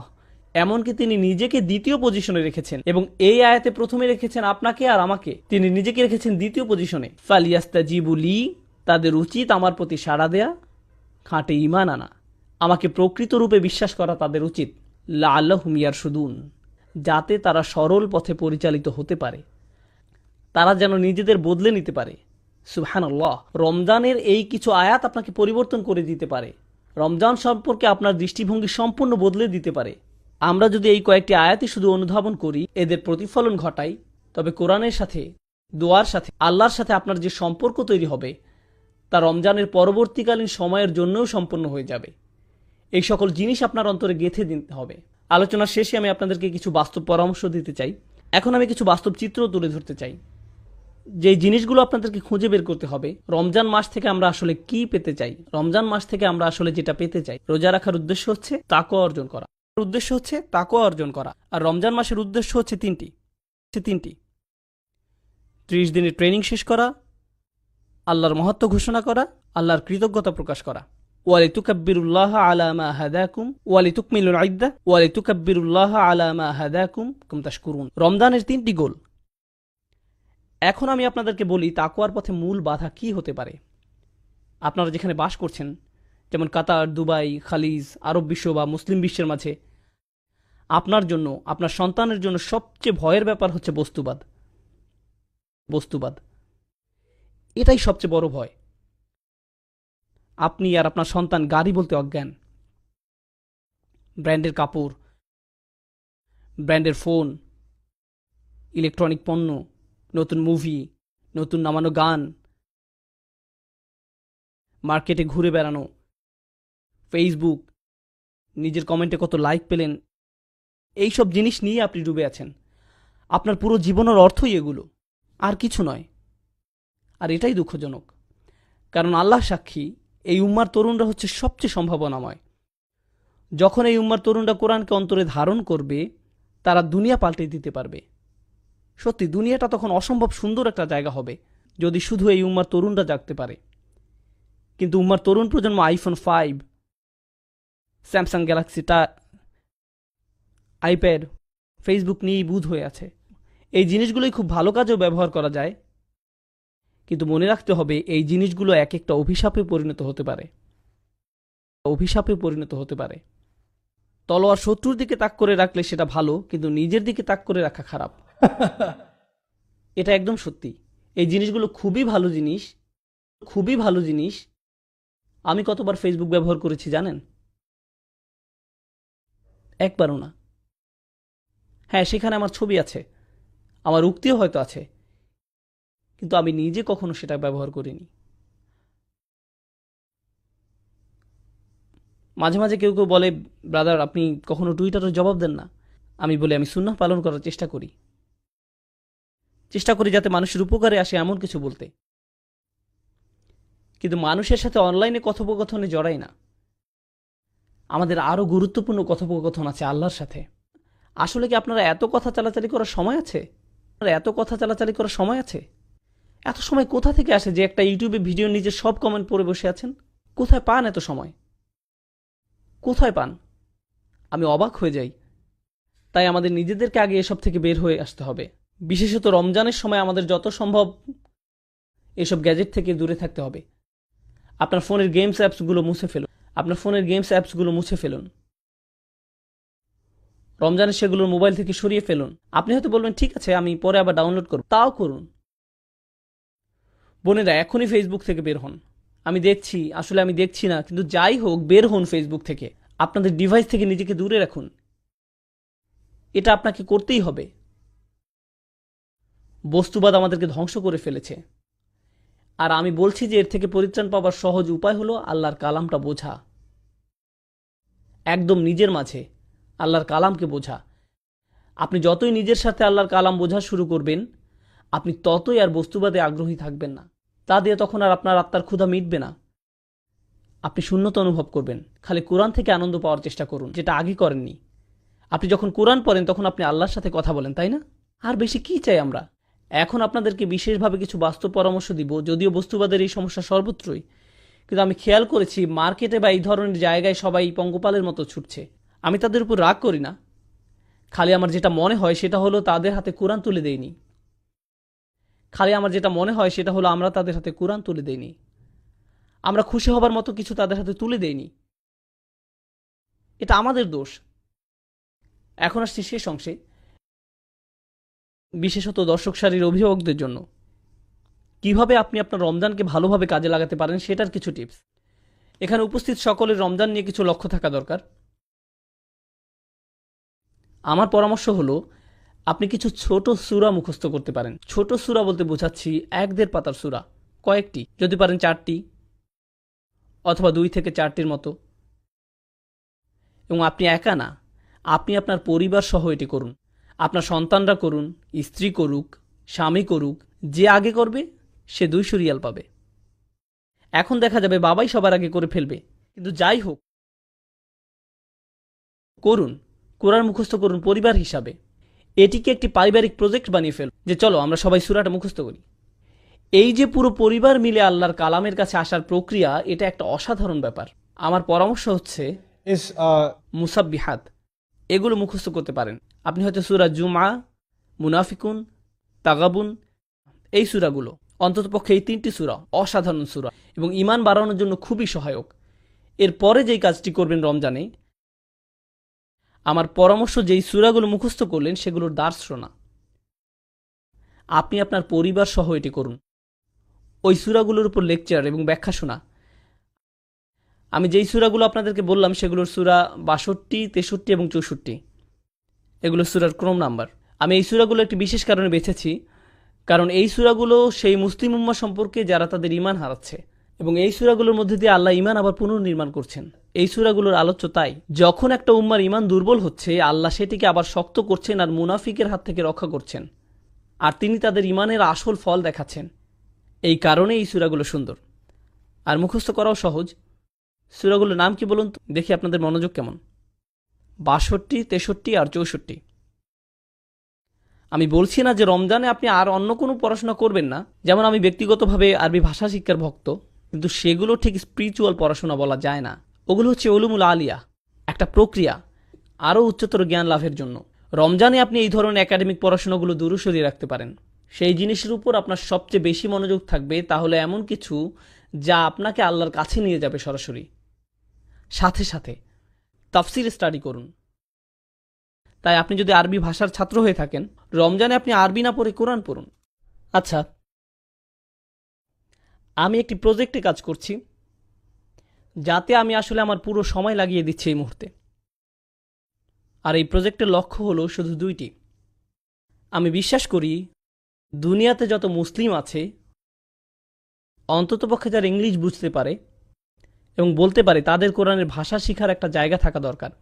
এমনকি তিনি নিজেকে দ্বিতীয় পজিশনে রেখেছেন, এবং এই আয়াতে প্রথমে রেখেছেন আপনাকে আর আমাকে, তিনি নিজেকে রেখেছেন দ্বিতীয় পজিশনে। ফালিয়াস্তাজিবু লি, তাদের উচিত আমার প্রতি সাড়া দেয়া, খাঁটে ঈমান আনা, আমাকে প্রকৃত রূপে বিশ্বাস করা তাদের উচিত। লাআল্লাহুম ইয়ারশুদুন, যাতে তারা সরল পথে পরিচালিত হতে পারে, তারা যেন নিজেদের বদলে নিতে পারে। সুবহানাল্লাহ। রমজানের এই কিছু আয়াত আপনাকে পরিবর্তন করে দিতে পারে, রমজান সম্পর্কে আপনার দৃষ্টিভঙ্গি সম্পূর্ণ বদলে দিতে পারে। আমরা যদি এই কয়েকটি আয়াতই শুধু অনুধাবন করি, এদের প্রতিফলন ঘটাই, তবে কোরআনের সাথে, দোয়ার সাথে, আল্লাহর সাথে আপনার যে সম্পর্ক তৈরি হবে তা রমজানের পরবর্তীকালীন সময়ের জন্যও সম্পন্ন হয়ে যাবে। এই সকল জিনিস আপনার অন্তরে গেঁথে দিতে হবে। আলোচনার শেষে আমি আপনাদেরকে কিছু বাস্তব পরামর্শ দিতে চাই। এখন আমি কিছু বাস্তব চিত্র তুলে ধরতে চাই, যে জিনিসগুলো আপনাদেরকে খুঁজে বের করতে হবে। রমজান মাস থেকে আমরা আসলে কি পেতে চাই? রমজান মাস থেকে আমরা আসলে যেটা পেতে চাই, রোজা রাখার উদ্দেশ্য হচ্ছে তাকওয়া অর্জন করা, আর রমজান মাসের উদ্দেশ্য হচ্ছে তিনটি। 30 দিনের ট্রেনিং শেষ করা, আল্লাহর মহত্ব ঘোষণা করা, আল্লাহর কৃতজ্ঞতা প্রকাশ করা। ওয়ালিতুকাব্বিরুল্লাহ আলা মা হাদাকুম ওয়ালিতুকমিলুল ইদ্দাহ ওয়ালিতুকাব্বিরুল্লাহ আলা মা হাদাকুম কুম তাশকুরুন। রমজানের 3টি গোল। এখন আমি আপনাদেরকে বলি তাকওয়ার পথে মূল বাধা কি হতে পারে। আপনারা যেখানে বাস করছেন, যেমন কাতার, দুবাই, খালিজ, আরব বিশ্ব বা মুসলিম বিশ্বের মাঝে, আপনার জন্য, আপনার সন্তানের জন্য সবচেয়ে ভয়ের ব্যাপার হচ্ছে বস্তুবাদ। এটাই সবচেয়ে বড় ভয়। আপনি আর আপনার সন্তান গাড়ি বলতে অজ্ঞান, ব্র্যান্ডের কাপড়, ব্র্যান্ডের ফোন, ইলেকট্রনিক পণ্য, নতুন মুভি, নতুন নামানো গান, মার্কেটে ঘুরে বেড়ানো, ফেসবুক, নিজের কমেন্টে কত লাইক পেলেন, এই সব জিনিস নিয়ে আপনি ডুবে আছেন। আপনার পুরো জীবনের অর্থই এগুলো, আর কিছু নয়। আর এটাই দুঃখজনক, কারণ আল্লাহ সাক্ষী, এই উম্মার তরুণরা হচ্ছে সবচেয়ে সম্ভাবনাময়। যখন এই উম্মার তরুণরা কোরআনকে অন্তরে ধারণ করবে, তারা দুনিয়া পাল্টে দিতে পারবে। সত্যি, দুনিয়াটা তখন অসম্ভব সুন্দর একটা জায়গা হবে, যদি শুধু এই উম্মার তরুণরা জাগতে পারে। কিন্তু উম্মার তরুণ প্রজন্ম আইফোন 5, স্যামসাং গ্যালাক্সিটা, আইপ্যাড, ফেসবুক নিয়েই বুঁদ হয়ে আছে। এই জিনিসগুলোই খুব ভালো কাজেও ব্যবহার করা যায়, কিন্তু মনে রাখতে হবে এই জিনিসগুলো এক একটা অভিশাপে পরিণত হতে পারে। তলোয়ার শত্রুর দিকে তাক করে রাখলে সেটা ভালো, কিন্তু নিজের দিকে তাক করে রাখা খারাপ। এটা একদম সত্যি। এই জিনিসগুলো খুবই ভালো জিনিস। আমি কতবার ফেসবুক ব্যবহার করেছি জানেন? একবারও না। হ্যাঁ, সেখানে আমার ছবি আছে, আমার উক্তিও হয়তো আছে, কিন্তু আমি নিজে কখনো সেটা ব্যবহার করিনি। মাঝে মাঝে কেউ বলে, ব্রাদার আপনি কখনো টুইটারে জবাব দেন না। আমি বলি আমি সুন্নাহ পালন করার চেষ্টা করি যাতে মানুষের উপকারে আসে এমন কিছু বলতে, কিন্তু মানুষের সাথে অনলাইনে কথোপকথনে জড়াই না। আমাদের আরো গুরুত্বপূর্ণ কথোপকথন আছে আল্লাহর সাথে। আসলে কি আপনারা এত কথা চালাচালি করার সময় আছে? এত সময় কোথা থেকে আসে যে একটা ইউটিউবে ভিডিও নিজে সব কমেন্ট পড়ে বসে আছেন? কোথায় পান এত সময়? আমি অবাক হয়ে যাই। তাই আমাদের নিজেদেরকে আগে এসব থেকে বের হয়ে আসতে হবে। বিশেষত রমজানের সময় আমাদের যত সম্ভব এসব গ্যাজেট থেকে দূরে থাকতে হবে। আপনার ফোনের গেমস অ্যাপসগুলো মুছে ফেলুন। রমজানে সেগুলোর মোবাইল থেকে সরিয়ে ফেলুন। আপনি হয়তো বলবেন ঠিক আছে আমি পরে আবার ডাউনলোড করব, তাও করুন। বোনেরা এখনই ফেসবুক থেকে বের হন। আমি দেখছি না, কিন্তু যাই হোক বের হন ফেসবুক থেকে। আপনাদের ডিভাইস থেকে নিজেকে দূরে রাখুন, এটা আপনাকে করতেই হবে। বস্তুবাদ আমাদেরকে ধ্বংস করে ফেলেছে, আর আমি বলছি যে এর থেকে পরিত্রাণ পাওয়ার সহজ উপায় হলো আল্লাহর কালামটা বোঝা, একদম নিজের মাঝে আল্লাহর কালামকে বোঝা। আপনি যতই নিজের সাথে আল্লাহর কালাম বোঝা শুরু করবেন, আপনি ততই আর বস্তুবাদে আগ্রহী থাকবেন না। তা দিয়ে তখন আর আপনার আত্মার ক্ষুধা মিটবে না, আপনি শূন্যতা অনুভব করবেন। খালি কোরআন থেকে আনন্দ পাওয়ার চেষ্টা করুন, যেটা আগে করেননি। আপনি যখন কোরআন পড়েন তখন আপনি আল্লাহর সাথে কথা বলেন, তাই না? আর বেশি কি চাই আমরা? এখন আপনাদেরকে বিশেষভাবে কিছু বাস্তব পরামর্শ দিব, যদিও বস্তুবাদের এই সমস্যা সর্বত্রই, কিন্তু আমি খেয়াল করেছি মার্কেটে বা এই ধরনের জায়গায় সবাই পঙ্গপালের মতো ছুটছে। আমি তাদের উপর রাগ করি না, খালি আমার যেটা মনে হয় সেটা হলো তাদের হাতে কোরআন তুলে দেইনি। আমরা তাদের হাতে কোরআন তুলে দেইনি, আমরা খুশি হবার মতো কিছু তাদের হাতে তুলে দেইনি। এটা আমাদের দোষ। এখন আসছি শেষ অংশে, বিশেষত দর্শক সারির অভিভাবকদের জন্য কিভাবে আপনি আপনার রমজানকে ভালোভাবে কাজে লাগাতে পারেন সেটার কিছু টিপস। এখানে উপস্থিত সকলের রমজান নিয়ে কিছু লক্ষ্য থাকা দরকার। আমার পরামর্শ হলো আপনি কিছু ছোট সূরা মুখস্থ করতে পারেন। ছোট সূরা বলতে বোঝাচ্ছি 1-1.5 পাতার সূরা, কয়েকটি, যদি পারেন 4টি অথবা 2 থেকে 4টির মতো। এবং আপনি একা না, আপনি আপনার পরিবার সহ এটি করুন। আপনার সন্তানরা করুন, স্ত্রী করুক, স্বামী করুক, যে আগে করবে সে 200 রিয়াল পাবে। এখন দেখা যাবে বাবাই সবার আগে করে ফেলবে, কিন্তু যাই হোক করুন, কোরআন মুখস্থ করুন পরিবার হিসাবে। এটিকে একটি পারিবারিক প্রজেক্ট বানিয়ে ফেল, যে চলো আমরা সবাই সূরাটা মুখস্থ করি। এই যে পুরো পরিবার মিলে আল্লাহর কালামের কাছে আসার প্রক্রিয়া, এটা একটা অসাধারণ ব্যাপার। আমার পরামর্শ হচ্ছে মুসাব্বিহাত, এগুলো মুখস্থ করতে পারেন। আপনি হয়তো সূরা জুমআ, মুনাফিকুন, তাগাবুন, এই সূরাগুলো, অন্ততপক্ষে এই 3টি সূরা অসাধারণ সূরা এবং ঈমান বাড়ানোর জন্য খুবই সহায়ক। এরপরে যেই কাজটি করবেন রমজানে, আমার পরামর্শ যেই সূরাগুলো মুখস্থ করলেন সেগুলোর দার্স শোনা। আপনি আপনার পরিবার সহ এটি করুন, ওই সূরাগুলোর উপর লেকচার এবং ব্যাখ্যা শোনা। আমি যেই সূরাগুলো আপনাদেরকে বললাম সেগুলোর সূরা 62, 63 এবং 64, এগুলো সূরার ক্রম নাম্বার। আমি এই সূরাগুলো একটি বিশেষ কারণে বেছেছি, কারণ এই সূরাগুলো সেই মুসলিম উম্মাহ সম্পর্কে যারা তাদের ঈমান হারাচ্ছে, এবং এই সূরাগুলোর মধ্যে দিয়ে আল্লাহ ঈমান আবার পুনর্নির্মাণ করছেন। এই সূরাগুলোর আলোচ্য তাই, যখন একটা উম্মার ঈমান দুর্বল হচ্ছে, আল্লাহ সেটিকে আবার শক্ত করছেন আর মুনাফিকের হাত থেকে রক্ষা করছেন, আর তিনি তাদের ঈমানের আসল ফল দেখাচ্ছেন। এই কারণে এই সূরাগুলো সুন্দর আর মুখস্থ করাও সহজ। সূরাগুলোর নাম কি বলুন তো, দেখি আপনাদের মনোযোগ কেমন। 62, 63 আর 64। আমি বলছি না যে রমজানে আপনি আর অন্য কোনো পড়াশোনা করবেন না, যেমন আমি ব্যক্তিগতভাবে আরবি ভাষা শিক্ষার ভক্ত, কিন্তু সেগুলো ঠিক স্পিরিচুয়াল পড়াশোনা বলা যায় না। ওগুলো হচ্ছে উলুমুল আলিয়া, একটা প্রক্রিয়া আরও উচ্চতর জ্ঞান লাভের জন্য। রমজানে আপনি এই ধরনের একাডেমিক পড়াশোনাগুলো দূরে সরিয়ে রাখতে পারেন। সেই জিনিসের উপর আপনার সবচেয়ে বেশি মনোযোগ থাকবে, তাহলে এমন কিছু যা আপনাকে আল্লাহর কাছে নিয়ে যাবে সরাসরি। সাথে সাথে তাফসির স্টাডি করুন। তাই আপনি যদি আরবি ভাষার ছাত্র হয়ে থাকেন, রমজানে আপনি আরবি না পড়ে কোরআন পড়ুন। আচ্ছা, আমি একটি প্রজেক্টে কাজ করছি, যাতে আমি আসলে আমার পুরো সময় লাগিয়ে দিচ্ছি এই মুহূর্তে। আর এই প্রজেক্টের লক্ষ্য হলো শুধু 2টি। আমি বিশ্বাস করি দুনিয়াতে যত মুসলিম আছে, অন্ততপক্ষে যারা ইংলিশ বুঝতে পারে এবং বলতে পারে, তাদের কোরআনের ভাষা শেখার একটা জায়গা থাকা দরকার।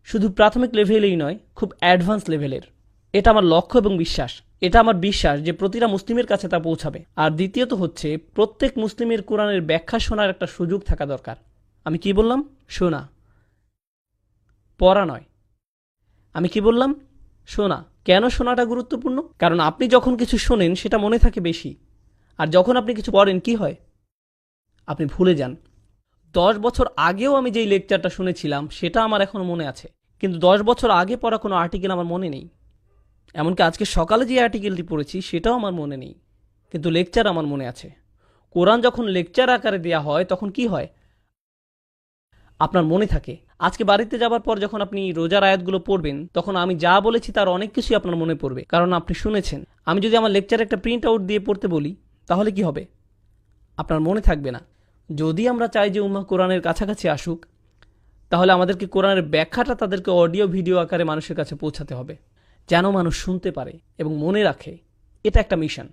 শুধু প্রাথমিক লেভেলেই নয়, খুব অ্যাডভান্স লেভেলের। এটা আমার লক্ষ্য এবং বিশ্বাস। এটা আমার বিশ্বাস যে প্রতিটা মুসলিমের কাছে তা পৌঁছাবে। আর দ্বিতীয়ত হচ্ছে, প্রত্যেক মুসলিমের কোরআনের ব্যাখ্যা শোনার একটা সুযোগ থাকা দরকার। আমি কি বললাম? শোনা, পড়া নয়। আমি কি বললাম? শোনা। কেন শোনাটা গুরুত্বপূর্ণ? কারণ আপনি যখন কিছু শোনেন সেটা মনে থাকে বেশি, আর যখন আপনি কিছু পড়েন কি হয়? আপনি ভুলে যান। 10 বছর আগেও আমি যেই লেকচারটা শুনেছিলাম সেটা আমার এখনো মনে আছে, কিন্তু 10 বছর আগে পড়া কোনো আর্টিকেল আমার মনে নেই। এমনকি আজকে সকালে যে আর্টিকেলটি পড়েছি সেটাও আমার মনে নেই, কিন্তু লেকচার আমার মনে আছে। কোরআন যখন লেকচার আকারে দেয়া হয় তখন কি হয়? আপনার মনে থাকে। আজকে বাড়িতে যাবার পর যখন আপনি রোজার আয়াতগুলো পড়বেন, তখন আমি যা বলেছি তার অনেক কিছুই আপনার মনে পড়বে, কারণ আপনি শুনেছেন। আমি যদি আমার লেকচারে একটা প্রিন্ট আউট দিয়ে পড়তে বলি, তাহলে কি হবে? আপনার মনে থাকবে না। যদি আমরা চাই যে উম্মাহ কোরআনের কাছাকাছি আসুক, তাহলে আমাদেরকে কোরআনের ব্যাখ্যাটা তাদেরকে অডিও ভিডিও আকারে মানুষের কাছে পৌঁছাতে হবে, যেন মানুষ শুনতে পারে এবং মনে রাখে। এটা একটা মিশন,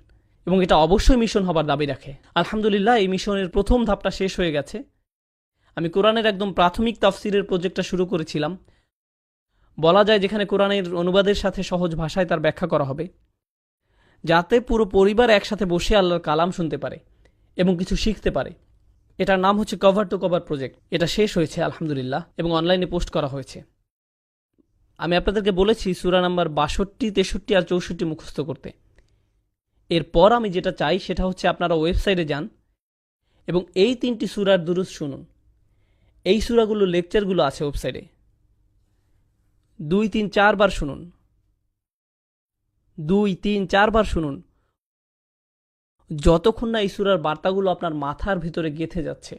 এবং এটা অবশ্যই মিশন হবার দাবি রাখে। আলহামদুলিল্লাহ, এই মিশনের প্রথম ধাপটা শেষ হয়ে গেছে। আমি কোরআনের একদম প্রাথমিক তাফসিরের প্রজেক্টটা শুরু করেছিলাম। বলা যায় যেখানে কোরআনের অনুবাদের সাথে সহজ ভাষায় তার ব্যাখ্যা করা হবে, যাতে পুরো পরিবার একসাথে বসে আল্লাহর কালাম শুনতে পারে এবং কিছু শিখতে পারে। এটার নাম হচ্ছে কভার টু কভার প্রজেক্ট। এটা শেষ হয়েছে আলহামদুলিল্লাহ, এবং অনলাইনে পোস্ট করা হয়েছে। আমি আপনাদেরকে বলেছি সূরা নাম্বার 62, 63 আর 64 মুখস্থ করতে। এরপর আমি যেটা চাই সেটা হচ্ছে আপনারা ওয়েবসাইটে যান এবং এই 3টি সূরার দুরূদ শুনুন। এই সূরাগুলো লেকচারগুলো আছে ওয়েবসাইটে। 2, 3, 4 বার শুনুন। 2, 3, 4 বার শুনুন, যতক্ষণ না এই সূরার বার্তাগুলো আপনার মাথার ভিতরে গেঁথে যাচ্ছে।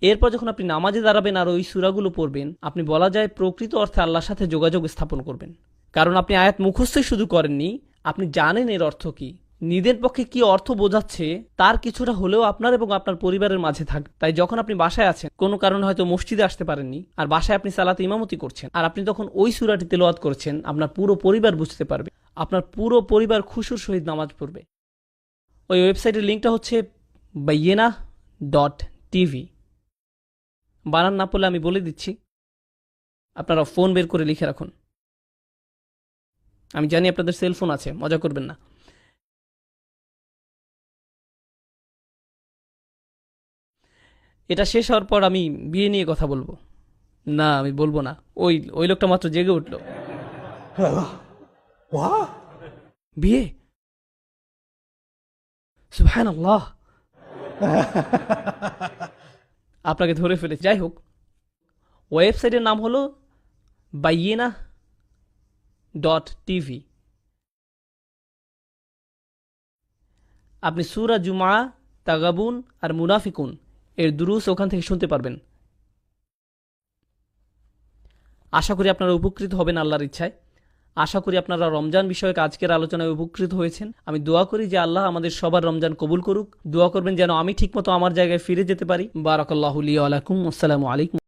এরপর যখন আপনি নামাজে দাঁড়াবেন আর ওই সূরাগুলো পড়বেন, আপনি বলা যায় প্রকৃত অর্থে আল্লাহর সাথে যোগাযোগ স্থাপন করবেন। কারণ আপনি আয়াত মুখস্থই শুধু করেননি, আপনি জানেন এর অর্থ কি, নিজের পক্ষে কি অর্থ বোঝাচ্ছে তার কিছুটা হলেও আপনার এবং আপনার পরিবারের মাঝে থাকবে। তাই যখন আপনি বাসায় আছেন, কোনো কারণে হয়তো মসজিদে আসতে পারেননি, আর বাসায় আপনি সালাতে ইমামতি করছেন, আর আপনি তখন ওই সূরাটি তেলাওয়াত করছেন, আপনার পুরো পরিবার বুঝতে পারবে, আপনার পুরো পরিবার খুশুর সহিত নামাজ পড়বে। ওই ওয়েবসাইটের লিঙ্কটা হচ্ছে bayyinah.tv। বানান না পড়লে আমি বলে দিচ্ছি, আপনারা ফোন বের করে লিখে রাখুন। আমি জানি আপনাদের সেলফোন আছে, মজা করবেন না। এটা শেষ হওয়ার পর আমি বিয়ে নিয়ে কথা বলবো। না, আমি বলবো না। ওই ওই লোকটা মাত্র জেগে উঠল। বিয়ে? সুবহানাল্লাহ, আপনাকে ধরে ফেলে। যাই হোক, ওয়েবসাইটের নাম হলো bayyinah.tv। আপনি সূরা জুমআ, তাগাবুন আর মুনাফিকুন এর দুরূস ওখান থেকে শুনতে পারবেন। আশা করি আপনারা উপকৃত হবেন আল্লাহর ইচ্ছায়। আশা করি আপনারা রমজান বিষয়ক আজকের আলোচনায় উপকৃত হয়েছেন। আমি দোয়া করি যে আল্লাহ আমাদের সবার রমজান কবুল করুক। দোয়া করবেন যেন আমি ঠিকমতো আমার জায়গায় ফিরে যেতে পারি। বারাকাল্লাহু লি ওয়া লাকুম। আসসালামু আলাইকুম।